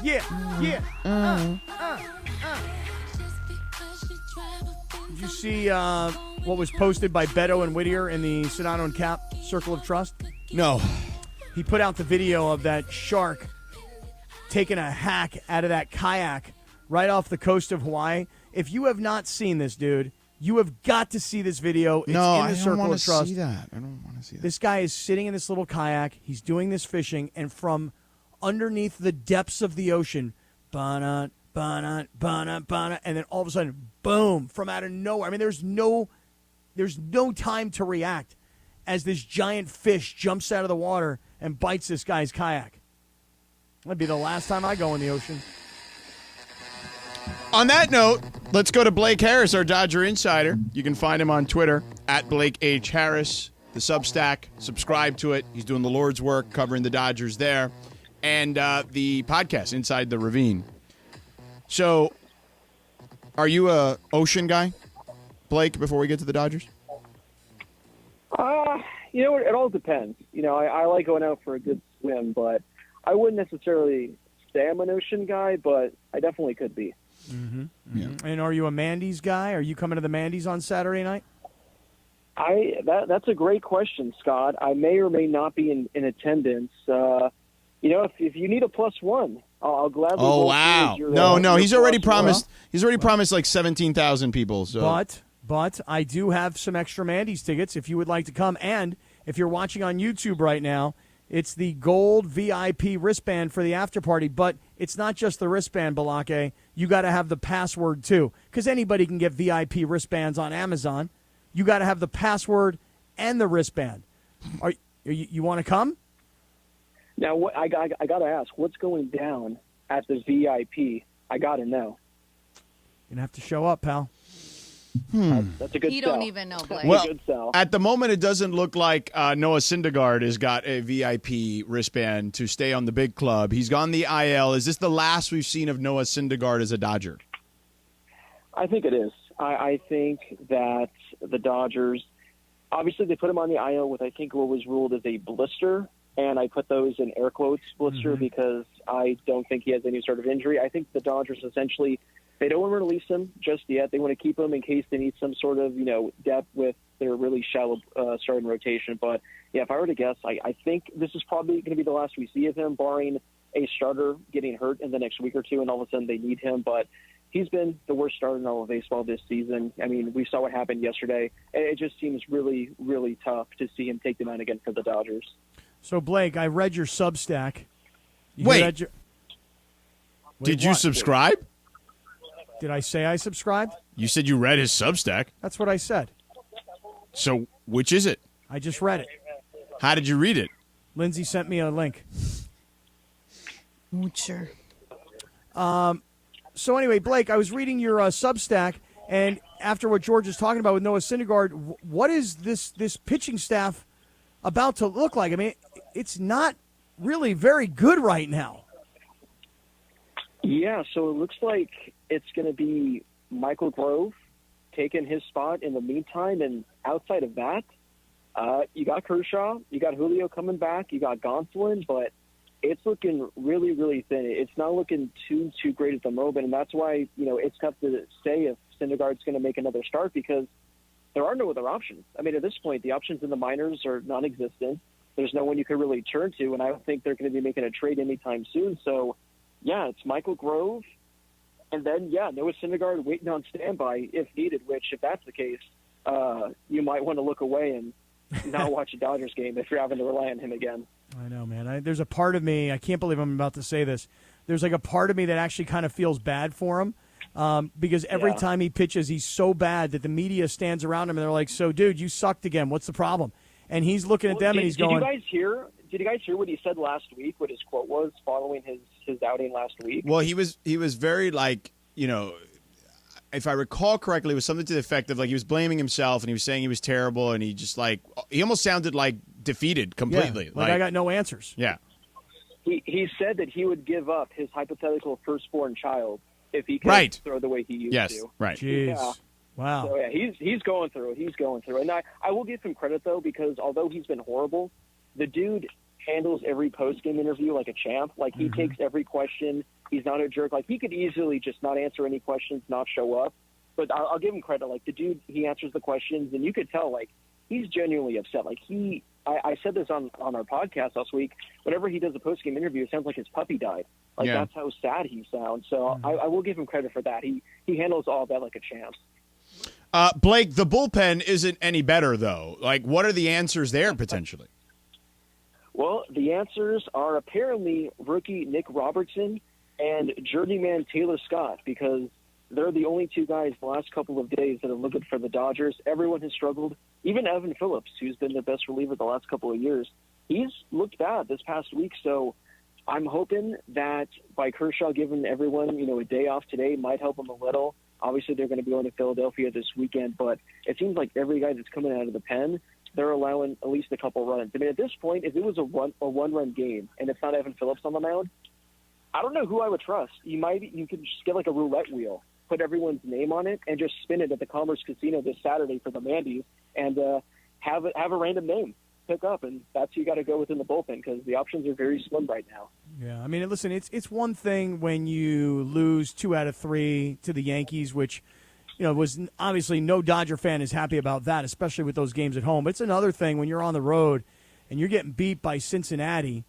Yeah. Did you see what was posted by Beto and Whittier in the Sedano and Kap Circle of Trust? No. He put out the video of that shark taking a hack out of that kayak right off the coast of Hawaii. If you have not seen this, dude, you have got to see this video. It's in the I Circle don't want of to Trust. see that. I don't want to see that. This guy is sitting in this little kayak. He's doing this fishing, and from underneath the depths of the ocean, ba-na, ba-na, ba-na, ba-na, and then all of a sudden, boom, from out of nowhere. I mean, there's no time to react as this giant fish jumps out of the water and bites this guy's kayak. That'd be the last time I go in the ocean. On that note, let's go to Blake Harris, our Dodger insider. You can find him on Twitter at Blake H. Harris, the Substack. Subscribe to it. He's doing the Lord's work, covering the Dodgers there. And the podcast, Inside the Ravine. So, are you a ocean guy, Blake? Before we get to the Dodgers. You know, it all depends. You know, I like going out for a good swim, but I wouldn't necessarily say I'm an ocean guy, but I definitely could be. Mm-hmm. Yeah. And are you a Mandy's guy? Are you coming to the Mandy's on Saturday night? That's a great question, Scott. I may or may not be in attendance. You know, if you need a +1, I'll gladly. Oh wow! No, he's already promised. He's already promised like 17,000 people. So. But I do have some extra Mandy's tickets if you would like to come. And if you're watching on YouTube right now, it's the gold VIP wristband for the after party. But it's not just the wristband, Balake. You got to have the password too, because anybody can get VIP wristbands on Amazon. You got to have the password and the wristband. You want to come? Now, what I got to ask, what's going down at the VIP? I got to know. You're gonna have to show up, pal. That's a good. You sell. don't even know, Blake. Well, good sell. At the moment, it doesn't look like Noah Syndergaard has got a VIP wristband to stay on the big club. He's gone the IL. Is this the last we've seen of Noah Syndergaard as a Dodger? I think it is. I think that the Dodgers, obviously, they put him on the IL with I think what was ruled as a blister, and I put those in air quotes blister because I don't think he has any sort of injury. I think the Dodgers essentially. They don't want to release him just yet. They want to keep him in case they need some sort of, depth with their really shallow starting rotation. But, yeah, if I were to guess, I think this is probably going to be the last we see of him, barring a starter getting hurt in the next week or two, and all of a sudden they need him. But he's been the worst starter in all of baseball this season. I mean, we saw what happened yesterday. It just seems really, really tough to see him take the mound again for the Dodgers. So, Blake, I read your Substack. Did you subscribe? Did I say I subscribed? You said you read his Substack. That's what I said. So, which is it? I just read it. How did you read it? Lindsay sent me a link. Sure. So anyway, Blake, I was reading your Substack, and after what George is talking about with Noah Syndergaard, what is this pitching staff about to look like? I mean, it's not really very good right now. Yeah, so it looks like it's going to be Michael Grove taking his spot in the meantime. And outside of that, you got Kershaw, you got Julio coming back, you got Gonsolin, but it's looking really, really thin. It's not looking too great at the moment, and that's why, it's tough to say if Syndergaard's going to make another start because there are no other options. I mean, at this point, the options in the minors are non-existent. There's no one you could really turn to, and I don't think they're going to be making a trade anytime soon. So, yeah, it's Michael Grove, and then, Noah Syndergaard waiting on standby if needed, which, if that's the case, you might want to look away and not watch a Dodgers game if you're having to rely on him again. I know, man. There's a part of me, I can't believe I'm about to say this, there's like a part of me that actually kind of feels bad for him because every time he pitches, he's so bad that the media stands around him and they're like, so, dude, you sucked again. What's the problem? And he's looking at them and he's going. Did you guys hear what he said last week, what his quote was following his outing last week? Well, he was very if I recall correctly, it was something to the effect of he was blaming himself and he was saying he was terrible and he just he almost sounded defeated completely. Yeah, I got no answers. Yeah. He said that he would give up his hypothetical firstborn child if he could throw the way he used to. Yes, right. Jeez. Yeah. Wow. So, he's going through it. He's going through it. And I will give him credit, though, because although he's been horrible, the dude handles every post-game interview like a champ. He takes every question. He's not a jerk. He could easily just not answer any questions, not show up. But I'll give him credit. The dude, he answers the questions, and you could tell, he's genuinely upset. I said this on our podcast last week. Whenever he does a post-game interview, it sounds like his puppy died. That's how sad he sounds. So I will give him credit for that. He handles all that like a champ. Blake, the bullpen isn't any better, though. What are the answers there, potentially? Well, the answers are apparently rookie Nick Robertson and journeyman Taylor Scott, because they're the only two guys the last couple of days that have looked good for the Dodgers. Everyone has struggled. Even Evan Phillips, who's been the best reliever the last couple of years, he's looked bad this past week. So I'm hoping that by Kershaw giving everyone, a day off today might help them a little. Obviously, they're going to be going to Philadelphia this weekend, but it seems like every guy that's coming out of the pen, they're allowing at least a couple runs. I mean, at this point, if it was a one-run game and it's not Evan Phillips on the mound, I don't know who I would trust. You could just get like a roulette wheel, put everyone's name on it, and just spin it at the Commerce Casino this Saturday for the Mandy's, and have a random name pick up, and that's who you got to go with in the bullpen because the options are very slim right now. Yeah, I mean, listen, it's one thing when you lose 2 out of 3 to the Yankees, which was obviously no Dodger fan is happy about that, especially with those games at home. But it's another thing when you're on the road and you're getting beat by Cincinnati,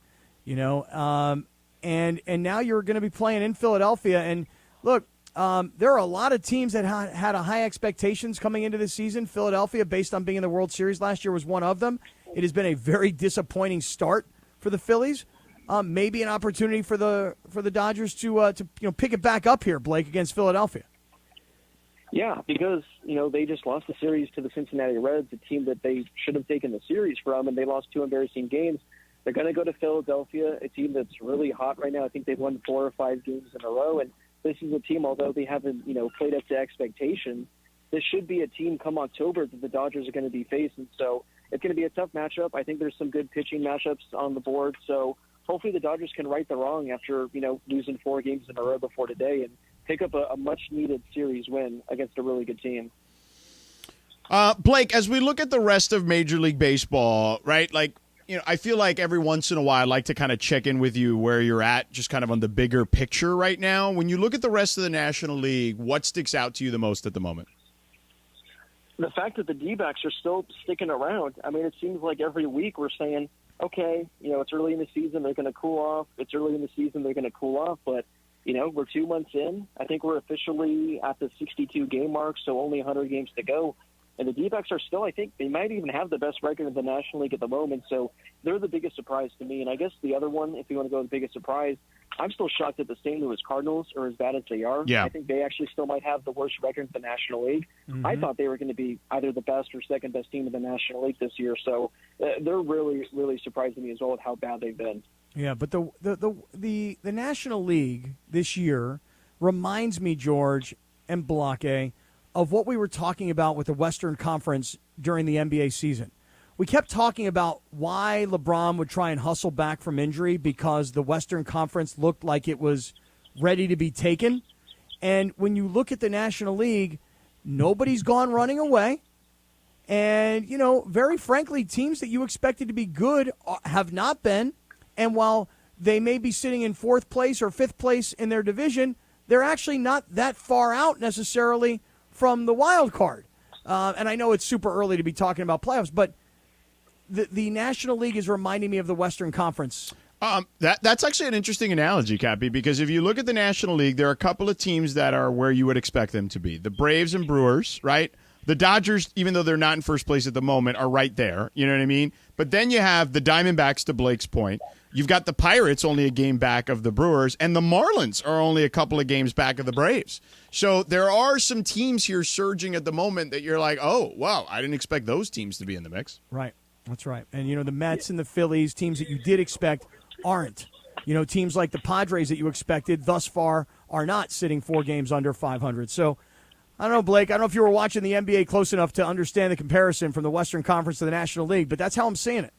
and now you're going to be playing in Philadelphia. And look, there are a lot of teams that had a high expectations coming into this season. Philadelphia, based on being in the World Series last year, was one of them. It has been a very disappointing start for the Phillies. Maybe an opportunity for the Dodgers to pick it back up here, Blake, against Philadelphia. Yeah, because they just lost the series to the Cincinnati Reds, a team that they should have taken the series from, and they lost 2 embarrassing games. They're going to go to Philadelphia, a team that's really hot right now. I think they've won 4 or 5 games in a row, and this is a team, although they haven't played up to expectations, this should be a team come October that the Dodgers are going to be facing. So it's going to be a tough matchup. I think there's some good pitching matchups on the board. So hopefully the Dodgers can right the wrong after losing 4 games in a row before today and pick up a much-needed series win against a really good team. Blake, as we look at the rest of Major League Baseball, right, I feel like every once in a while I like to kind of check in with you where you're at, just kind of on the bigger picture right now. When you look at the rest of the National League, what sticks out to you the most at the moment? The fact that the D-backs are still sticking around. I mean, it seems like every week we're saying, okay, it's early in the season, they're going to cool off. It's early in the season, they're going to cool off. But, we're 2 months in. I think we're officially at the 62-game mark, so only 100 games to go. And the D-backs are still, I think, they might even have the best record in the National League at the moment. So they're the biggest surprise to me. And I guess the other one, if you want to go with the biggest surprise, I'm still shocked that the St. Louis Cardinals are as bad as they are. Yeah. I think they actually still might have the worst record in the National League. Mm-hmm. I thought they were going to be either the best or second best team in the National League this year. So they're really, really surprising me as well with how bad they've been. Yeah, but the National League this year reminds me, George and Balake, of what we were talking about with the Western Conference during the NBA season. We kept talking about why LeBron would try and hustle back from injury because the Western Conference looked like it was ready to be taken. And when you look at the National League, nobody's gone running away. And, very frankly, teams that you expected to be good have not been. And while they may be sitting in 4th place or 5th place in their division, they're actually not that far out necessarily from the wild card. And I know it's super early to be talking about playoffs, but the National League is reminding me of the Western Conference. That's actually an interesting analogy, Cappy, because if you look at the National League, there are a couple of teams that are where you would expect them to be. The Braves and Brewers, right? The Dodgers, even though they're not in first place at the moment, are right there. You know what I mean? But then you have the Diamondbacks, to Blake's point. You've got the Pirates only a game back of the Brewers, and the Marlins are only a couple of games back of the Braves. So there are some teams here surging at the moment that you're like, oh, wow, I didn't expect those teams to be in the mix. Right. That's right. And, the Mets and the Phillies, teams that you did expect, aren't. Teams like the Padres that you expected thus far are not sitting 4 games under 500. So, I don't know, Blake. I don't know if you were watching the NBA close enough to understand the comparison from the Western Conference to the National League, but that's how I'm seeing it.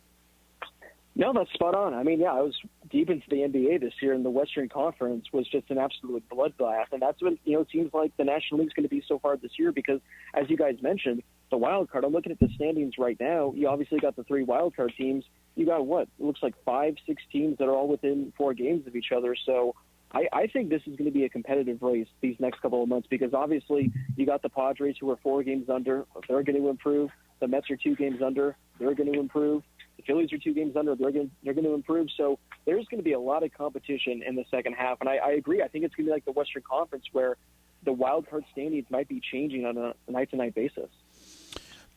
No, that's spot on. I mean, yeah, I was deep into the NBA this year, and the Western Conference was just an absolute bloodbath. And that's what, it seems like the National League's going to be so far this year because, as you guys mentioned, the wild card, I'm looking at the standings right now. You obviously got the 3 wild card teams. You got what? It looks like 5, 6 teams that are all within 4 games of each other. So I think this is going to be a competitive race these next couple of months because obviously you got the Padres who are 4 games under. They're going to improve. The Mets are 2 games under. They're going to improve. The Phillies are 2 games under. They're going to improve. So there's going to be a lot of competition in the second half. And I agree. I think it's going to be like the Western Conference where the wild card standings might be changing on a night-to-night basis.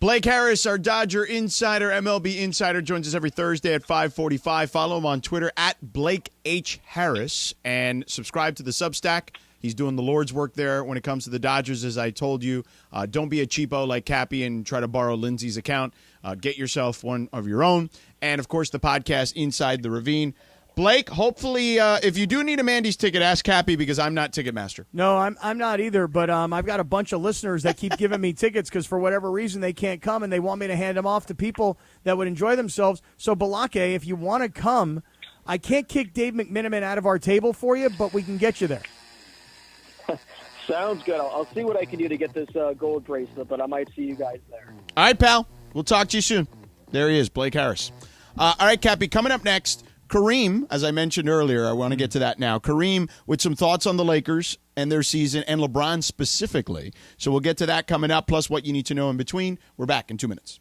Blake Harris, our Dodger insider, MLB insider, joins us every Thursday at 5:45. Follow him on Twitter at Blake H. Harris and subscribe to the Substack. He's doing the Lord's work there when it comes to the Dodgers, as I told you. Don't be a cheapo like Cappy and try to borrow Lindsay's account. Get yourself one of your own. And, of course, the podcast Inside the Ravine. Blake, hopefully, if you do need a Mandy's ticket, ask Cappy because I'm not Ticketmaster. No, I'm not either, but I've got a bunch of listeners that keep giving me tickets because for whatever reason they can't come and they want me to hand them off to people that would enjoy themselves. So, Balake, if you want to come I can't kick Dave McMiniman out of our table for you, but we can get you there. Sounds good. I'll see what I can do to get this gold bracelet, but I might see you guys there. All right, pal. We'll talk to you soon. There he is, Blake Harris. All right, Cappy, coming up next, Kareem, as I mentioned earlier, I want to get to that now. Kareem with some thoughts on the Lakers and their season, and LeBron specifically. So we'll get to that coming up, plus what you need to know in between. We're back in 2 minutes.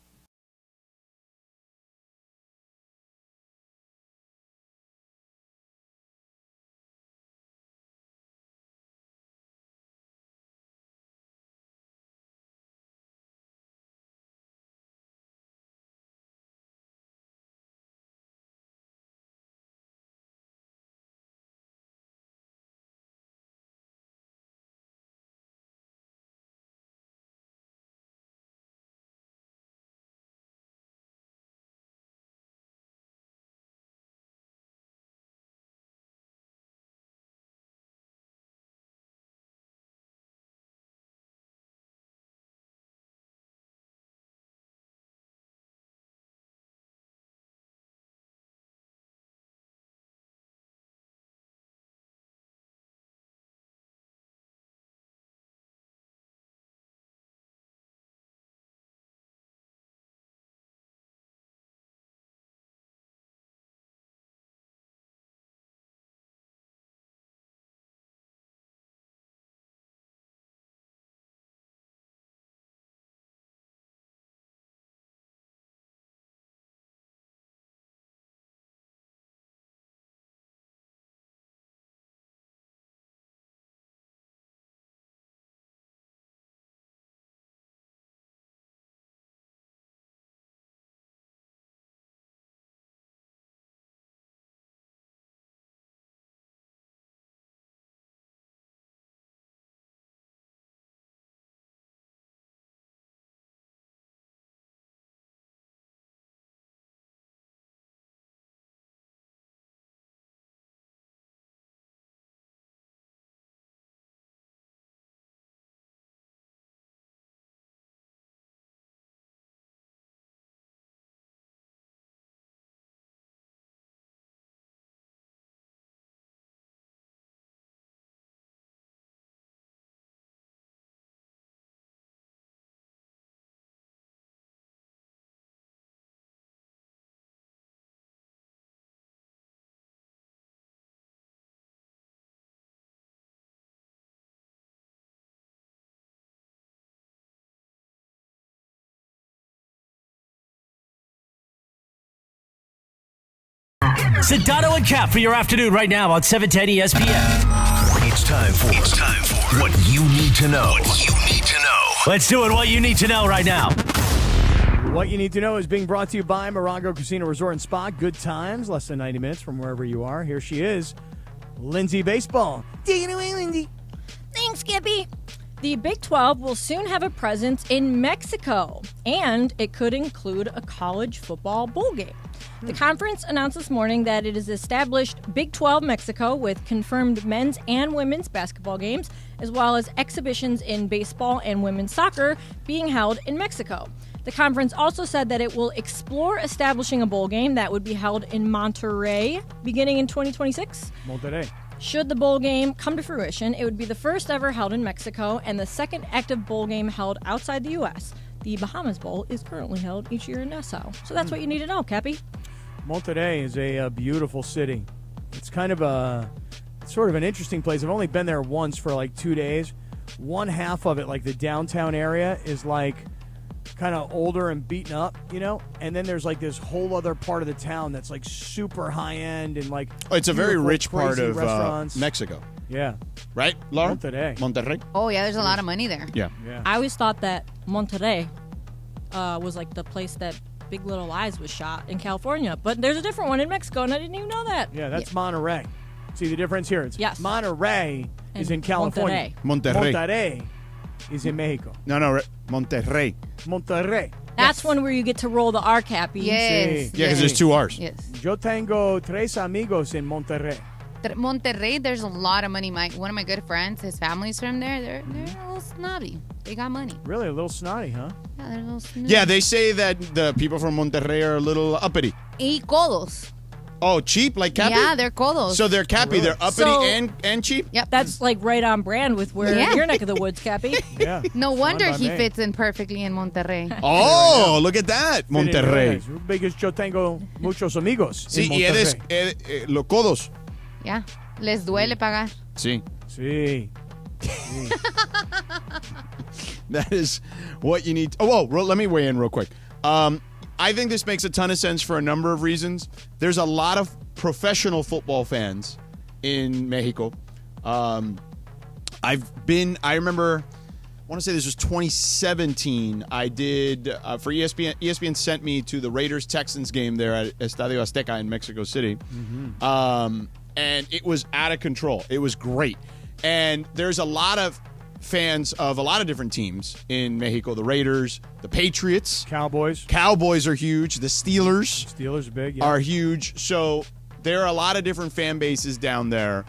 Sedano and Kap for your afternoon right now on 710 ESPN. It's time for what you need to know. Let's do it. What you need to know right now. What you need to know is being brought to you by Morongo Casino Resort and Spa. Good times, less than 90 minutes from wherever you are. Here she is, Lindsay Baseball. Take it away, Lindsay. Thanks, Skippy. The Big 12 will soon have a presence in Mexico, and it could include a college football bowl game. The conference announced this morning that it has established Big 12 Mexico with confirmed men's and women's basketball games, as well as exhibitions in baseball and women's soccer being held in Mexico. The conference also said that it will explore establishing a bowl game that would be held in Monterrey beginning in 2026. Monterrey. Should the bowl game come to fruition, it would be the first ever held in Mexico and the second active bowl game held outside the U.S. The Bahamas Bowl is currently held each year in Nassau. So that's what you need to know, Cappy. Monterrey is a beautiful city. It's kind of sort of an interesting place. I've only been there once for like 2 days. One half of it, like the downtown area, is like kind of older and beaten up, you know? And then there's like this whole other part of the town that's like super high end and like It's a very rich part crazy of restaurants. Mexico. Yeah. Right, Laura? Monterrey. Oh, yeah, there's a lot of money there. Yeah. I always thought that Monterrey was like the place that Big Little Lies was shot in California. But there's a different one in Mexico, and I didn't even know that. Yeah, that's Monterrey. See the difference here? It's Yes. Monterrey is in California. Monterrey. Monterrey is in Mexico. No, Monterrey. Monterrey. That's one where you get to roll the R, Cappy. Yes. Yeah, because there's two R's. Yes. Yo tengo tres amigos en Monterrey. Monterrey, there's a lot of money. One of my good friends, his family's from there. They're a little snobby. They got money. Really, a little snotty, huh? Yeah, they're a little snobby. Yeah, they say that the people from Monterrey are a little uppity. Y codos. Oh, cheap like Cappy? Yeah, they're codos. So they're Cappy. They're uppity So- and cheap? Yep. That's like right on brand with where Yeah. your neck of the woods, Cappy. Yeah. No wonder by he me. fits in perfectly in Monterrey. Oh, look at that. Monterrey. Because yo tengo muchos amigos. Sí, en y eres Monterrey. los codos. Yeah. Les duele pagar. Sí. Sí. That is what you need. Let me weigh in real quick. I think this makes a ton of sense for a number of reasons. There's a lot of professional football fans in Mexico. I remember, I want to say this was 2017. I did, for ESPN. ESPN sent me to the Raiders-Texans game there at Estadio Azteca in Mexico City. And it was out of control. It was great. And there's a lot of fans of a lot of different teams in Mexico. The Raiders, the Patriots. Cowboys. Cowboys are huge. The Steelers Steelers are big. Yeah. are huge. So there are a lot of different fan bases down there.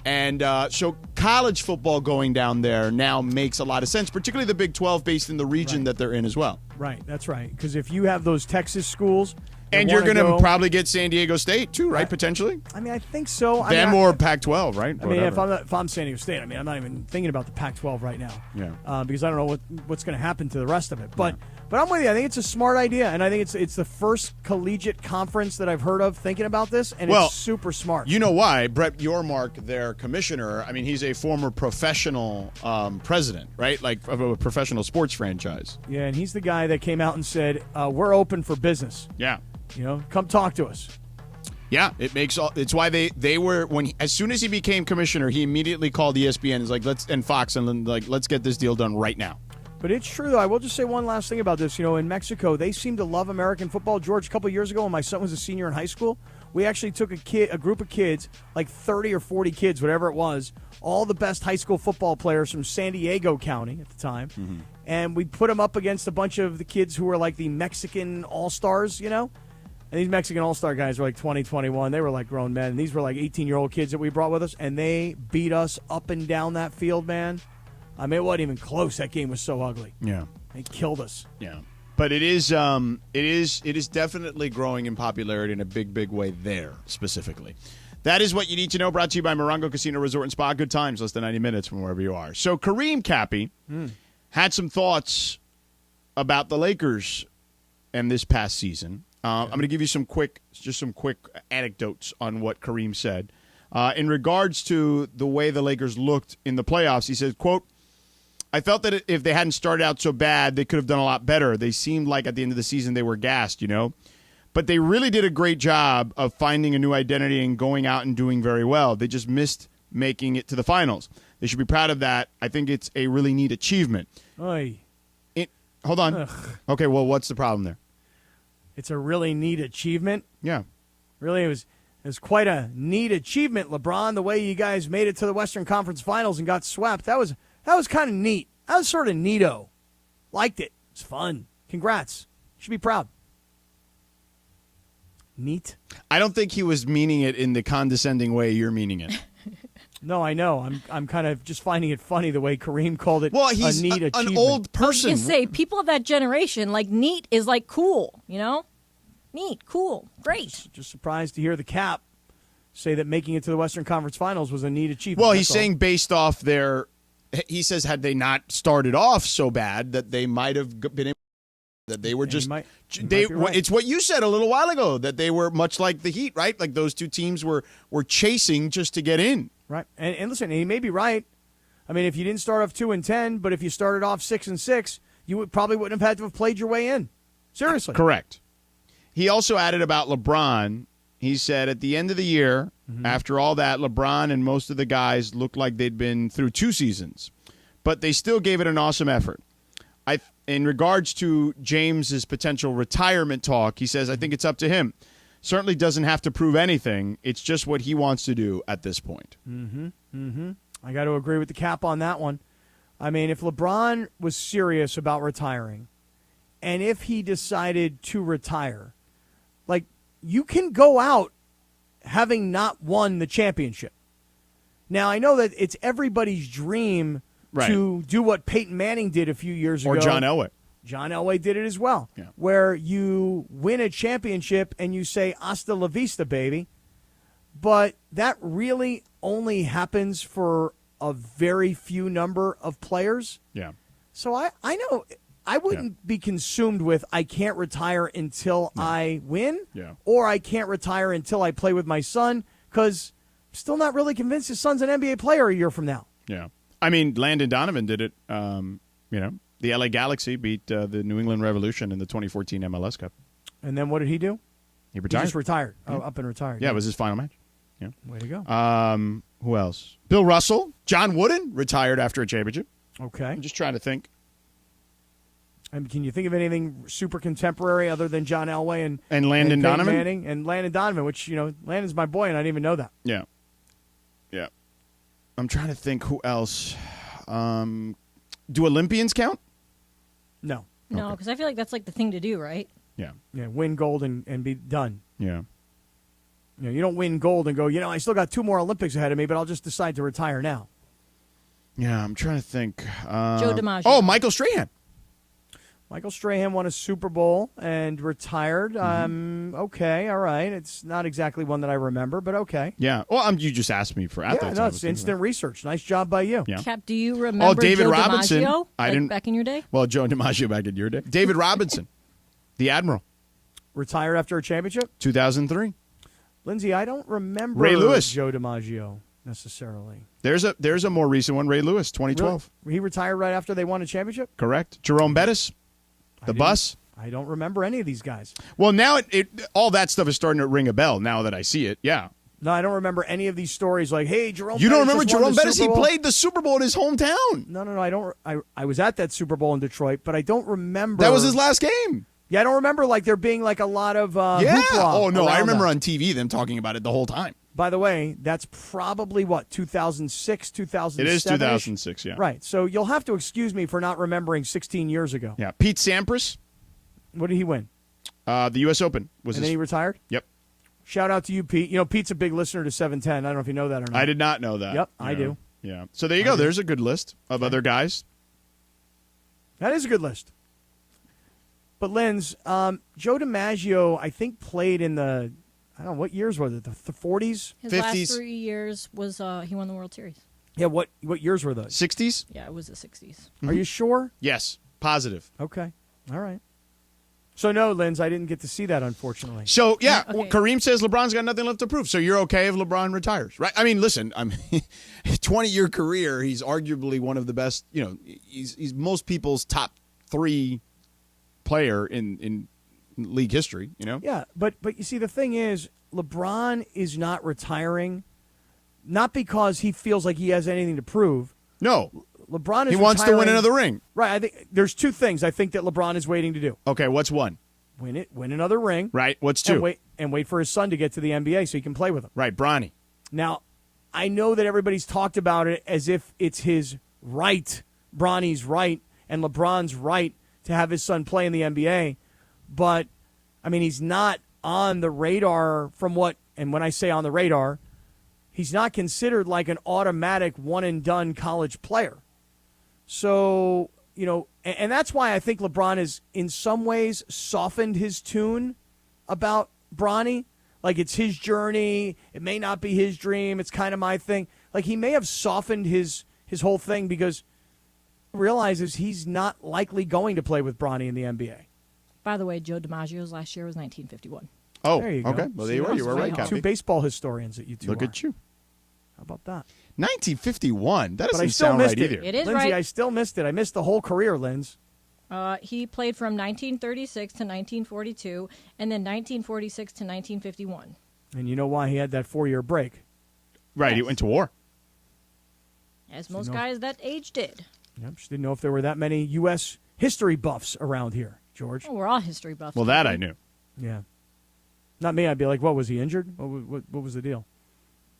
And so college football going down there now makes a lot of sense, particularly the Big 12 based in the region that they're in as well. Right. That's right. Because if you have those Texas schools. that And you're wanna going to go- probably get San Diego State too, right? Right. Potentially. I mean, I think so. Them or Pac-12, right? I mean, if I'm San Diego State, I'm not even thinking about the Pac-12 right now. Yeah. Because I don't know what's going to happen to the rest of it. But I'm with you. I think it's a smart idea, and I think it's the first collegiate conference that I've heard of thinking about this, and it's super smart. You know why? Brett Yormark, their commissioner, I mean, he's a former professional president, right? Like of a professional sports franchise. Yeah, and he's the guy that came out and said, we're open for business. Yeah. You know, come talk to us. Yeah, it's why they were as soon as he became commissioner, he immediately called ESPN and was like, and Fox and let's get this deal done right now. But it's true, though. I will just say one last thing about this. You know, in Mexico, they seem to love American football. George, a couple of years ago when my son was a senior in high school, we actually took a group of kids, like 30 or 40 kids, whatever it was, all the best high school football players from San Diego County at the time, and we put them up against a bunch of the kids who were like the Mexican All-Stars, you know? And these Mexican All-Star guys were like 20, 21. They were like grown men. And these were like 18-year-old kids that we brought with us, and they beat us up and down that field, man. I mean, it wasn't even close. That game was so ugly. Yeah. They killed us. Yeah. But it is definitely growing in popularity in a big way there specifically. That is what you need to know. Brought to you by Morongo Casino Resort and Spa. Good times, less than 90 minutes from wherever you are. So Kareem Cappy had some thoughts about the Lakers and this past season. I'm going to give you some quick anecdotes on what Kareem said. In regards to the way the Lakers looked in the playoffs, he said, quote, I felt that if they hadn't started out so bad, they could have done a lot better. They seemed like at the end of the season they were gassed, you know. But they really did a great job of finding a new identity and going out and doing very well. They just missed making it to the finals. They should be proud of that. I think it's a really neat achievement. Oy. Hold on. Ugh. Okay, well, what's the problem there? It's a really neat achievement. Yeah. Really, it was quite a neat achievement, LeBron, the way you guys made it to the Western Conference Finals and got swept. That was kind of neat. That was sort of neato. Liked it. It's fun. Congrats. You should be proud. Neat. I don't think he was meaning it in the condescending way you're meaning it. No, I know. I'm kind of just finding it funny the way Kareem called it. Well, he's a neat achievement. an old I was person. going to say, people of that generation, like, neat is like cool, you know? Neat, cool, great. Just surprised to hear the Cap say that making it to the Western Conference Finals was a neat achievement. Well, That's he's all. saying based off their – he says had they not started off so bad that they might have been able – that they were Yeah, just you might they be right. It's what you said a little while ago, that they were much like the Heat, right? Like those two teams were chasing just to get in. Right. And listen, he may be right. I mean, if you didn't start off 2-10, but if you started off 6-6, you probably wouldn't have had to have played your way in. Seriously. Correct. He also added about LeBron. He said at the end of the year, after all that, LeBron and most of the guys looked like they'd been through 2 seasons, but they still gave it an awesome effort. In regards to James's potential retirement talk, he says, I think it's up to him. Certainly doesn't have to prove anything. It's just what he wants to do at this point. I got to agree with the Cap on that one. I mean, if LeBron was serious about retiring, and if he decided to retire, like, you can go out having not won the championship. Now, I know that it's everybody's dream to do what Peyton Manning did a few years ago. Or John Elway. John Elway did it as well, Yeah. where you win a championship and you say, hasta la vista, baby. but that really only happens for a very few number of players. Yeah. So I know I wouldn't be consumed with I can't retire until I win, or I can't retire until I play with my son, because I'm still not really convinced his son's an NBA player a year from now. Yeah. I mean, Landon Donovan did it. The LA Galaxy beat the New England Revolution in the 2014 MLS Cup. And then what did he do? He retired. He just retired. Yeah. Oh, up and retired. Yeah, it was his final match. Yeah. Way to go. Who else? Bill Russell. John Wooden retired after a championship. Okay. I'm just trying to think. And can you think of anything super contemporary other than John Elway and Landon Peyton Donovan? Manning and Landon Donovan, which, Landon's my boy, and I didn't even know that. Yeah. Yeah. I'm trying to think who else. Do Olympians count? No. No, because I feel like that's like the thing to do, right? Yeah. Yeah, win gold and be done. Yeah. You don't win gold and go, I still got 2 more Olympics ahead of me, but I'll just decide to retire now. Yeah, I'm trying to think. Joe DiMaggio. Oh, Michael Strahan. Michael Strahan won a Super Bowl and retired. Okay, all right. It's not exactly one that I remember, but okay. Yeah. Well, you just asked me for athletes. Yeah, no, it's instant research. Nice job by you. Yeah. Cap, do you remember David Joe Robinson. DiMaggio, I like didn't back in your day? Well, Joe DiMaggio back in your day. David Robinson, the Admiral, Retired after a championship? 2003. Lindsay, I don't remember Ray Lewis. Joe DiMaggio necessarily. There's a more recent one. Ray Lewis, 2012. Really? He retired right after they won a championship? Correct. Jerome Bettis, the bus. I don't remember any of these guys. Well, now all that stuff is starting to ring a bell now that I see it. Yeah. No, I don't remember any of these stories like, hey, Jerome You Bettis don't remember just won Jerome the Bettis? He Super Bowl. played the Super Bowl in his hometown. No, I don't. I was at that Super Bowl in Detroit, but I don't remember. That was his last game. Yeah, I don't remember there being a lot of Yeah. hoopla Oh, no, I around remember that. on TV them talking about it the whole time. By the way, that's probably 2006, 2007. It is 2006, yeah. Right. So you'll have to excuse me for not remembering 16 years ago. Yeah. Pete Sampras, What did he win? the U.S. Open. And then he retired? Yep. Shout out to you, Pete. Pete's a big listener to 710. I don't know if you know that or not. I did not know that. Yep, I do. Yeah. So there you go. There's a good list of other guys. That is a good list. But, Linz, Joe DiMaggio, I think, played in the, I don't know, what years was it? The 40s? His 50s? last 3 years was he won the World Series. Yeah, what years were those? 60s? Yeah, it was the 60s. Are you sure? Yes. Positive. Okay. All right. So, no, Linz, I didn't get to see that, unfortunately. So, yeah, Okay. Kareem says LeBron's got nothing left to prove. So you're okay if LeBron retires, right? I mean, listen, 20-year career, he's arguably one of the best, he's most people's top 3 player in league history, Yeah, but you see, the thing is, LeBron is not retiring, not because he feels like he has anything to prove. No. LeBron is He wants to win retiring- another ring. Right. I think there's 2 things I think that LeBron is waiting to do. Okay, what's one? Win another ring. Right, what's 2? And wait for his son to get to the NBA so he can play with him. Right, Bronny. Now, I know that everybody's talked about it as if it's his right, Bronny's right, and LeBron's right to have his son play in the NBA. But, I mean, he's not on the radar and when I say on the radar, he's not considered like an automatic one-and-done college player. So, and that's why I think LeBron has, in some ways, softened his tune about Bronny. Like, it's his journey. It may not be his dream. It's kind of my thing. Like, he may have softened his whole thing because he realizes he's not likely going to play with Bronny in the NBA. By the way, Joe DiMaggio's last year was 1951. Oh, There you go. okay. Well, there See, you are. You were right, right. Copy. 2 baseball historians that you two Look are. at you. How about that? 1951. That But I doesn't still sound missed right it. either. It is Lindsay, right. I still missed it. I missed the whole career, Linz. He played from 1936 to 1942, and then 1946 to 1951. And you know why he had that 4-year break? Right, he went to war. As most no. guys that age did. Yep, just didn't know if there were that many U.S. history buffs around here, George. Oh, we're all history buffs. Well, that I knew. Yeah. Not me. I'd be like, what, was he injured? What was the deal?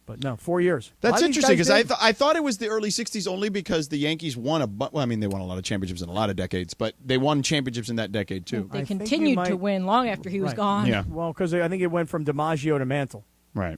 But no, 4 years. A lot That's of these interesting guys because did. I thought it was the early 60s only because the Yankees won they won a lot of championships in a lot of decades, but they won championships in that decade too. They I think continued you might- to win long after he was Right. gone. Yeah. Well, because I think it went from DiMaggio to Mantle. Right.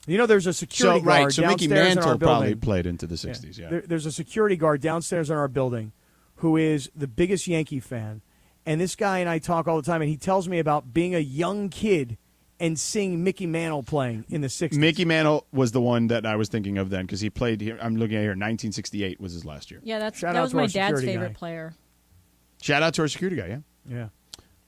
There's a security guard so downstairs Mickey in our Mantle building. probably played into the 60s, yeah. There's a security guard downstairs in our building who is the biggest Yankee fan. And this guy and I talk all the time, and he tells me about being a young kid and seeing Mickey Mantle playing in the 60s. Mickey Mantle was the one that I was thinking of then because he played here. I'm looking at here. 1968 was his last year. Yeah, Shout that out was to my our dad's security favorite guy. player. Shout out to our security guy, yeah.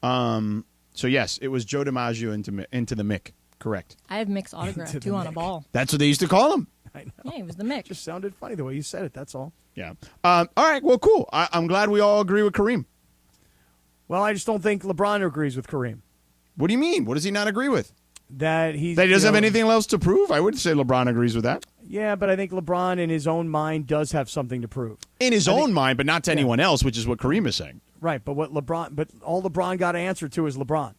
Yeah. So, yes, it was Joe DiMaggio into the Mick. Correct. I have Mick's autograph, Into the too, on a Mick. ball. That's what they used to call him. I know. Yeah, he was the Mick. Just sounded funny the way you said it, that's all. Yeah. All right, well, cool. I'm glad we all agree with Kareem. Well, I just don't think LeBron agrees with Kareem. What do you mean? What does he not agree with? That he doesn't have anything else to prove? I wouldn't say LeBron agrees with that. Yeah, but I think LeBron in his own mind does have something to prove. In his own mind, but not to anyone else, which is what Kareem is saying. Right, but all LeBron got to answer to is LeBron.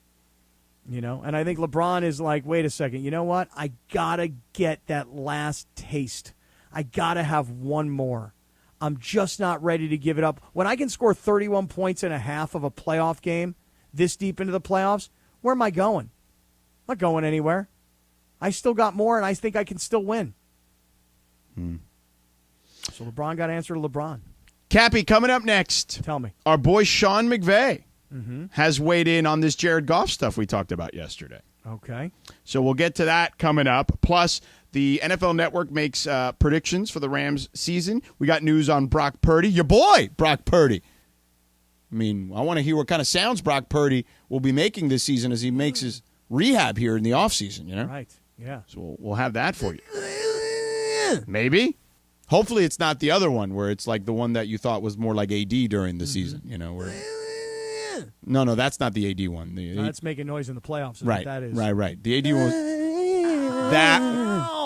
And I think LeBron is like, wait a second, you know what? I got to get that last taste. I got to have one more. I'm just not ready to give it up. When I can score 31 points and a half of a playoff game this deep into the playoffs, where am I going? I'm not going anywhere. I still got more, and I think I can still win. So LeBron got to answer to LeBron. Cappy, coming up next. Tell me. Our boy Sean McVay has weighed in on this Jared Goff stuff we talked about yesterday. Okay. So we'll get to that coming up. Plus, the NFL Network makes predictions for the Rams season. We got news on Brock Purdy. Your boy, Brock Purdy. I mean, I want to hear what kind of sounds Brock Purdy will be making this season as he makes his rehab here in the offseason, you know? Right, yeah. So we'll have that for you. Maybe. Hopefully it's not the other one where it's like the one that you thought was more like AD during the season, you know? Where... No, that's not the AD one. That's making noise in the playoffs. Is Right, what that is. right. The AD one was... That,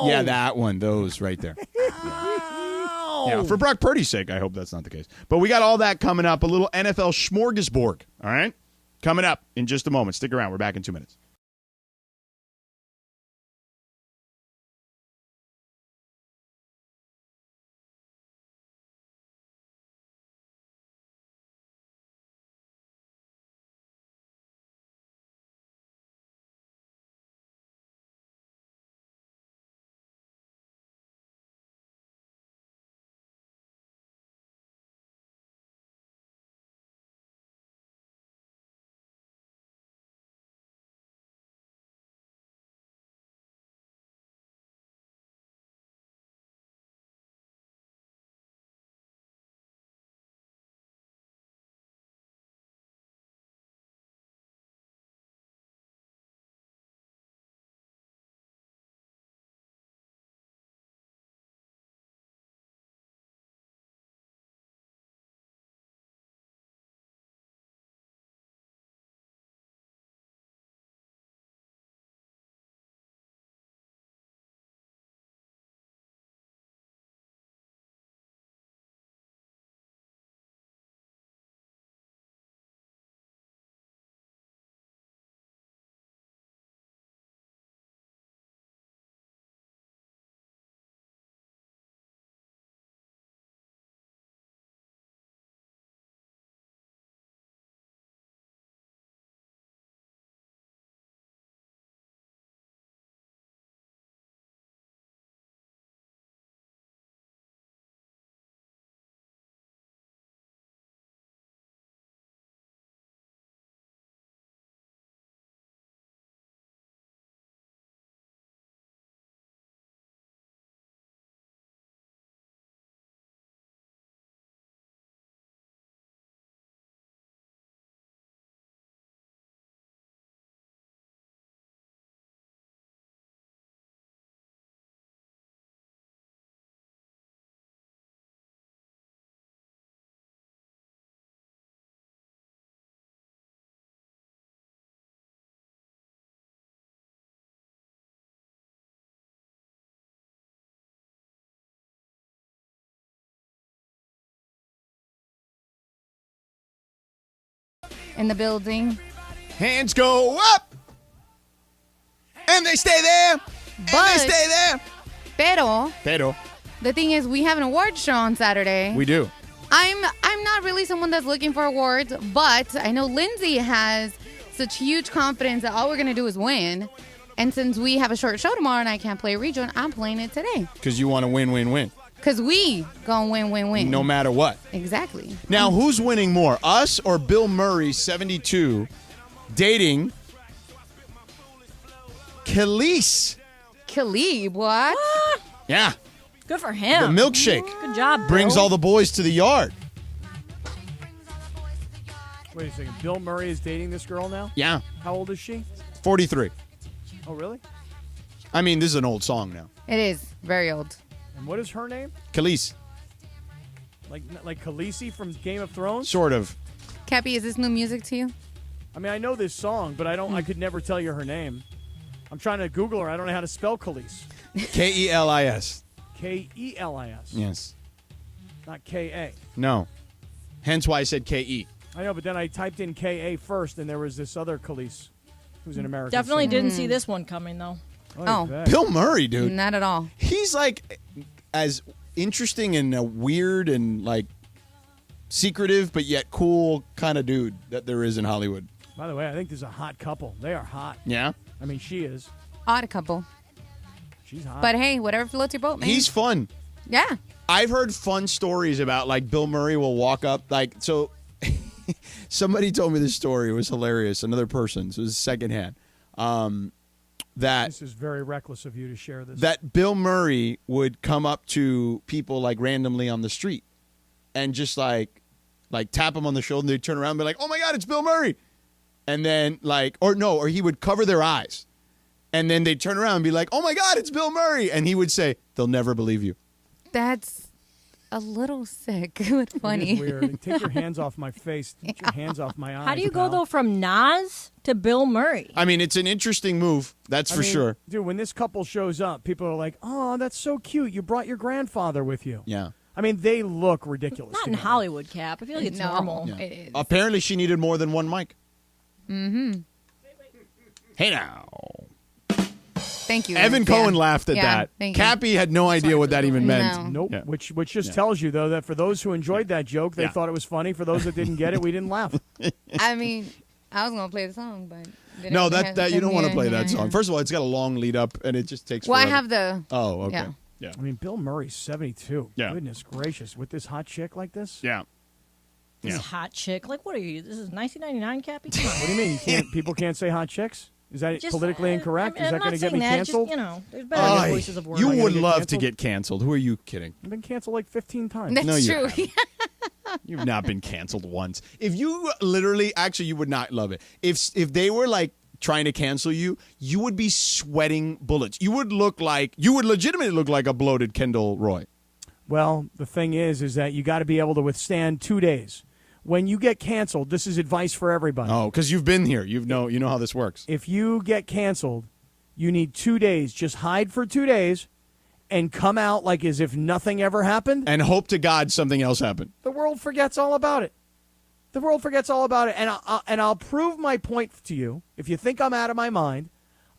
yeah, that one. Those right there. Yeah, for Brock Purdy's sake, I hope that's not the case. But we got all that coming up. A little NFL smorgasbord, all right? Coming up in just a moment. Stick around. We're back in 2 minutes. In the building. Hands go up. And they stay there. And But- they stay there. Pero the thing is, we have an awards show on Saturday. We do. I'm not really someone that's looking for awards, but I know Lindsay has such huge confidence that all we're gonna do is win. And since we have a short show tomorrow and I can't play a rejoin, I'm playing it today. Because you want to win. Because we gonna win. No matter what. Exactly. Now, who's winning more, us or Bill Murray, 72, dating Khalees. Khalid, what? Yeah. Good for him. The milkshake. Good job, Brings Bill. all the boys to the yard. Wait a second. Bill Murray is dating this girl now? Yeah. How old is she? 43. Oh, really? I mean, this is an old song now. It is very old. And what is her name? Khalees. Like Khaleesi from Game of Thrones? Sort of. Cappy, is this new music to you? I mean, I know this song, but I could never tell you her name. I'm trying to Google her. I don't know how to spell Khalees. Kelis. Kelis. Yes. Not Ka. No. Hence why I said Ke. I know, but then I typed in Ka first, and there was this other Khalees who's an American. Definitely singer. didn't see this one coming, though. Oh. bet. Bill Murray, dude. Not at all. He's like as interesting and weird and like secretive, but yet cool kind of dude that there is in Hollywood. By the way, I think there's a hot couple. They are hot. Yeah. I mean, she is. Odd couple. She's hot. But hey, whatever floats your boat, man. He's fun. Yeah. I've heard fun stories about like Bill Murray will walk up like so. Somebody told me this story. It was hilarious. Another person. So it was secondhand. That this is very reckless of you to share this. that Bill Murray would come up to people like randomly on the street and just like tap them on the shoulder and they'd turn around and be like, oh my God, it's Bill Murray. And then or he would cover their eyes and then they'd turn around and be like, oh my God, it's Bill Murray. And he would say, they'll never believe you. That's a little sick, but funny. It is weird. Take your hands off my face. Take your hands off my eyes. How do you pal. go, though, from Nas to Bill Murray? I mean, it's an interesting move. That's for sure. Dude, when this couple shows up, people are like, oh, that's so cute. You brought your grandfather with you. Yeah. I mean, they look ridiculous. Not in together. Hollywood, Cap. I feel like it's normal. Yeah. It is. Apparently, she needed more than one mic. Mm-hmm. Hey now. Thank you. Evan Lance. Cohen Yeah. laughed at Yeah, that. thank you. Cappy had no idea what that even meant. No. Nope. Yeah. Which just Yeah. tells you, though, that for those who enjoyed that joke, they Yeah. thought it was funny. For those that didn't get it, we didn't laugh. I mean, I was going to play the song, but... No, that you don't want to play that song. First of all, it's got a long lead up, and it just takes Well, I forever. have the... Oh, okay. Yeah. Yeah. I mean, Bill Murray's 72. Yeah. Goodness gracious. With this hot chick like this? Yeah. This Yeah. hot chick. Like, what are you? This is 1999, Cappy? Come on. What do you mean? You can't? People can't say hot chicks? Is that Just, politically incorrect? I'm Is that not going to get saying me that, canceled? Just, there's better voices of words. You Am I would gonna get love canceled? to get canceled. Who are you kidding? I've been canceled like 15 times. That's No, you true. haven't. You've not been canceled once. If you literally, actually, you would not love it. If they were like trying to cancel you, you would be sweating bullets. You would legitimately look like a bloated Kendall Roy. Well, the thing is that you got to be able to withstand 2 days. When you get canceled, this is advice for everybody. Oh, because you've been here. You know how this works. If you get canceled, you need 2 days. Just hide for 2 days and come out like as if nothing ever happened. And hope to God something else happened. The world forgets all about it. The world forgets all about it. And I'll prove my point to you. If you think I'm out of my mind,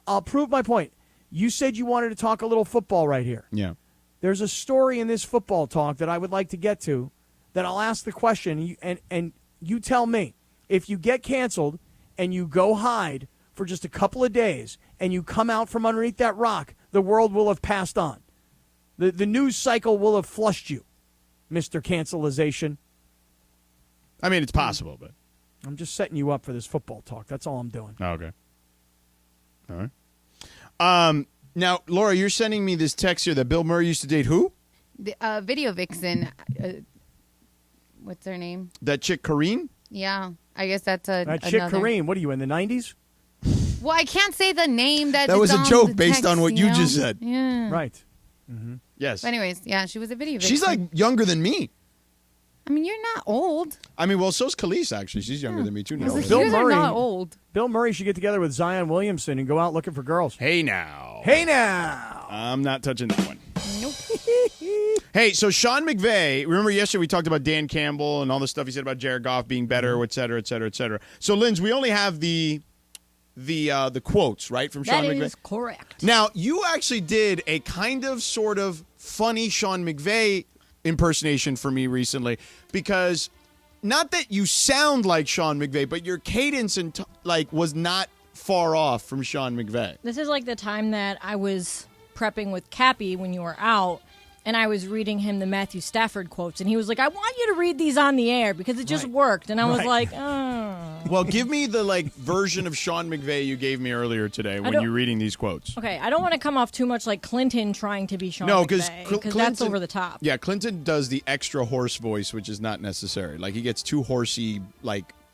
I'll prove my point. You said you wanted to talk a little football right here. Yeah. There's a story in this football talk that I would like to get to that I'll ask the question, and you tell me. If you get canceled and you go hide for just a couple of days and you come out from underneath that rock, the world will have passed on. The news cycle will have flushed you, Mr. Cancelization. I mean, it's possible, but. I'm just setting you up for this football talk. That's all I'm doing. Oh, okay. All right. Now, Laura, you're sending me this text here that Bill Murray used to date who? The video vixen. What's her name? That chick, Kareen? Yeah. I guess that's That chick, another. Kareem, what are you, in the 90s? Well, I can't say the name that That was is a on joke the based text, on what you know? just said. Yeah. Right. Yes. But anyways, yeah, she was a video vixen. She's like younger than me. I mean, you're not old. I mean, well, so's Khalees, actually. She's younger than me, too. I was Now. like, Bill you guys are Murray- not old. Bill Murray should get together with Zion Williamson and go out looking for girls. Hey, now. Hey, now. I'm not touching that one. Nope. Hey, so Sean McVay, remember yesterday we talked about Dan Campbell and all the stuff he said about Jared Goff being better, et cetera, et cetera, et cetera. So, Linz, we only have the quotes, right, from Sean That McVay? is correct. Now, you actually did a kind of sort of funny Sean McVay impersonation for me recently because not that you sound like Sean McVay, but your cadence and was not far off from Sean McVay. This is like the time that I was prepping with Cappy when you were out, and I was reading him the Matthew Stafford quotes, and he was like, I want you to read these on the air because it just worked. And I was Right. like, oh. Well, give me the version of Sean McVay you gave me earlier today when you're reading these quotes. Okay, I don't want to come off too much like Clinton trying to be Sean McVay, because that's over the top. Yeah, Clinton does the extra hoarse voice, which is not necessary. Like, he gets too horsey,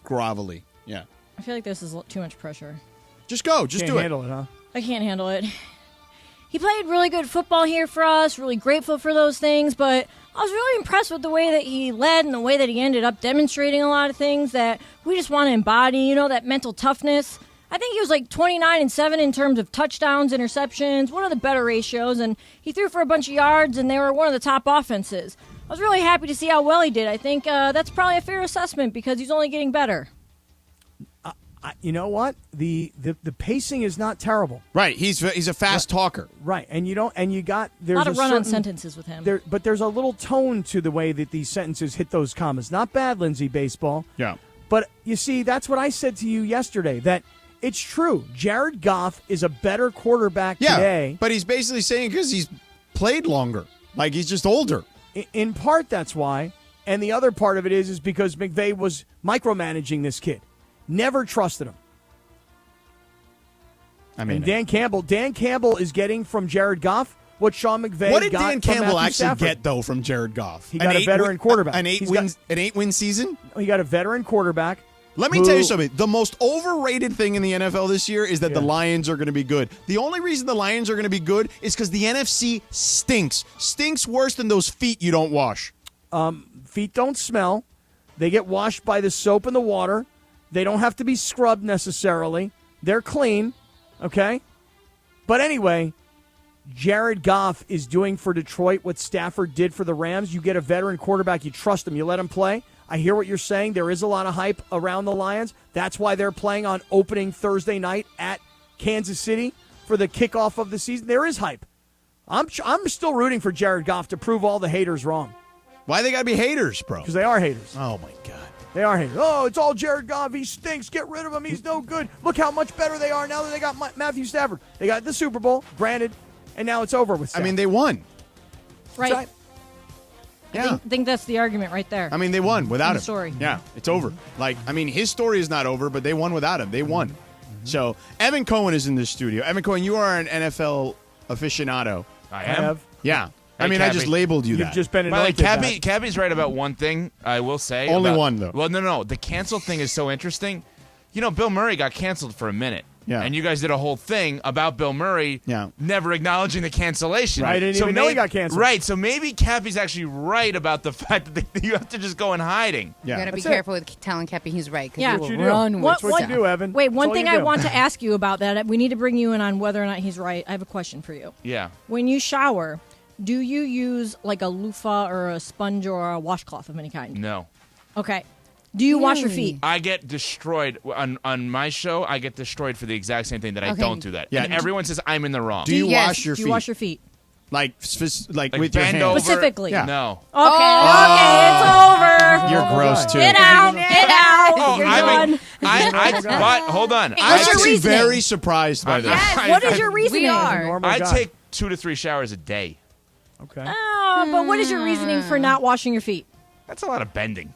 grovelly. Yeah. I feel like this is too much pressure. Just go. Just Can't do it. handle it, huh? I can't handle it. He played really good football here for us, really grateful for those things, but I was really impressed with the way that he led and the way that he ended up demonstrating a lot of things that we just want to embody, that mental toughness. I think he was 29-7 in terms of touchdowns, interceptions, one of the better ratios, and he threw for a bunch of yards, and they were one of the top offenses. I was really happy to see how well he did. I think that's probably a fair assessment because he's only getting better. You know what? The pacing is not terrible. Right. He's a fast talker. Right. And you got there's a lot of run-on certain sentences with him. But there's a little tone to the way that these sentences hit those commas. Not bad, Lindsay Baseball. Yeah. But you see, that's what I said to you yesterday, that it's true. Jared Goff is a better quarterback today. But he's basically saying because he's played longer. He's just older. In part, that's why. And the other part of it is because McVay was micromanaging this kid. Never trusted him. And Dan Campbell is getting from Jared Goff what Sean McVay What did got Dan from Campbell Matthew actually Stafford. get, though, from Jared Goff? He got a veteran quarterback. An 8-win season? He got a veteran quarterback. Let me tell you something. The most overrated thing in the NFL this year is that the Lions are going to be good. The only reason the Lions are going to be good is because the NFC stinks. Stinks worse than those feet you don't wash. Feet don't smell. They get washed by the soap and the water. They don't have to be scrubbed necessarily. They're clean, okay? But anyway, Jared Goff is doing for Detroit what Stafford did for the Rams. You get a veteran quarterback, you trust him, you let him play. I hear what you're saying. There is a lot of hype around the Lions. That's why they're playing on opening Thursday night at Kansas City for the kickoff of the season. There is hype. I'm still rooting for Jared Goff to prove all the haters wrong. Why they got to be haters, bro? Because they are haters. Oh, my God. They are haters. Oh, it's all Jared Goff. He stinks. Get rid of him. He's no good. Look how much better they are now that they got Matthew Stafford. They got the Super Bowl, granted, and now it's over with Stafford. I mean, they won. Right. Yeah. I think that's the argument right there. I mean, they won without him. Story. Yeah, it's over. His story is not over, but they won without him. They won. So, Evan Cohen is in the studio. Evan Cohen, you are an NFL aficionado. I am? Yeah. Hey, I just labeled you You've that. just been By the way, anointed. Cabby's right about one thing, I will say. Only one, though. Well, no. The cancel thing is so interesting. Bill Murray got canceled for a minute. Yeah. And you guys did a whole thing about Bill Murray never acknowledging the cancellation. Right, I didn't even know he got canceled. Right, so maybe Cappy's actually right about the fact that you have to just go in hiding. Yeah. You got to be careful with telling Cappy he's right. Yeah. Because What he you will do. run What- with what you stuff. do, Evan. Wait, That's one all thing you I do. want to ask you about that, we need to bring you in on whether or not he's right. I have a question for you. Yeah. When you shower, do you use a loofah or a sponge or a washcloth of any kind? No. Okay. Do you wash your feet? I get destroyed on my show. I get destroyed for the exact same thing that I Okay. don't do that. Yeah. And everyone says I'm in the wrong. Do you Yes. wash your Do feet? you wash your feet? Like Like with your bend hand? over? Specifically. Yeah. No. Okay, it's over. You're gross, too. Get out. Get out. Oh, You're I mean, done. but hold on. What's I'm your actually reasoning? very surprised by this. What is your reasoning? We are. Normal I guy. take 2 to 3 showers a day. Okay. But what is your reasoning for not washing your feet? That's a lot of bending.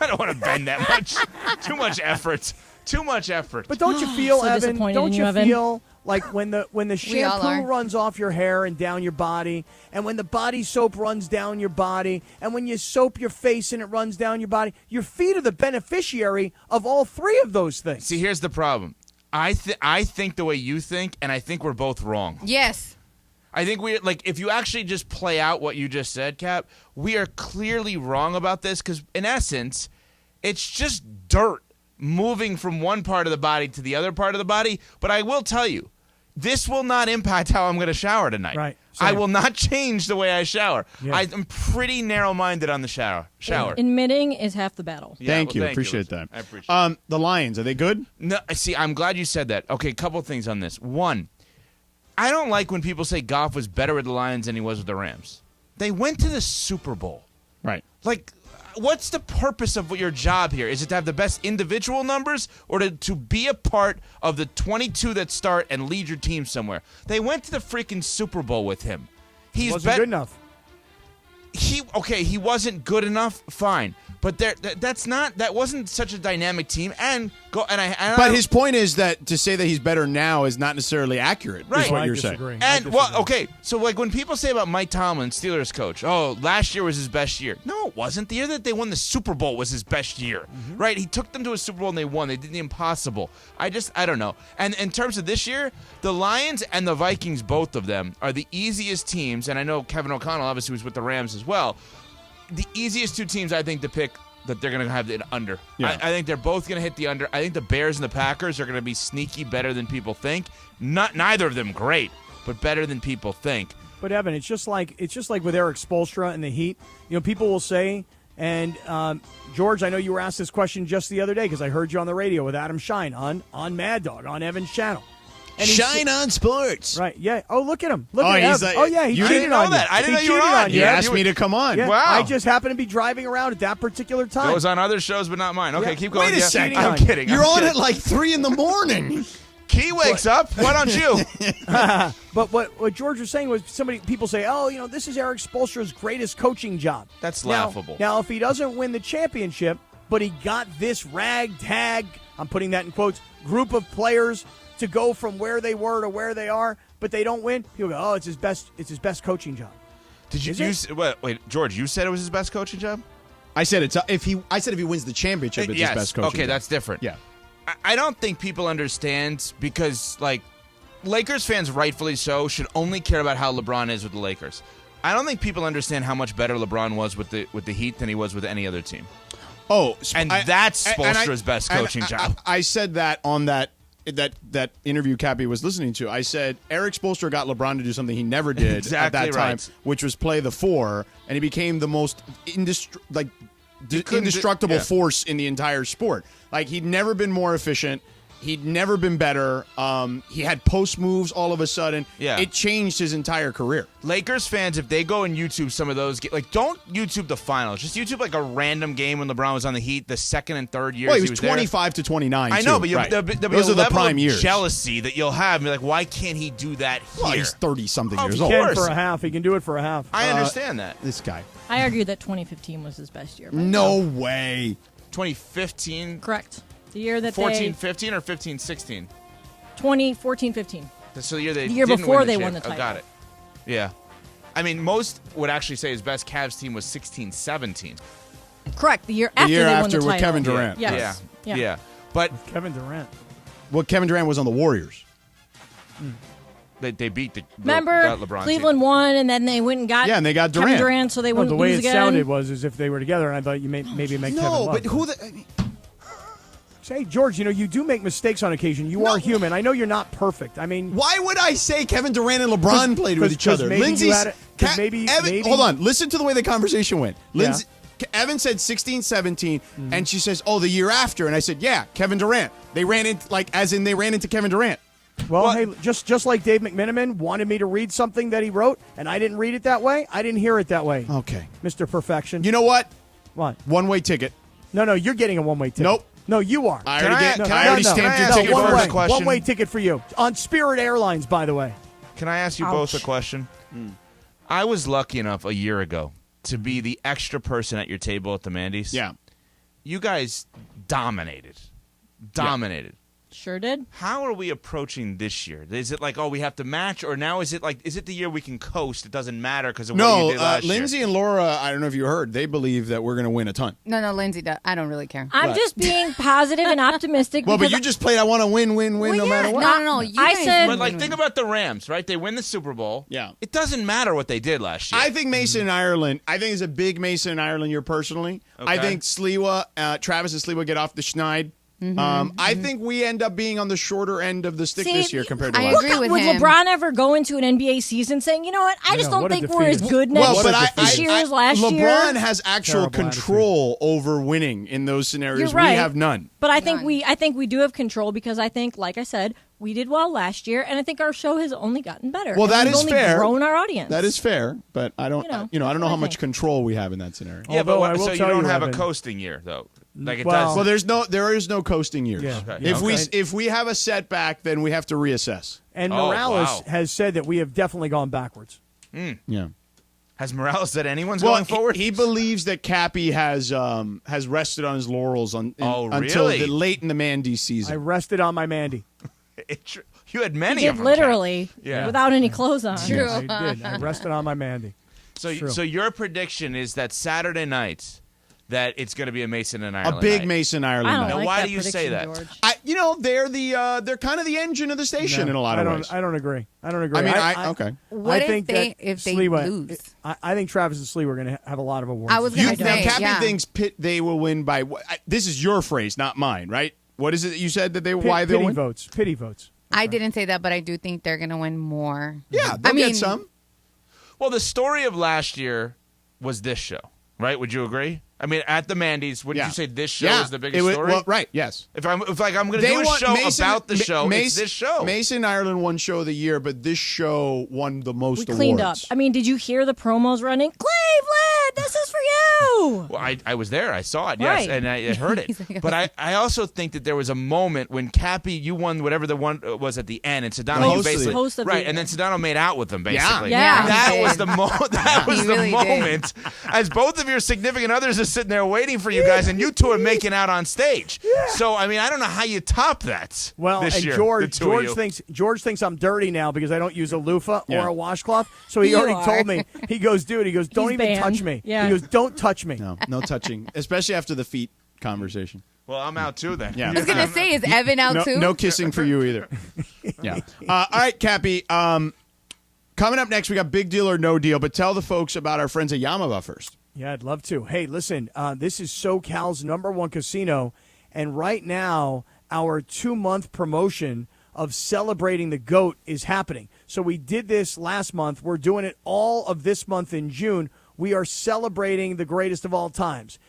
I don't want to bend that much. Too much effort. Too much effort. But don't you feel, So Evan? disappointed Don't in you you, Evan. feel like when the We all shampoo are. runs off your hair and down your body, and when the body soap runs down your body, and when you soap your face and it runs down your body, your feet are the beneficiary of all three of those things. See, here's the problem. I think the way you think, and I think we're both wrong. Yes. I think if you actually just play out what you just said, Cap, we are clearly wrong about this because, in essence, it's just dirt moving from one part of the body to the other part of the body. But I will tell you, this will not impact how I'm going to shower tonight. Right. I Same. will not change the way I shower. Yeah. I'm pretty narrow-minded on the shower. Admitting is half the battle. Yeah, Thank you. well, Appreciate that. I appreciate it. The Lions, are they good? No, see, I'm glad you said that. Okay, a couple things on this. One, I don't like when people say Goff was better with the Lions than he was with the Rams. They went to the Super Bowl. Right. What's the purpose of your job here? Is it to have the best individual numbers or to be a part of the 22 that start and lead your team somewhere? They went to the freaking Super Bowl with him. He's Wasn't good enough. he wasn't good enough. Fine, but that wasn't such a dynamic team. But his point is that to say that he's better now is not necessarily accurate. Right. Is what you're saying. So like when people say about Mike Tomlin, Steelers coach, oh, last year was his best year. No, it wasn't. The year that they won the Super Bowl was his best year. Right? He took them to a Super Bowl and they won. They did the impossible. I don't know. And in terms of this year, the Lions and the Vikings, both of them, are the easiest teams. And I know Kevin O'Connell obviously was with the Rams as well. The easiest two teams I think to pick that they're going to have the under. Yeah. I think they're both going to hit the under. I think the Bears and the Packers are going to be sneaky better than people think. Neither of them great, but better than people think. But Evan, it's just like with Eric Spoelstra and the Heat. You know, people will say, and George, I know you were asked this question just the other day because I heard you on the radio with Adam Shine on Mad Dog on Evan's channel. And Shine on Sports. Right, yeah. Oh, look at him. Look at he's Evan. like, he you cheated didn't know on that. you. I didn't know you cheated were on. on you. He asked me to come on. Yeah, Wow. I just happened to be driving around at that particular time. Goes on other shows, but not mine. Okay, Yeah. keep going. Wait a second. I'm kidding. You're I'm on kidding. at like 3 a.m. Key wakes up. Why don't you? But what George was saying was people say, oh, this is Eric Spoelstra's greatest coaching job. That's laughable. Now, if he doesn't win the championship, but he got this ragtag, I'm putting that in quotes, group of players to go from where they were to where they are, but they don't win, people go, oh, it's his best coaching job. Did you? Wait, George, you said it was his best coaching job? I said if he wins the championship, it's Yes. his best coaching. Okay, job. that's different. Yeah. I don't think people understand because, like, Lakers fans, rightfully so, should only care about how LeBron is with the Lakers. I don't think people understand how much better LeBron was with the Heat than he was with any other team. Oh, And that's Spoelstra's best coaching job. I said that on that interview Cappy was listening to. I said Eric Spoelstra got LeBron to do something he never did at that time, right. which was play the 4, and he became the most indestructible force in the entire sport. Like, he'd never been more efficient. He'd never been better. He had post moves all of a sudden. Yeah. It changed his entire career. Lakers fans, if they go and YouTube some of those, don't YouTube the finals. Just YouTube like a random game when LeBron was on the Heat, the second and third years. Well, he was there. 25 to 29. I know, too. but Right. there'll be those a are the level prime of years. jealousy that you'll have. Be like, why can't he do that here? Well, he's 30-something Of years He old. can course. for a half. He can do it for a half. I understand that. This guy. I argue that 2015 was his best year. No way. 2015, Correct. The year that 14-15 or 15-16? 2014-15. So the year they The year didn't before win they champ- won the Oh, got title. it. Yeah. I mean, most would actually say his best Cavs team was 16-17. Correct. The year after year they won after the with title. Kevin Durant. Yes. Yeah. But Kevin Durant. Well, Kevin Durant was on the Warriors. they beat the Remember, got LeBron Cleveland team. won, and then they went and got Yeah, and they got Kevin Durant. Durant, so they Well, wouldn't the way lose it again. sounded was as if they were together, and I thought you maybe make Kevin No, love. but who the... Say, George, you do make mistakes on occasion. You are human. I know you're not perfect. I mean, Why would I say Kevin Durant and LeBron played with each 'cause other? maybe you Lindsay's had it- 'cause maybe- Hold on. Listen to the way the conversation went. Yeah. Evan said 16-17, and she says, "Oh, the year after." And I said, "Yeah, Kevin Durant." They ran into they ran into Kevin Durant. well, hey, just like Dave McMenamin wanted me to read something that he wrote, and I didn't read it that way. I didn't hear it that way. Okay. Mr. Perfection. You know what? What? One-way ticket. No, you're getting a one-way ticket. Nope. No, you are. I Can already, I- get, can I I- already no, stamped can I your ask ticket you first. first question? One-way ticket for you on Spirit Airlines, by the way. Can I ask you both a question? I was lucky enough a year ago to be the extra person at your table at the Mandy's. Yeah. You guys dominated. Sure did. How are we approaching this year? Is it like, oh, we have to match, or now is it the year we can coast? It doesn't matter because of what you did last year. Lindsay and Laura, I don't know if you heard, they believe that we're going to win a ton. No, Lindsay, I don't really care. I'm just being positive and optimistic. Well, but because you just played, I want to win no matter what. No. You I guys said- win, But win, think win. about the Rams, right? They win the Super Bowl. Yeah. It doesn't matter what they did last year. I think Mason and Ireland, I think it's a big Mason and Ireland year personally. I Okay. think Travis and Sliwa get off the schneid. I think we end up being on the shorter end of the stick See, this year compared to I last agree year. with would him. LeBron ever go into an NBA season saying, you know what, I just know, don't what a think we're as defeatist. good next this year as last LeBron year? has actual Terrible control over winning in those scenarios. You're right. We have none. But I think we do have control because I think, like I said, we did well last year, and I think our show has only gotten better. Well, and that we've is only fair. grown our audience. That is fair, but I don't. You know, I don't know that's how what I much think. control we have in that scenario. Yeah, Although I but will so you tell don't you, have a Evan- coasting year though. Like it Well- does. Well, there is no coasting years. Yeah. Okay. If we have a setback, then we have to reassess. And Oh, Morales wow. has said that we have definitely gone backwards. Yeah. Has Morales said anyone's going forwad? He believes that Cappy has rested on his laurels until really? late in the Mandy season. I rested on my Mandy. You had many He of did them. literally, Yeah. without any clothes on. True. I did. I rested on my Mandy. So your prediction is that Saturday night that it's going to be a Mason and Ireland A big night. Mason Ireland I don't night. Now, like why that do you say prediction, that? George. They're kind of the engine of the station No, in a lot of ways. I don't agree. I don't agree. I mean, okay. What I think if they lose? I think Travis and Slee were going to have a lot of awards. I was You, gonna now, say, Cappy yeah. thinks they will win by. This is your phrase, not mine, right? What is it that you said that why they'll pity win? votes. Pity votes. I didn't say that, but I do think they're going to win more. Yeah, they'll get some. Well, the story of last year was this show, right? Would you agree? I mean, at the Mandy's, wouldn't you say this show is the biggest story? Well, right, yes. If I'm going to do a show about the show, it's this show. Mason Ireland won show of the year, but this show won the most We cleaned up. awards. I mean, did you hear the promos running? Cleveland, this is for you. Well, I was there. I saw it, yes, Right. and I heard it. like, But I also think that there was a moment when Cappy, you won whatever the one was at the end, and Sedano Host basically Host of the right, year. and then Sedano made out with them basically. Yeah. That he was did. the that was He the really moment as both of your significant others are sitting there waiting for you guys, and you two are making out on stage. So I mean, I don't know how you top that. Well, this and year, the George two of you. thinks I'm dirty now because I don't use a loofah Yeah. or a washcloth. So he You already are. told me. He goes, dude. He goes, don't He's even banned. touch me. Yeah. He goes, don't touch me. No touching, especially after the feet conversation. Well, I'm out too then. Yeah. I was going to say, is Evan out too? No kissing for you either. Yeah. All right, Cappy. Coming up next, we got Big Deal or No Deal, but tell the folks about our friends at Yamava first. Yeah, I'd love to. Hey, listen, this is SoCal's #1 casino, and right now our 2-month promotion of celebrating the GOAT is happening. So we did this last month. We're doing it all of this month in June. We are celebrating the greatest of all times.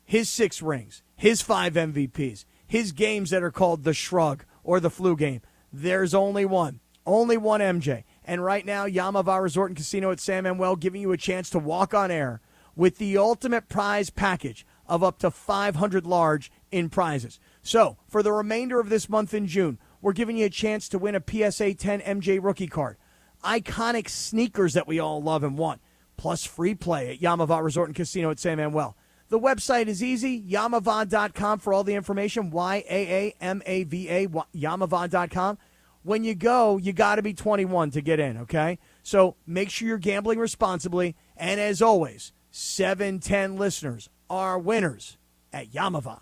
His 6 rings, his 5 MVPs, his games that are called the Shrug or the Flu Game. There's only one MJ. And right now, Yamava Resort and Casino at San Manuel giving you a chance to walk on air with the ultimate prize package of up to $500 large in prizes. So, for the remainder of this month in June, we're giving you a chance to win a PSA 10 MJ rookie card, iconic sneakers that we all love and want, plus free play at Yamava Resort and Casino at San Manuel. The website is easy, yamava.com for all the information, YAAMAVA, yamava.com. When you go, you got to be 21 to get in, okay? So make sure you're gambling responsibly. And as always, 710 listeners are winners at Yamava.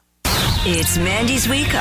It's Mandy's Week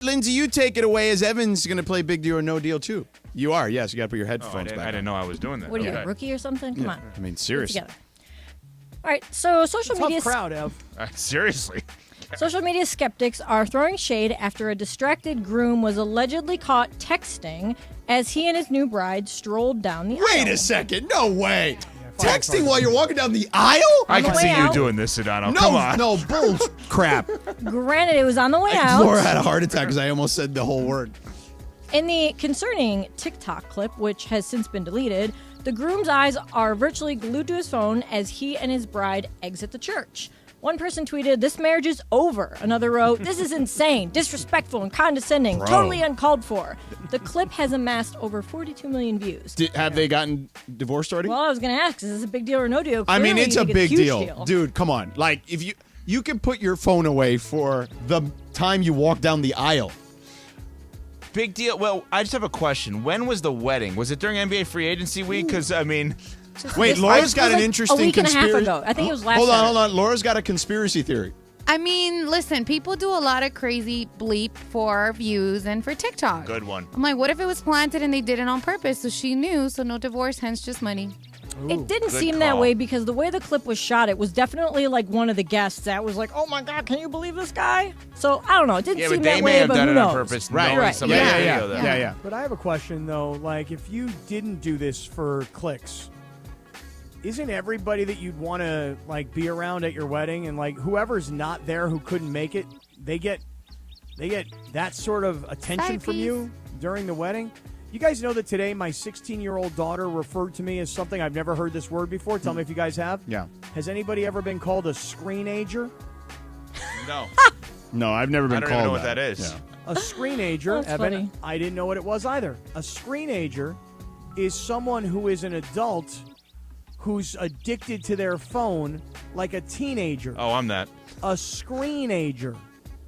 Lindsay, you take it away as Evan's going to play Big Deal or No Deal, too. You are, yes. You got to put your headphones back I didn't know I was doing that. What are you, a rookie or something? Come on. I mean, Get seriously. together. All right, so social Tough media crowd, Ev. Seriously. social media skeptics are throwing shade after a distracted groom was allegedly caught texting as he and his new bride strolled down the aisle. Wait a second. No way. Texting while you're walking down the aisle? I can the see way you out. doing this, Sedano. No, Come on. no, bull crap. Granted, it was on the way out. Laura had a heart attack because I almost said the whole word. In the concerning TikTok clip, which has since been deleted, the groom's eyes are virtually glued to his phone as he and his bride exit the church. One person tweeted, "This marriage is over." Another wrote, "This is insane, disrespectful, and condescending, totally uncalled for." The clip has amassed over 42 million views. Have they gotten divorced already? Well, I was going to ask, is this a big deal or no deal? I mean, Clearly, it's you a think big huge deal. Dude, come on. Like, if you can put your phone away for the time you walk down the aisle. Big deal. Well, I just have a question. When was the wedding? Was it during NBA free agency week? Because, I mean... Wait, Laura's got an interesting a week and a half conspiracy. ago. I think it was last Hold Saturday. on. Laura's got a conspiracy theory. I mean, listen, people do a lot of crazy bleep for views and for TikTok. Good one. I'm like, what if it was planted and they did it on purpose? So she knew, so no divorce, hence just money. It didn't good seem that call. way because the way the clip was shot, it was definitely like one of the guests that was like, "Oh my God, can you believe this guy?" So I don't know. It didn't Yeah, seem but they that may way, have but done who it knows? on purpose. Right. knowing Right. somebody Yeah, would yeah, video that. yeah. But I have a question, though. Like, if you didn't do this for clicks, isn't everybody that you'd want to, like, be around at your wedding and, like, whoever's not there who couldn't make it, they get that sort of attention Side from piece. you during the wedding? You guys know that today my 16-year-old daughter referred to me as something I've never heard this word before. Tell me if you guys have. Yeah. Has anybody ever been called a screenager? No. No, I've never been I don't called even know what that is. Yeah. A screenager, That's Evan, funny. I didn't know what it was either. A screenager is someone who is an adult who's addicted to their phone like a teenager. Oh, I'm that. A screenager.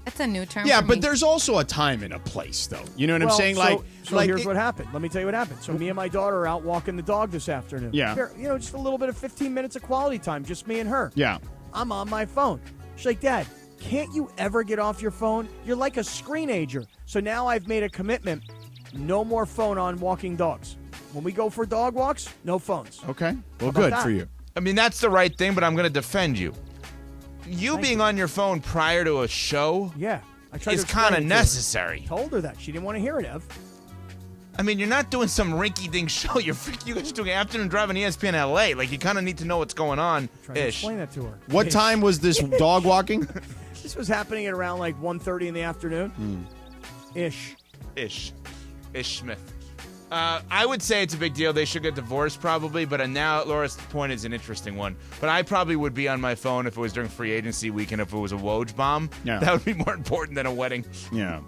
That's a new term Yeah, for but me. there's also a time and a place, though. You know what I'm Well, saying? so here's what happened. Let me tell you what happened. So me and my daughter are out walking the dog this afternoon. Yeah. Just a little bit of 15 minutes of quality time, just me and her. Yeah. I'm on my phone. She's like, "Dad, can't you ever get off your phone? You're like a screenager." So now I've made a commitment. No more phone on walking dogs. When we go for dog walks, no phones. Okay. Well, about good that? for you. I mean, that's the right thing, but I'm going to defend you. You being on your phone prior to a show Yeah. I tried is to explain kind it of to her. necessary. Told her that. She didn't want to hear it, Ev. I mean, you're not doing some rinky-dink show. You guys are doing afternoon drive on ESPN LA. Like, you kind of need to know what's going on. Trying to explain that to her. What Ish. time was this dog walking? This was happening at around like 1:30 in the afternoon. Ish. Ish Smith. I would say it's a big deal. They should get divorced probably, but now Laura's point is an interesting one. But I probably would be on my phone if it was during free agency week and if it was a Woj bomb. Yeah. That would be more important than a wedding. Yeah.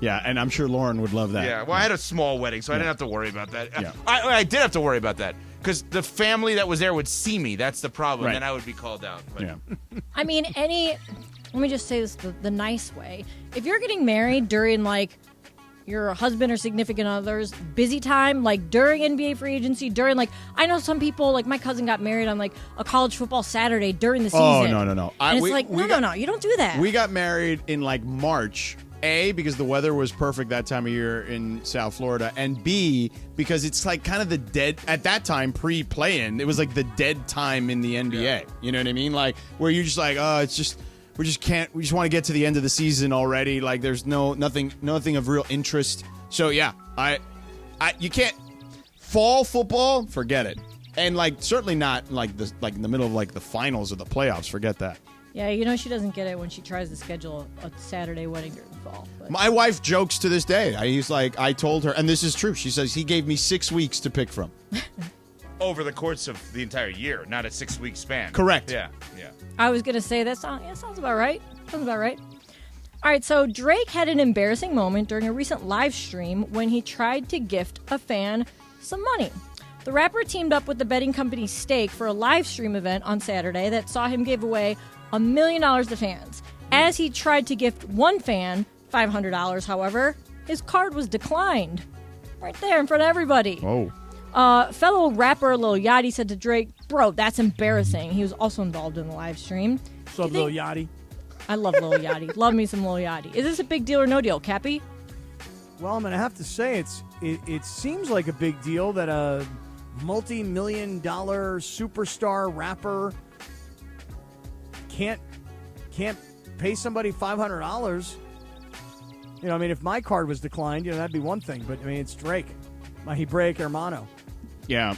Yeah, and I'm sure Lauren would love that. Yeah, well, I had a small wedding, so I didn't have to worry about that. Yeah. I did have to worry about that because the family that was there would see me. That's the problem. Right. Then I would be called out. But Yeah. I mean, let me just say this the nice way. If you're getting married during, like, your husband or significant other's busy time, like during NBA free agency, during, like, I know some people, like my cousin got married on, like, a college football Saturday during the season. Oh, no. And it's like, no, you don't do that. We got married in like March. A, because the weather was perfect that time of year in South Florida, and B, because it's like kind of the dead, at that time, pre-play-in, it was like the dead time in the NBA. Yeah. You know what I mean? Like, where you're just like, oh, it's just, we just want to get to the end of the season already. Like, there's nothing of real interest. So, yeah, you can't, fall football, forget it. And, like, certainly not, like, in the middle of, like, the finals or the playoffs, forget that. Yeah, she doesn't get it when she tries to schedule a Saturday wedding during the fall. But. My wife jokes to this day. I told her, and this is true. She says he gave me 6 weeks to pick from. over the course of the entire year, not a 6-week span. Correct. Yeah. I was going to say that sounds about right. Sounds about right. All right, so Drake had an embarrassing moment during a recent live stream when he tried to gift a fan some money. The rapper teamed up with the betting company Stake for a live stream event on Saturday that saw him give away $1 million to fans. As he tried to gift one fan $500, however, his card was declined. Right there in front of everybody. Oh. Fellow rapper Lil Yachty said to Drake, "Bro, that's embarrassing." He was also involved in the live stream. What's up, Lil Yachty? I love Lil Yachty. Love me some Lil Yachty. Is this a big deal or no deal, Cappy? Well, I'm going to have to say it seems like a big deal that a multi-million-dollar superstar rapper can't pay somebody $500. You know, I mean, if my card was declined, that'd be one thing. But I mean, it's Drake, my Hebraic hermano. Yeah.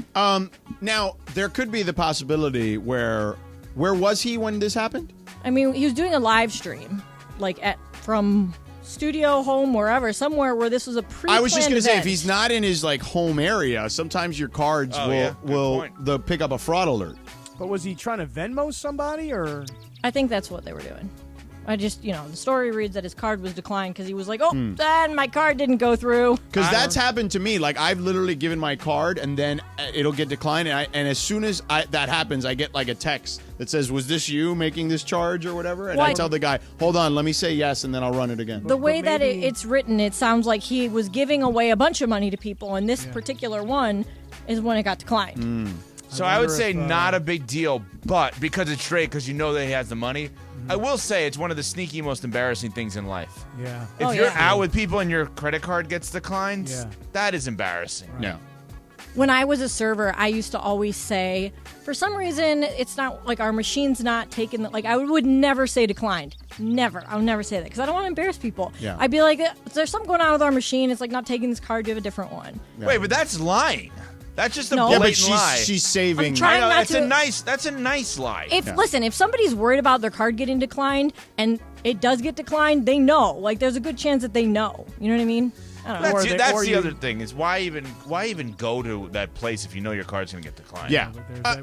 Now there could be the possibility where was he when this happened? I mean, he was doing a live stream, like from studio, home, wherever, somewhere where this was a pre-planned I was just going to say, if event. he's not in his like home area, sometimes your cards will they'll pick up a fraud alert. But was he trying to Venmo somebody, or? I think that's what they were doing. I just, the story reads that his card was declined because he was like, and my card didn't go through. Because that's happened to me. Like, I've literally given my card, and then it'll get declined. And as soon as that happens, I get like a text that says, was this you making this charge or whatever? And I tell the guy, hold on, let me say yes, and then I'll run it again. The way that it's written, it sounds like he was giving away a bunch of money to people, and this particular one is when it got declined. So I would say not a big deal, but because it's Drake, because you know that he has the money, I will say it's one of the sneaky, most embarrassing things in life. Yeah. If you're out with people and your credit card gets declined, that is embarrassing. Right. Yeah. When I was a server, I used to always say, for some reason, it's not like our machine's not taking the, like I would never say declined. Never. I would never say that because I don't want to embarrass people. Yeah. I'd be like, there's something going on with our machine. It's like not taking this card. Do you have a different one? Yeah. Wait, but that's lying. That's just a No. blatant Yeah, but lie. she's saving. I'm trying I know, not that's a nice lie. Listen, if somebody's worried about their card getting declined and it does get declined, they know. Like there's a good chance that they know. You know what I mean? I don't know. That's the other thing is why even go to that place if you know your card's going to get declined? Yeah.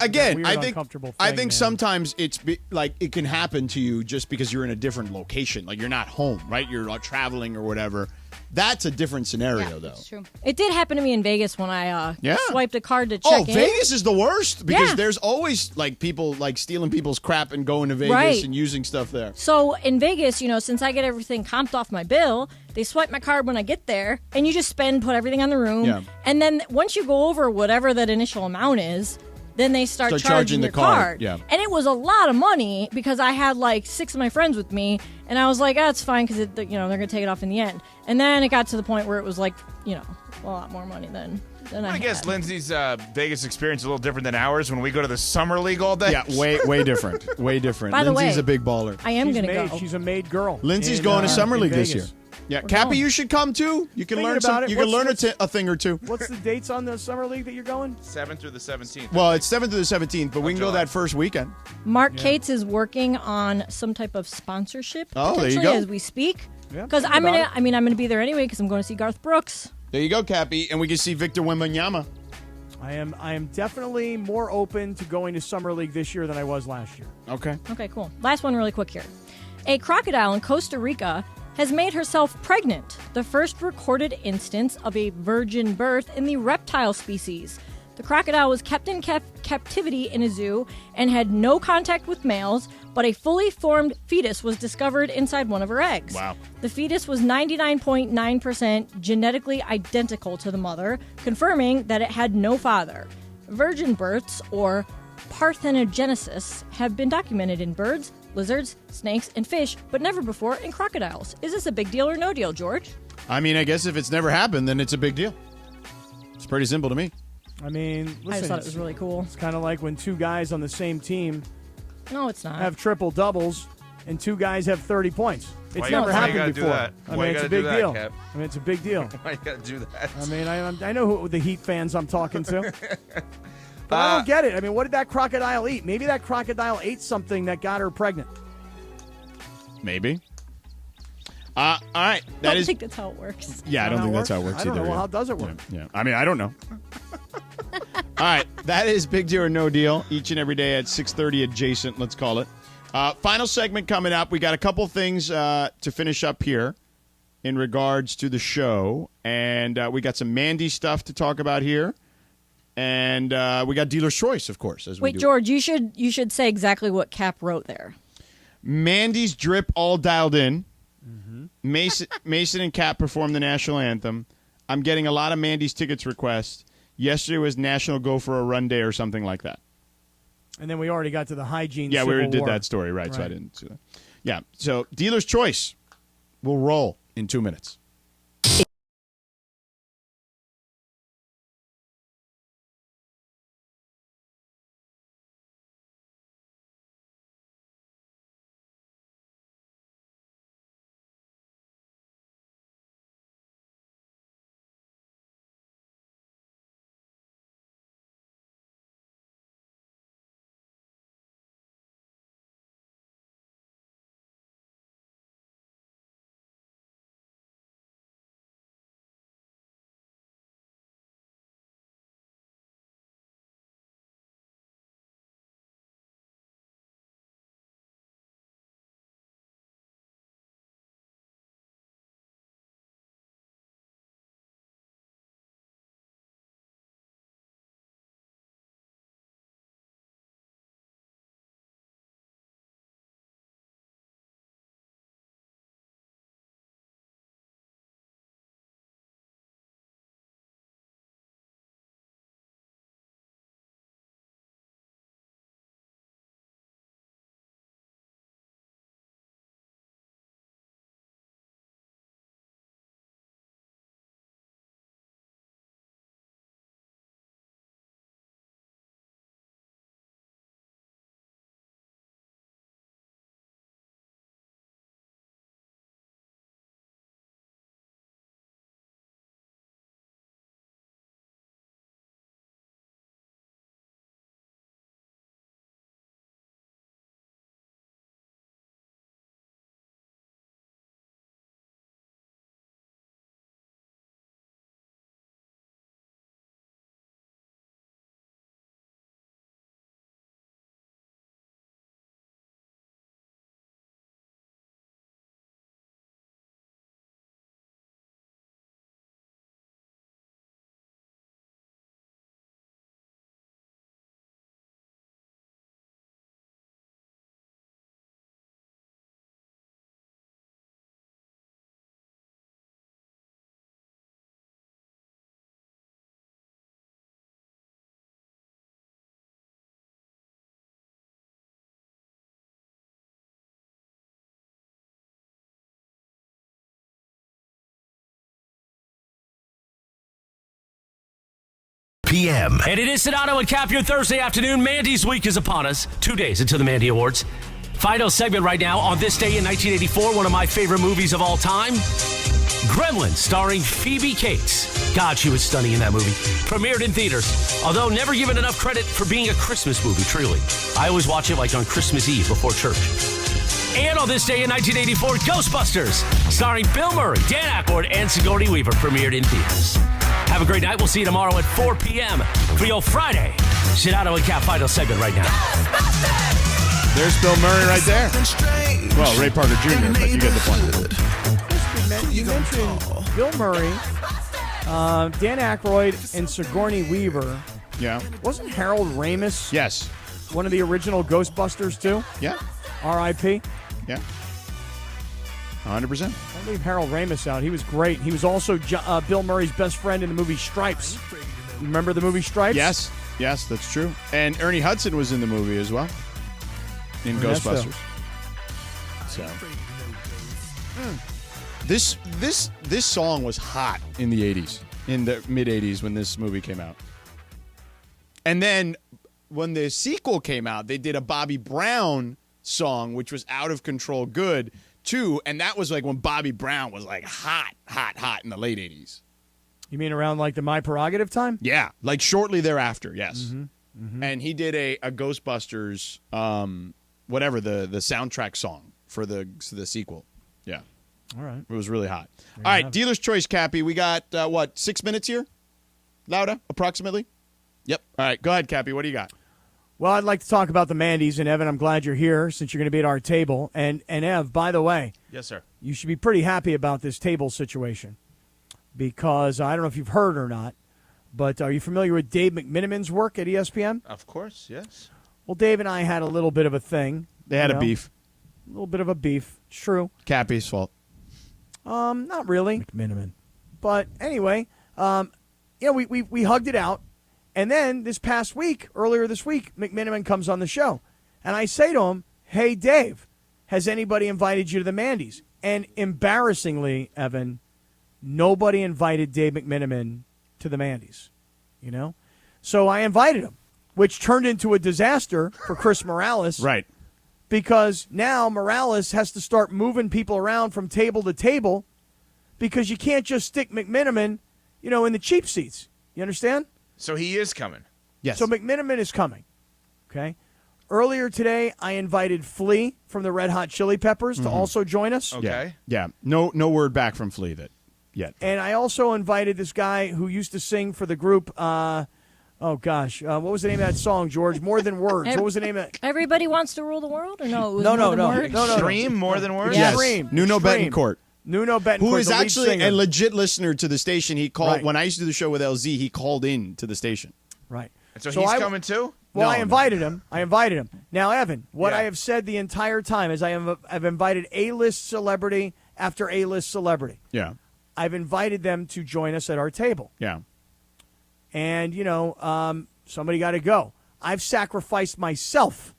Again, weird, I uncomfortable think thing, man. sometimes it's like it can happen to you just because you're in a different location. Like you're not home, right? You're like traveling or whatever. That's a different scenario, though. That's true. It did happen to me in Vegas when I swiped a card to check Oh, in. Vegas is the worst because Yeah. there's always like people like stealing people's crap and going to Vegas Right. and using stuff there. So in Vegas, since I get everything comped off my bill, they swipe my card when I get there, and you just put everything on the room. Yeah. And then once you go over whatever that initial amount is, then they start charging the your card. Yeah. And it was a lot of money because I had like 6 of my friends with me, and I was like, oh, it's fine because they're going to take it off in the end. And then it got to the point where it was like, a lot more money than I guess had. Lindsay's Vegas experience is a little different than ours when we go to the summer league all day. Yeah, way different. Way different. By the Lindsay's way, a big baller. I am going to go. She's a made girl. Lindsay's in, going to Summer in League this year. Vegas. Yeah, We're Cappy, going. you should come too. You can Thinking learn about it. You can learn What's- a thing or two. What's the dates on the summer league that you're going? 7th through the 17th. Well, it's 7th to the 17th, but we can go July. that first weekend. Mark Cates is working on some type of sponsorship Oh, there you potentially go. as we speak. Yeah, Because think I'm about gonna, it. I'm gonna be there anyway because I'm going to see Garth Brooks. There you go, Cappy, and we can see Victor Wembanyama. I am definitely more open to going to summer league this year than I was last year. Okay. Okay, cool. Last one, really quick here. A crocodile in Costa Rica has made herself pregnant, the first recorded instance of a virgin birth in the reptile species. The crocodile was kept in captivity in a zoo and had no contact with males, but a fully formed fetus was discovered inside one of her eggs. Wow. The fetus was 99.9% genetically identical to the mother, confirming that it had no father. Virgin births, or parthenogenesis, have been documented in birds, lizards, snakes, and fish, but never before in crocodiles. Is this a big deal or no deal, George? I mean, I guess if it's never happened, then it's a big deal. It's pretty simple to me. I mean, listen, I just thought it was really cool. It's kind of like when two guys on the same team No, it's not. have triple doubles and two guys have 30 points. It's Why never you gotta happened do before. that? I Why mean, you it's a gotta do big that, deal. Cap? I mean, it's a big deal. Why you got to do that? I mean, I know who the Heat fans I'm talking to. But I don't get it. I mean, what did that crocodile eat? Maybe that crocodile ate something that got her pregnant. Maybe. All right. I That don't is. think that's how it works. Yeah, I don't think that's how it works I don't either. know. Well, yeah. how does it work? Yeah. I mean, I don't know. All right. That is Big Deal or No Deal. Each and every day at 6:30 adjacent, let's call it. Final segment coming up. We got a couple things to finish up here in regards to the show. And we got some Mandy stuff to talk about here. And we got Dealer's Choice, of course. As we Wait, do. George, you should say exactly what Cap wrote there. Mandy's drip all dialed in. Mason and Cap performed the national anthem. I'm getting a lot of Mandy's tickets requests. Yesterday was National Go for a Run Day or something like that. And then we already got to the hygiene. Yeah, we already Civil did War. that story, right? So I Right. didn't see that. Yeah. So dealer's choice will roll in 2 minutes. PM. And it is Sedano and Kap, your Thursday afternoon. Mandy's week is upon us. 2 days until the Mandy Awards. Final segment right now. On this day in 1984, one of my favorite movies of all time, Gremlins, starring Phoebe Cates. God, she was stunning in that movie. Premiered in theaters, although never given enough credit for being a Christmas movie, truly. I always watch it like on Christmas Eve before church. And on this day in 1984, Ghostbusters, starring Bill Murray, Dan Aykroyd, and Sigourney Weaver, premiered in theaters. Have a great night. We'll see you tomorrow at 4 p.m. for your Friday Sedano and Kap final segment right now. There's Bill Murray right there. Well, Ray Parker Jr., but you get the point. You mentioned Bill Murray, Dan Aykroyd, and Sigourney Weaver. Yeah. Wasn't Harold Ramis Yes. one of the original Ghostbusters, too? Yeah. R.I.P.? Yeah. 100%. Don't leave Harold Ramis out. He was great. He was also Bill Murray's best friend in the movie Stripes. You remember the movie Stripes? Yes. Yes, that's true. And Ernie Hudson was in the movie as well. In Ghostbusters. So. This song was hot in the 80s. In the mid-80s when this movie came out. And then when the sequel came out, they did a Bobby Brown song, which was Out of Control Good, too. And that was like when Bobby Brown was like hot in the late 80s. You mean around like the My Prerogative time? Yeah, like shortly thereafter, yes. And he did a Ghostbusters, whatever, the soundtrack song for the sequel. Yeah. All right. It was really hot. All right, dealer's choice, Cappy. We got, 6 minutes here? Lauda, approximately? Yep. All right, go ahead, Cappy. What do you got? Well, I'd like to talk about the Mandys, and Evan, I'm glad you're here since you're going to be at our table. And Ev, by the way, Yes, sir. you should be pretty happy about this table situation because I don't know if you've heard or not, but are you familiar with Dave McMiniman's work at ESPN? Of course, yes. Well, Dave and I had a little bit of a thing. They had a beef. A little bit of a beef. It's true. Cappy's fault. Not really. McMiniman. But anyway, we hugged it out. And then earlier this week, McMiniman comes on the show. And I say to him, hey, Dave, has anybody invited you to the Mandy's? And embarrassingly, Evan, nobody invited Dave McMenamin to the Mandy's, you know? So I invited him, which turned into a disaster for Chris Morales. Right. Because now Morales has to start moving people around from table to table because you can't just stick McMenamin, in the cheap seats. You understand? So he is coming. Yes. So McMenamin is coming. Okay. Earlier today, I invited Flea from the Red Hot Chili Peppers to also join us. Okay. Yeah. No word back from Flea yet. And I also invited this guy who used to sing for the group. What was the name of that song, George? More Than Words. What was the name of it? Everybody Wants to Rule the World? Or no? It was No. More Than Words? Extreme More Than Words? Yes. Extreme. Nuno Extreme. Betancourt. Nuno Betancourt, Who is the lead actually singer. a legit listener to the station. He called Right. when I used to do the show with LZ. He called in to the station. Right. And so he's I- coming too? Well, No, I invited him. Now, Evan, what Yeah. I have said the entire time is I've invited A-list celebrity after A-list celebrity. Yeah. I've invited them to join us at our table. Yeah. And, somebody got to go. I've sacrificed myself,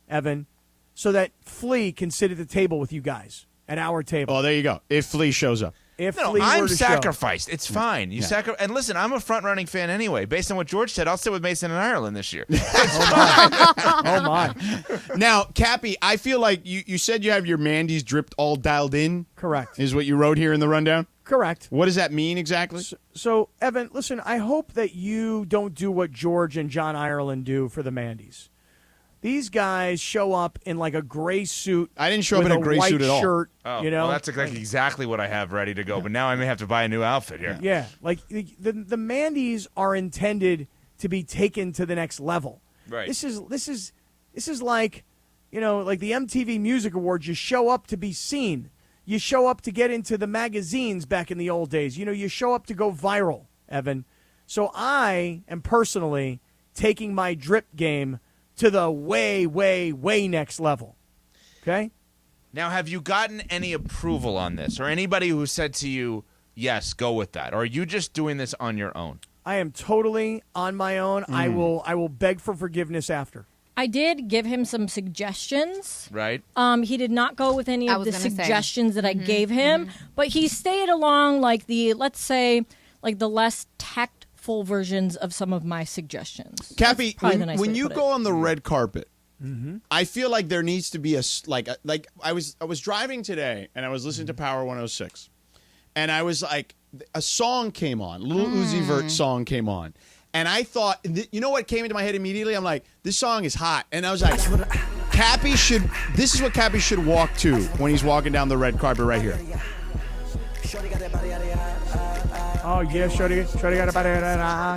Evan, so that Flea can sit at the table with you guys, at our table. Oh, there you go. If Flea shows up. If No, Flea were I'm to show. sacrificed. It's fine. And listen, I'm a front-running fan anyway. Based on what George said, I'll sit with Mason in Ireland this year. Oh, my. Now, Cappy, I feel like you said you have your Mandy's dripped all dialed in. Correct. Is what you wrote here in the rundown? Correct. What does that mean exactly? So, Evan, listen, I hope that you don't do what George and John Ireland do for the Mandy's. These guys show up in like a gray suit. I didn't show up with in a gray white suit at all. shirt, Oh, you know? well, that's exactly what I have ready to go. But now I may have to buy a new outfit here. Yeah, like the Mandy's are intended to be taken to the next level. Right. This is like, like the MTV Music Awards. You show up to be seen. You show up to get into the magazines back in the old days. You show up to go viral, Evan. So I am personally taking my drip game to the way, way, way next level. Okay? Now, have you gotten any approval on this, or anybody who said to you, "Yes, go with that," or are you just doing this on your own? I am totally on my own. I will beg for forgiveness after. I did give him some suggestions. Right? He did not go with any I of the was gonna say. suggestions that I gave him, but he stayed along like the less tactful versions of some of my suggestions. Cappy, That's probably the nice way when to you put go it. on the red carpet, I feel like there needs to be I was driving today and I was listening to Power 106, and I was like, a song came on, Lil Uzi Vert song came on, and I thought, you know what came into my head immediately? I'm like, this song is hot, and I was like, this is what Cappy should walk to when he's walking down the red carpet right here. Oh, yeah, shorty got a body,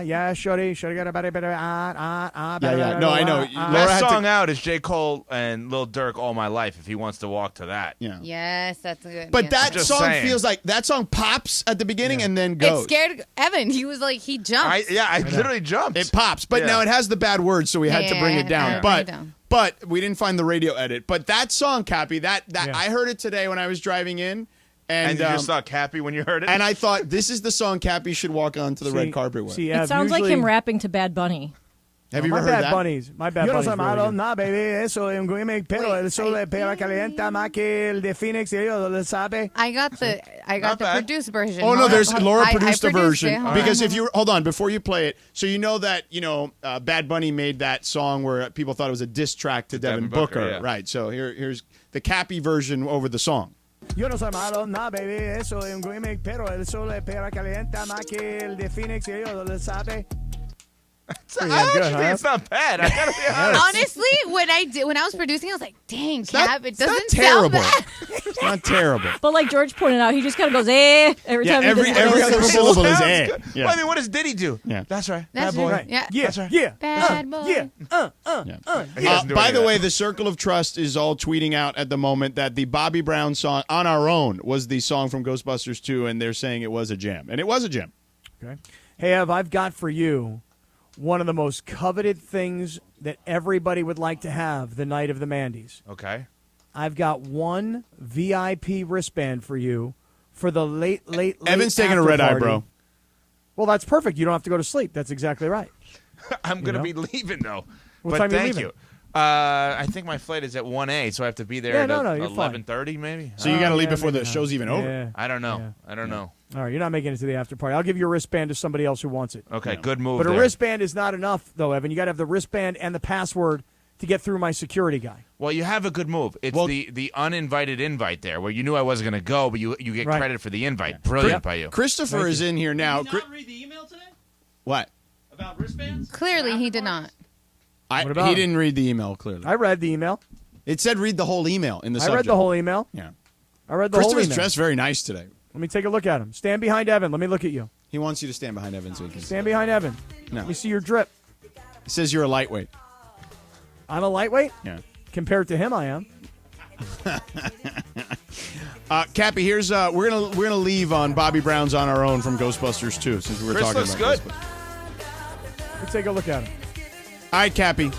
yeah, shorty got a body, Yeah. No, I know. Laura Best had to- song out is J. Cole and Lil Durk, All My Life, if he wants to walk to that. Yeah. Yes, that's a good. But yeah. that Just song saying. feels like that song pops at the beginning and then goes. It scared Evan. He was like, he jumped. I literally jumped. It pops, but Yeah. now it has the bad words, so we had to bring it down. I bring it down. But we didn't find the radio edit. But that song, Cappy, that Yeah. I heard it today when I was driving in, and you and just thought Cappy when you heard it? and I thought this is the song Cappy should walk onto the red carpet with. See, It sounds like usually- him rapping to Bad Bunny. Have you my ever heard bad that? bunnies. My bad Yo no bunnies. soy really malo, good. nada, baby. Eso es un gimmick, pero el sol de pera calienta más que el de Phoenix. Y ellos lo sabe. I got the Not bad. produced version. Oh no, Hold there's on. Laura I produced a produced version it. Hold because on. if you hold on before you play it, so you know that Bad Bunny made that song where people thought it was a diss track to Devin Booker, yeah. right? So here's the Cappy version over the song. Yo no soy malo, nada, baby. Eso es un gimmick, pero el sol de pera calienta más que el de Phoenix. Y ellos lo sabe. It's not bad. I gotta be honest. Honestly, when I was producing, I was like, "Dang, Cap, it doesn't It's not terrible. sound bad." It's not terrible. But like George pointed out, he just kind of goes, eh, every time he every does other syllable is eh. Well, Yeah. I mean, what does Diddy do? Yeah. That's right. That's Bad boy. right. Yeah. Yeah, That's right. yeah. Bad boy. Yeah. He doesn't do By any the of way, that. the Circle of Trust is all tweeting out at the moment that the Bobby Brown song "On Our Own" was the song from Ghostbusters 2, and they're saying it was a jam, and it was a jam. Okay. Hey, Ev, I've got for you one of the most coveted things that everybody would like to have the night of the Mandy's. Okay. I've got one VIP wristband for you for the late Evan's taking a after red eye, party. bro. Well, that's perfect. You don't have to go to sleep. That's exactly right. I'm going to know? be leaving, though. What but time are you thank leaving? you. I think my flight is at 1A, so I have to be there Yeah, at no, you're fine. 11:30 maybe. So you got to leave yeah, before the maybe not. show's even over. Yeah. I don't know. Yeah. I don't know. All right, you're not making it to the after party. I'll give you a wristband to somebody else who wants it. Okay, good move. But there. a wristband is not enough, though, Evan. You got to have the wristband and the password to get through my security guy. Well, you have a good move. It's the uninvited invite there, where you knew I wasn't going to go, but you get Right. credit for the invite. Brilliant by you. Christopher is in here now. Did you not read the email today What? about wristbands? Clearly, he did not. What about He him? didn't read the email clearly. I read the email. It said read the whole email in the I subject. read the whole email. Yeah. I read the whole Christopher's email. dressed very nice today. Let me take a look at him. Stand behind Evan. Let me look at you. He wants you to stand behind Evan so he can Stand behind Evan. No. Let me see your drip. It says you're a lightweight. I'm a lightweight? Yeah. Compared to him, I am. Cappy, here's we're gonna leave on Bobby Brown's On Our Own from Ghostbusters 2 since we were Chris talking looks about good. Ghostbusters. Let's take a look at him. All right, Cappy.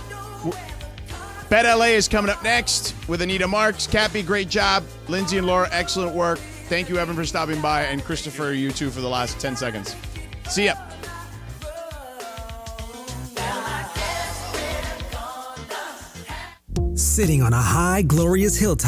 Bet LA is coming up next with Anita Marks. Cappy, great job. Lindsay and Laura, excellent work. Thank you, Evan, for stopping by, and Christopher, you too, for the last 10 seconds. See ya. Sitting on a high, glorious hilltop.